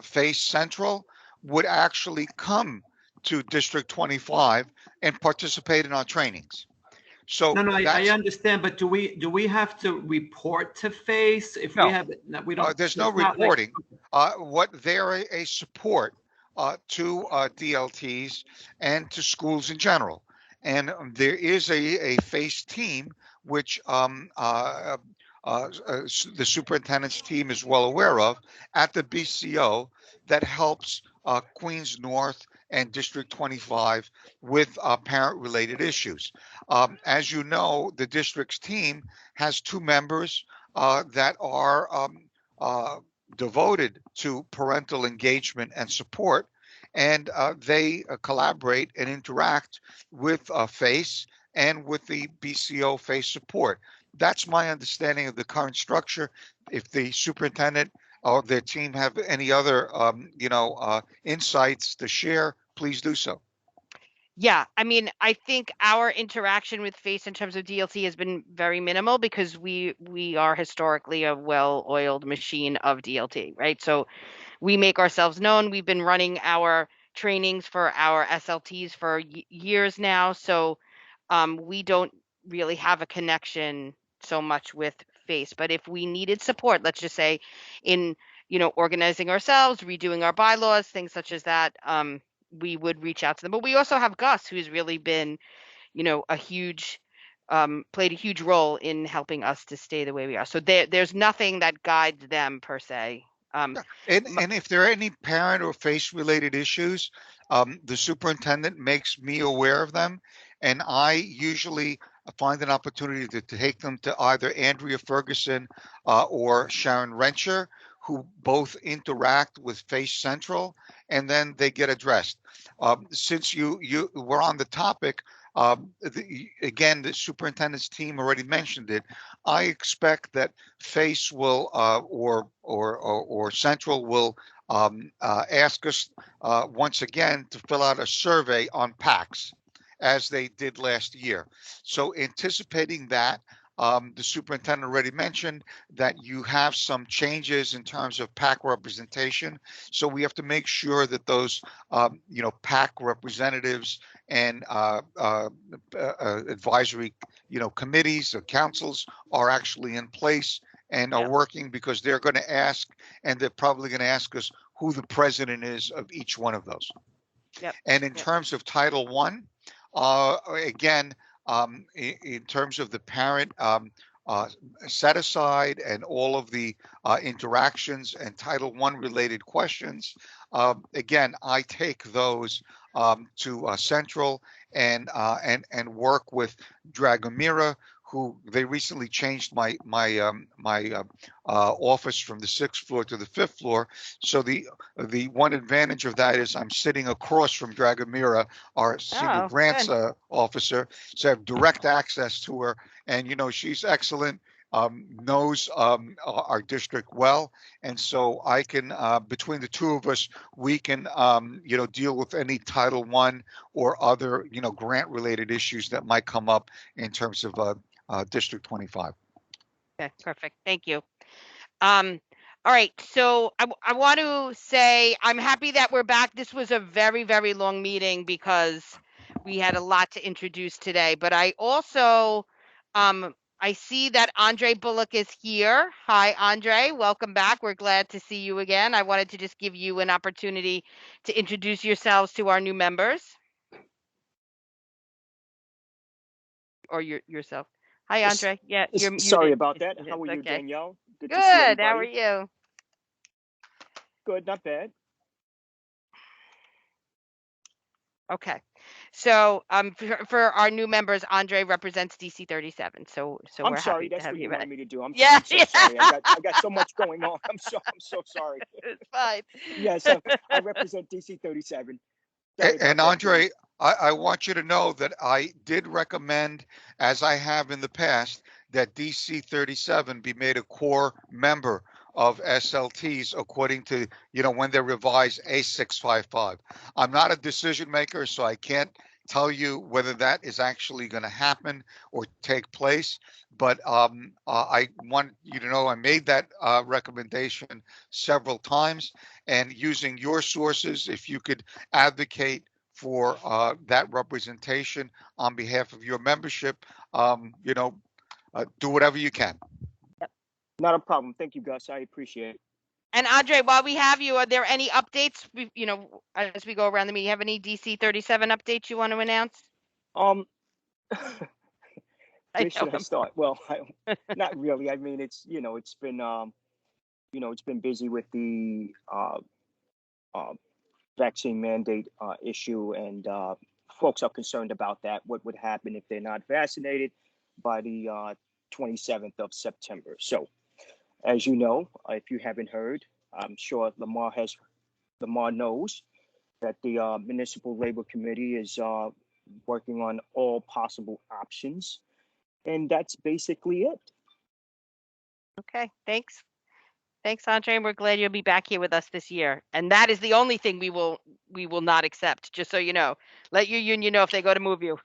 FACE Central, would actually come to District 25 and participate in our trainings. So No, I that's understand, but do we have to report to FACE if No. we have no, we don't? There's no it's not like- reporting. What they're a support to DLTs and to schools in general. And there is a FACE team, which the superintendent's team is well aware of at the BCO, that helps Queens North and District 25 with parent-related issues. As you know, the district's team has 2 members that are devoted to parental engagement and support, and they collaborate and interact with FACE and with the BCO FACE support. That's my understanding of the current structure. If the superintendent or their team have any other, insights to share, please do so. Yeah, I mean, I think our interaction with FACE in terms of DLT has been very minimal because we are historically a well-oiled machine of DLT, right? So we make ourselves known. We've been running our trainings for our SLTs for years now, so we don't really have a connection so much with FACE. But if we needed support, let's just say in, organizing ourselves, redoing our bylaws, things such as that, we would reach out to them. But we also have Gus, who's really been, a huge played a huge role in helping us to stay the way we are. So there's nothing that guides them per se. And if there are any parent or FACE related issues, the superintendent makes me aware of them, and I usually find an opportunity to take them to either Andrea Ferguson or Sharon Rencher, who both interact with FACE Central, and then they get addressed. Since you were on the topic, again, the superintendent's team already mentioned it. I expect that FACE will or Central will ask us once again to fill out a survey on PACs, as they did last year. So anticipating that, the superintendent already mentioned that you have some changes in terms of PAC representation. So we have to make sure that those, PAC representatives and advisory, committees or councils are actually in place and are working, because they're going to ask, and they're probably going to ask us who the president is of each one of those. Yep. And in terms of Title I, again, in terms of the parent set aside and all of the interactions and Title I related questions, again, I take those to Central and work with Dragomira, who they recently changed my office from the 6th floor to the 5th floor. So the one advantage of that is I'm sitting across from Dragomira, our senior grants officer, so I have direct access to her, and she's excellent. Knows our district well, and so I can, between the two of us, we can deal with any Title I or other grant related issues that might come up in terms of District 25. Okay, perfect. Thank you. All right, so I want to say I'm happy that we're back. This was a very, very long meeting because we had a lot to introduce today, but I also I see that Andre Bullock is here. Hi, Andre. Welcome back. We're glad to see you again. I wanted to just give you an opportunity to introduce yourselves to our new members. Or yourself. Hi, Andre. Yeah, you're muted. Sorry about that. It's How are you, okay. Danielle? Good to see Good. everybody. How are you? Good, not bad. Okay. So for our new members, Andre represents DC 37. So I'm we're sorry, happy to that's have what you you back. wanted me to do. I'm Yeah, so sorry. I got so much going on. I'm so sorry. It's fine. Yes, I represent DC 37. And Andre, I want you to know that I did recommend, as I have in the past, that DC 37 be made a core member of SLTs according to, when they revise A655. I'm not a decision maker, so I can't tell you whether that is actually going to happen or take place. But I want you to know I made that recommendation several times, and using your sources, if you could advocate for that representation on behalf of your membership, do whatever you can. Not a problem. Thank you, Gus. I appreciate it. And Andre, while we have you, are there any updates? As we go around the meeting, have any DC 37 updates you want to announce? Where should I start? Well, not really. I mean, it's been busy with the vaccine mandate issue, and folks are concerned about that. What would happen if they're not vaccinated by the 27th of September? So, as you know, if you haven't heard, I'm sure Lamar knows that the Municipal Labor Committee is working on all possible options, and that's basically it. Okay, thanks. Thanks, Andre, and we're glad you'll be back here with us this year. And that is the only thing we will not accept, just so you know. Let your union know if they go to move you.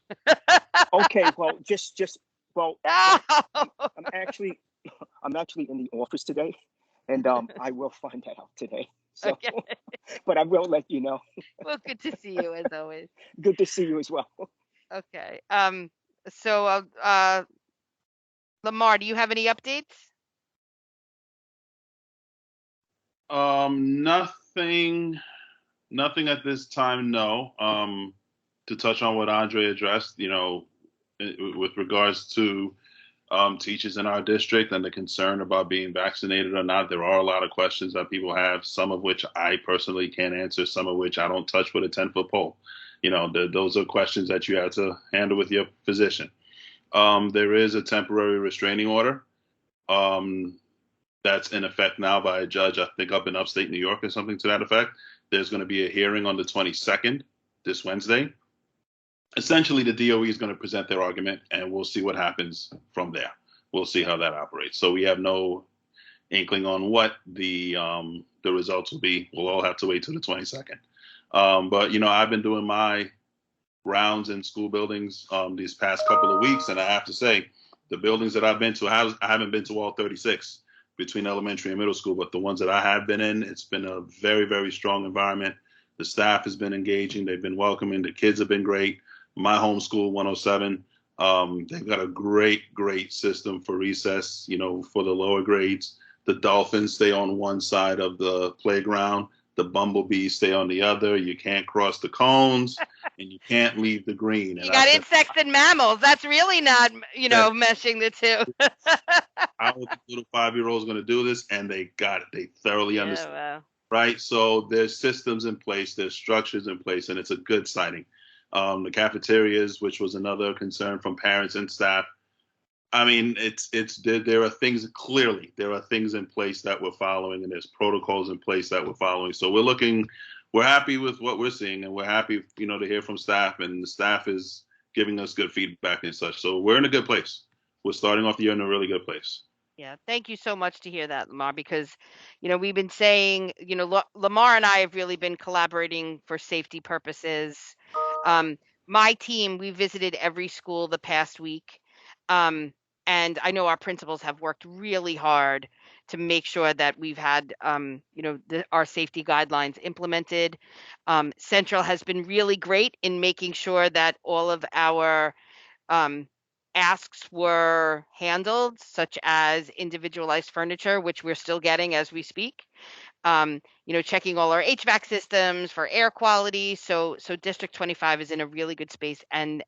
Okay, well, No! I'm actually in the office today, and I will find that out today. So, Okay. but I will let you know. Well, good to see you as always. Good to see you as well. Okay. So, Lamar, do you have any updates? Nothing at this time. No. To touch on what Andre addressed, with regards to teachers in our district and the concern about being vaccinated or not, there are a lot of questions that people have, some of which I personally can't answer, some of which I don't touch with a 10-foot pole. Those are questions that you have to handle with your physician. There is a temporary restraining order that's in effect now by a judge, I think up in upstate New York or something to that effect. There's going to be a hearing on the 22nd, this Wednesday. Essentially, the DOE is going to present their argument, and we'll see what happens from there. We'll see how that operates. So we have no inkling on what the results will be. We'll all have to wait till the 22nd. But I've been doing my rounds in school buildings these past couple of weeks, and I have to say, the buildings that I've been to, I haven't been to all 36 between elementary and middle school, but the ones that I have been in, it's been a very, very strong environment. The staff has been engaging. They've been welcoming. The kids have been great. My home school, 107, they've got a great system for recess, for the lower grades. The dolphins stay on one side of the playground. The bumblebees stay on the other. You can't cross the cones, and you can't leave the green. You got insects and mammals. That's really not, meshing the two. How are the little 5-year-olds going to do this? And they got it. They thoroughly understand. Wow. Right? So there's systems in place. There's structures in place, and it's a good sighting. The cafeterias, which was another concern from parents and staff. I mean, there are things in place that we're following, and there's protocols in place that we're following. So we're happy with what we're seeing, and we're happy, to hear from staff, and the staff is giving us good feedback and such. So we're in a good place. We're starting off the year in a really good place. Yeah, thank you so much to hear that, Lamar, because, we've been saying, Lamar and I have really been collaborating for safety purposes. My team, we visited every school the past week. And I know our principals have worked really hard to make sure that we've had, our safety guidelines implemented. Central has been really great in making sure that all of our asks were handled, such as individualized furniture, which we're still getting as we speak. Checking all our HVAC systems for air quality. So District 25 is in a really good space, and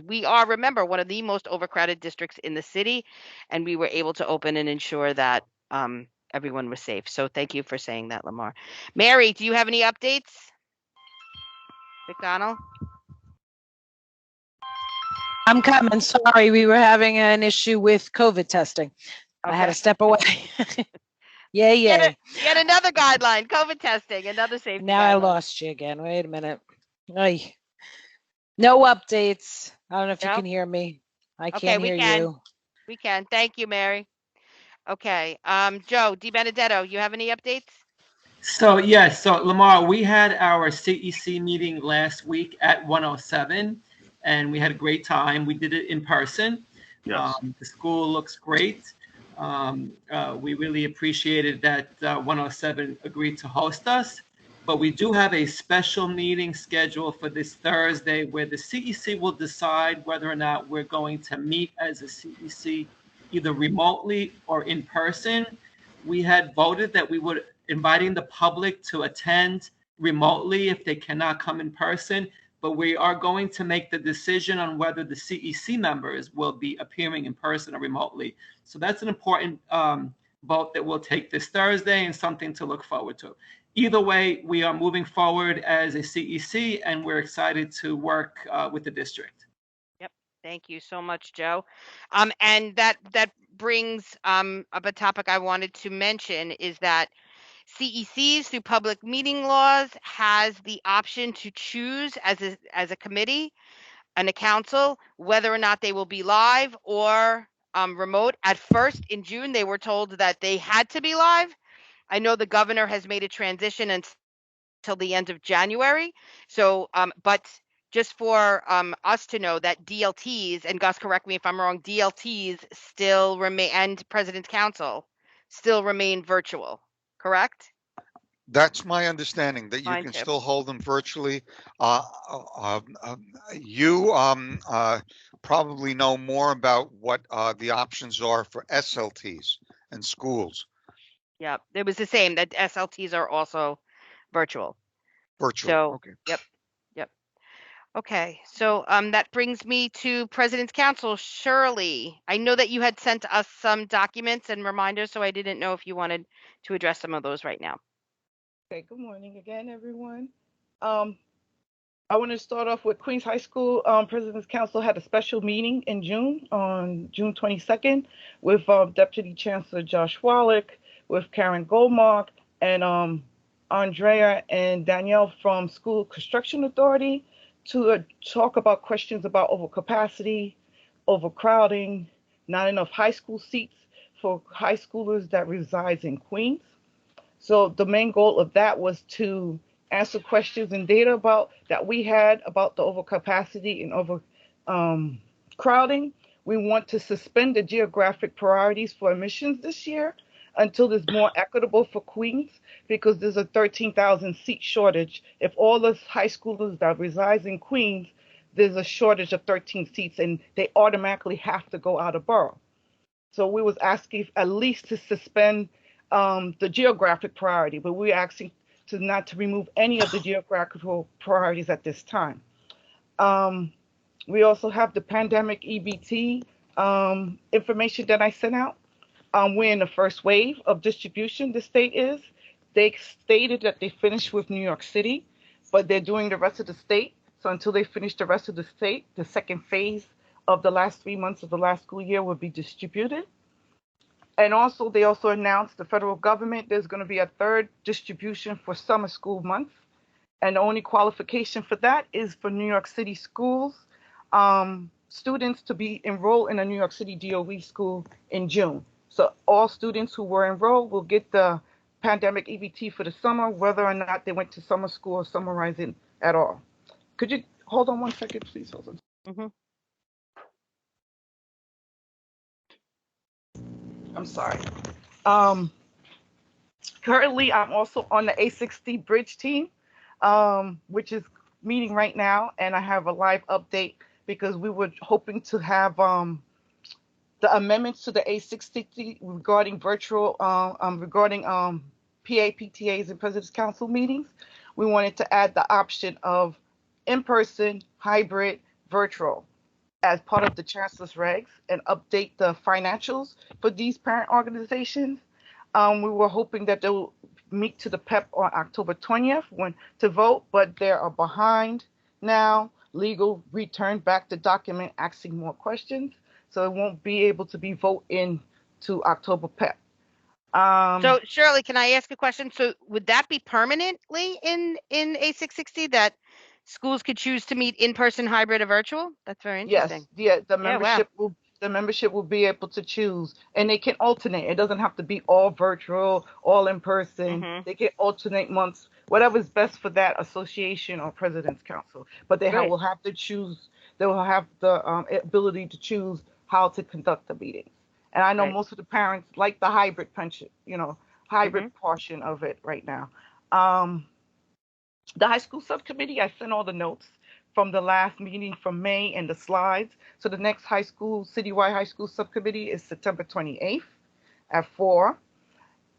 we are, remember, one of the most overcrowded districts in the city, and we were able to open and ensure that everyone was safe. So thank you for saying that, Lamar. Mary, do you have any updates? McDonald? I'm coming. Sorry, we were having an issue with COVID testing. I had to Okay. step away. Yay. Yet another guideline, COVID testing, another safety Now I guideline. lost you again. Wait a minute. Ay. No updates. I don't know if you No? can hear me. I Okay, can't we hear can. you. We can. Thank you, Mary. Okay. Joe DiBenedetto, you have any updates? So yes, so Lamar, we had our CEC meeting last week at 107, and we had a great time. We did it in person. Yes. The school looks great. We really appreciated that 107 agreed to host us. But we do have a special meeting scheduled for this Thursday where the CEC will decide whether or not we're going to meet as a CEC either remotely or in person. We had voted that we would inviting the public to attend remotely if they cannot come in person, but we are going to make the decision on whether the CEC members will be appearing in person or remotely. So that's an important vote that we'll take this Thursday and something to look forward to. Either way, we are moving forward as a CEC, and we're excited to work with the district. Yep. Thank you so much, Joe. And that brings up a topic I wanted to mention is that CECs through public meeting laws has the option to choose as a committee and a council whether or not they will be live or remote. At first in June, they were told that they had to be live. I know the governor has made a transition until the end of January. So, but just for us to know that DLTs, and Gus, correct me if I'm wrong, DLTs still remain, and President's Council still remain virtual, correct? That's my understanding, that you Mine can too. still hold them virtually. You probably know more about what the options are for SLTs and schools. Yeah, it was the same, that SLTs are also virtual. Virtual. So, Okay. yep. Okay, so that brings me to President's Council. Shirley, I know that you had sent us some documents and reminders, so I didn't know if you wanted to address some of those right now. Okay, good morning again, everyone. I want to start off with Queens High School. President's Council had a special meeting in June, on June 22nd, with Deputy Chancellor Josh Wallach, with Karen Goldmark, and Andrea and Danielle from School Construction Authority to talk about questions about overcapacity, overcrowding, not enough high school seats for high schoolers that resides in Queens. So the main goal of that was to answer questions and data about that we had about the overcapacity and overcrowding. We want to suspend the geographic priorities for admissions this year until it's more equitable for Queens, because there's a 13,000 seat shortage. If all the high schoolers that reside in Queens, there's a shortage of 13 seats, and they automatically have to go out of borough. So we was asking at least to suspend the geographic priority, but we're asking to not to remove any of the geographical priorities at this time. We also have the pandemic EBT information that I sent out. We're in the first wave of distribution, the state is. They stated that they finished with New York City, but they're doing the rest of the state. So until they finish the rest of the state, the second phase of the last 3 months of the last school year will be distributed. And also, they also announced, the federal government, there's going to be a third distribution for summer school month. And the only qualification for that is for New York City schools, students to be enrolled in a New York City DOE school in June. So all students who were enrolled will get the pandemic EBT for the summer, whether or not they went to summer school or summer rising at all. Could you hold on 1 second, please? Hold on. Mm-hmm. I'm sorry. Currently, I'm also on the A60 bridge team, which is meeting right now, and I have a live update because we were hoping to have the amendments to the A660 regarding virtual, regarding PAPTAs and President's Council meetings. We wanted to add the option of in-person, hybrid, virtual as part of the Chancellor's regs and update the financials for these parent organizations. We were hoping that they'll meet to the PEP on October 20th to vote, but they are behind now. Legal returned back the document asking more questions, so it won't be able to be voted in to October PEP. So Shirley, can I ask a question? So would that be permanently in A660 that schools could choose to meet in person, hybrid, or virtual? That's very interesting. Yes, the Yeah, wow. membership will be able to choose, and they can alternate. It doesn't have to be all virtual, all in person. Mhm. They can alternate months, whatever's best for that association or President's Council. But they Great. will have to choose. They will have the ability to choose how to conduct the meetings. And I know Right. most of the parents like the hybrid pension, hybrid portion of it right now. The high school subcommittee, I sent all the notes from the last meeting from May and the slides. So the next citywide high school subcommittee is September 28th at 4.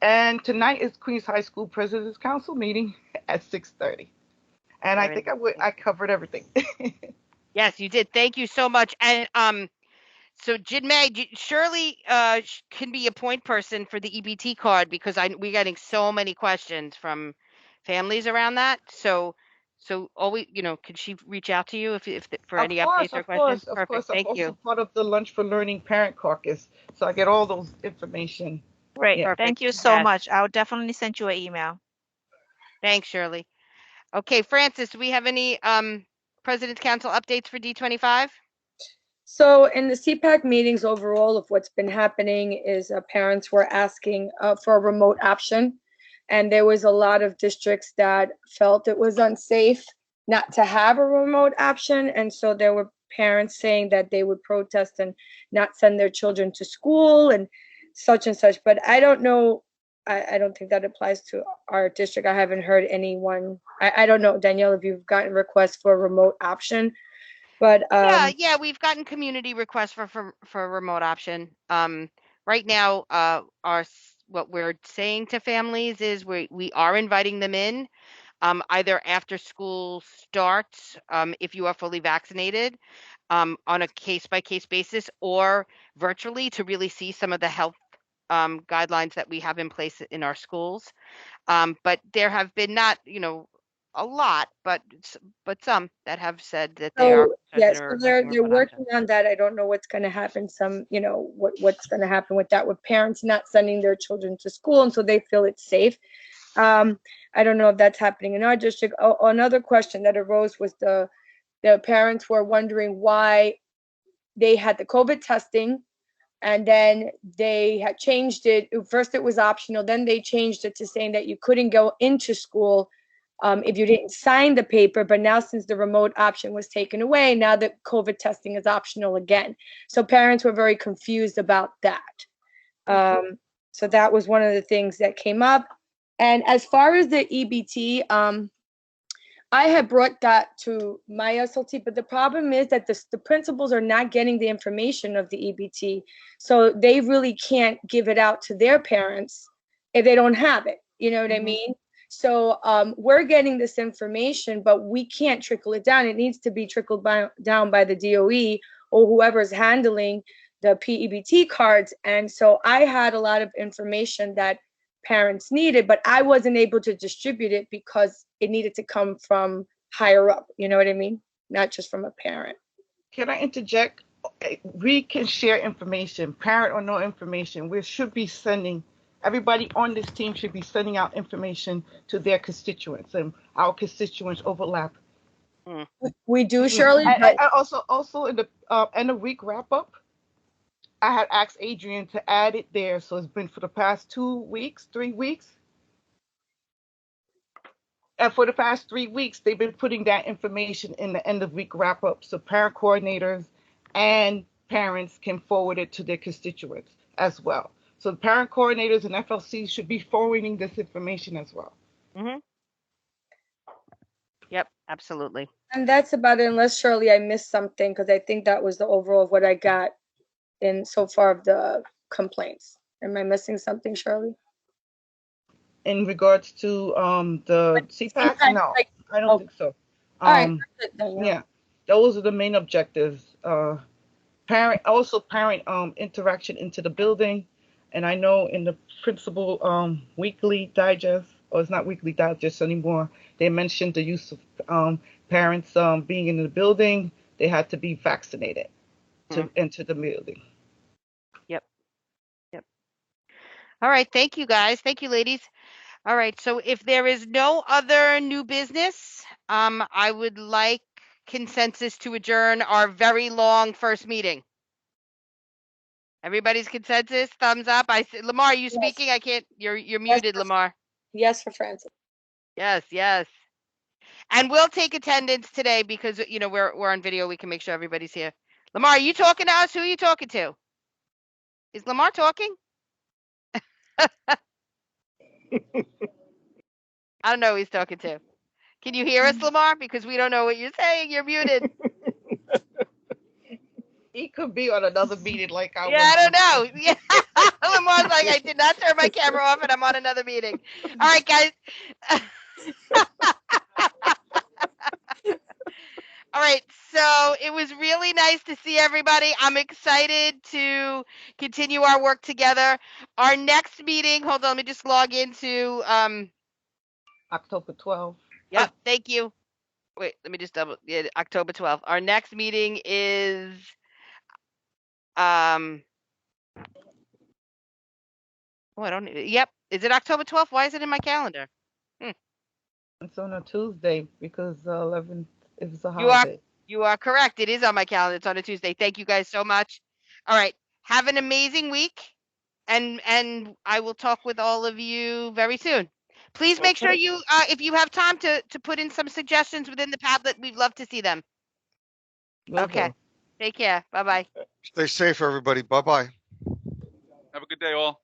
And tonight is Queens High School President's Council meeting at 6:30. And I think I covered everything. Yes, you did. Thank you so much. And so Jinmei, Shirley can be a point person for the EBT card because we're getting so many questions from families around that. So always, could she reach out to you if for any updates or questions? Of Perfect. course. I'm Thank also you. part of the Lunch for Learning Parent Caucus, so I get all those information. Great. Yeah. Thank you so Yes. much. I'll definitely send you an email. Thanks, Shirley. Okay, Francis, do we have any President's Council updates for D25? So in the CPAC meetings overall of what's been happening is parents were asking for a remote option. And there was a lot of districts that felt it was unsafe not to have a remote option. And so there were parents saying that they would protest and not send their children to school and such. But I don't know. I don't think that applies to our district. I haven't heard anyone. I don't know, Danielle, if you've gotten requests for a remote option. But yeah, we've gotten community requests for a remote option. Right now, what we're saying to families is we are inviting them in, either after school starts, if you are fully vaccinated, on a case-by-case basis, or virtually to really see some of the health guidelines that we have in place in our schools. But there have been not, a lot, but some that have said that they are. Yes, so they're working on that. I don't know what's going to happen. What's going to happen with that, with parents not sending their children to school, and so they feel it's safe. I don't know if that's happening in our district. Another question that arose was the parents were wondering why they had the COVID testing, and then they had changed it. First it was optional, then they changed it to saying that you couldn't go into school if you didn't sign the paper. But now, since the remote option was taken away, now the COVID testing is optional again. So parents were very confused about that. So that was one of the things that came up. And as far as the EBT, I had brought that to my SLT, but the problem is that the principals are not getting the information of the EBT. So they really can't give it out to their parents if they don't have it. You know what I mean? So we're getting this information, but we can't trickle it down. It needs to be trickled down by the DOE or whoever's handling the PEBT cards. And so I had a lot of information that parents needed, but I wasn't able to distribute it because it needed to come from higher up. You know what I mean? Not just from a parent. Can I interject? We can share information, parent or no information. We should be sending, everybody on this team should be sending out information to their constituents, and our constituents overlap. We do, Shirley. And also in the end of week wrap up, I had asked Adrian to add it there. So it's been for the past 3 weeks. And for the past 3 weeks, they've been putting that information in the end of week wrap up. So parent coordinators and parents can forward it to their constituents as well. So the parent coordinators and FLCs should be forwarding this information as well. Yep, absolutely. And that's about it, unless Shirley, I missed something, because I think that was the overall of what I got in so far of the complaints. Am I missing something, Shirley? In regards to the CPAC, CPAC, no, like, I don't think so. all right, that's it then, Yeah, those are the main objectives. Parent interaction into the building, and I know in the principal weekly digest, or it's not weekly digest anymore, they mentioned the use of parents being in the building. They had to be vaccinated to enter the building. Yep. Yep. All right. Thank you, guys. Thank you, ladies. All right. So if there is no other new business, I would like consensus to adjourn our very long first meeting. Everybody's consensus, thumbs up. Lamar, are you speaking? I can't. You're muted, Lamar. Yes, for Francis. Yes, yes. And we'll take attendance today because we're on video. We can make sure everybody's here. Lamar, are you talking to us? Who are you talking to? Is Lamar talking? I don't know who he's talking to. Can you hear us, Lamar? Because we don't know what you're saying. You're muted. He could be on another meeting like I was. Yeah, I don't know. Yeah. Lamar's like, I did not turn my camera off and I'm on another meeting. All right, guys. All right, so it was really nice to see everybody. I'm excited to continue our work together. Our next meeting, hold on, let me just log into October 12th. Yep, thank you. Wait, let me just October 12th. Our next meeting is yep. Is it October 12th? Why is it in my calendar? It's on a Tuesday because 11th is a holiday. You are correct. It is on my calendar. It's on a Tuesday. Thank you guys so much. All right. Have an amazing week. And I will talk with all of you very soon. Please make sure you, if you have time to put in some suggestions within the Padlet, we'd love to see them. Okay. Take care. Bye-bye. Stay safe, everybody. Bye-bye. Have a good day, all.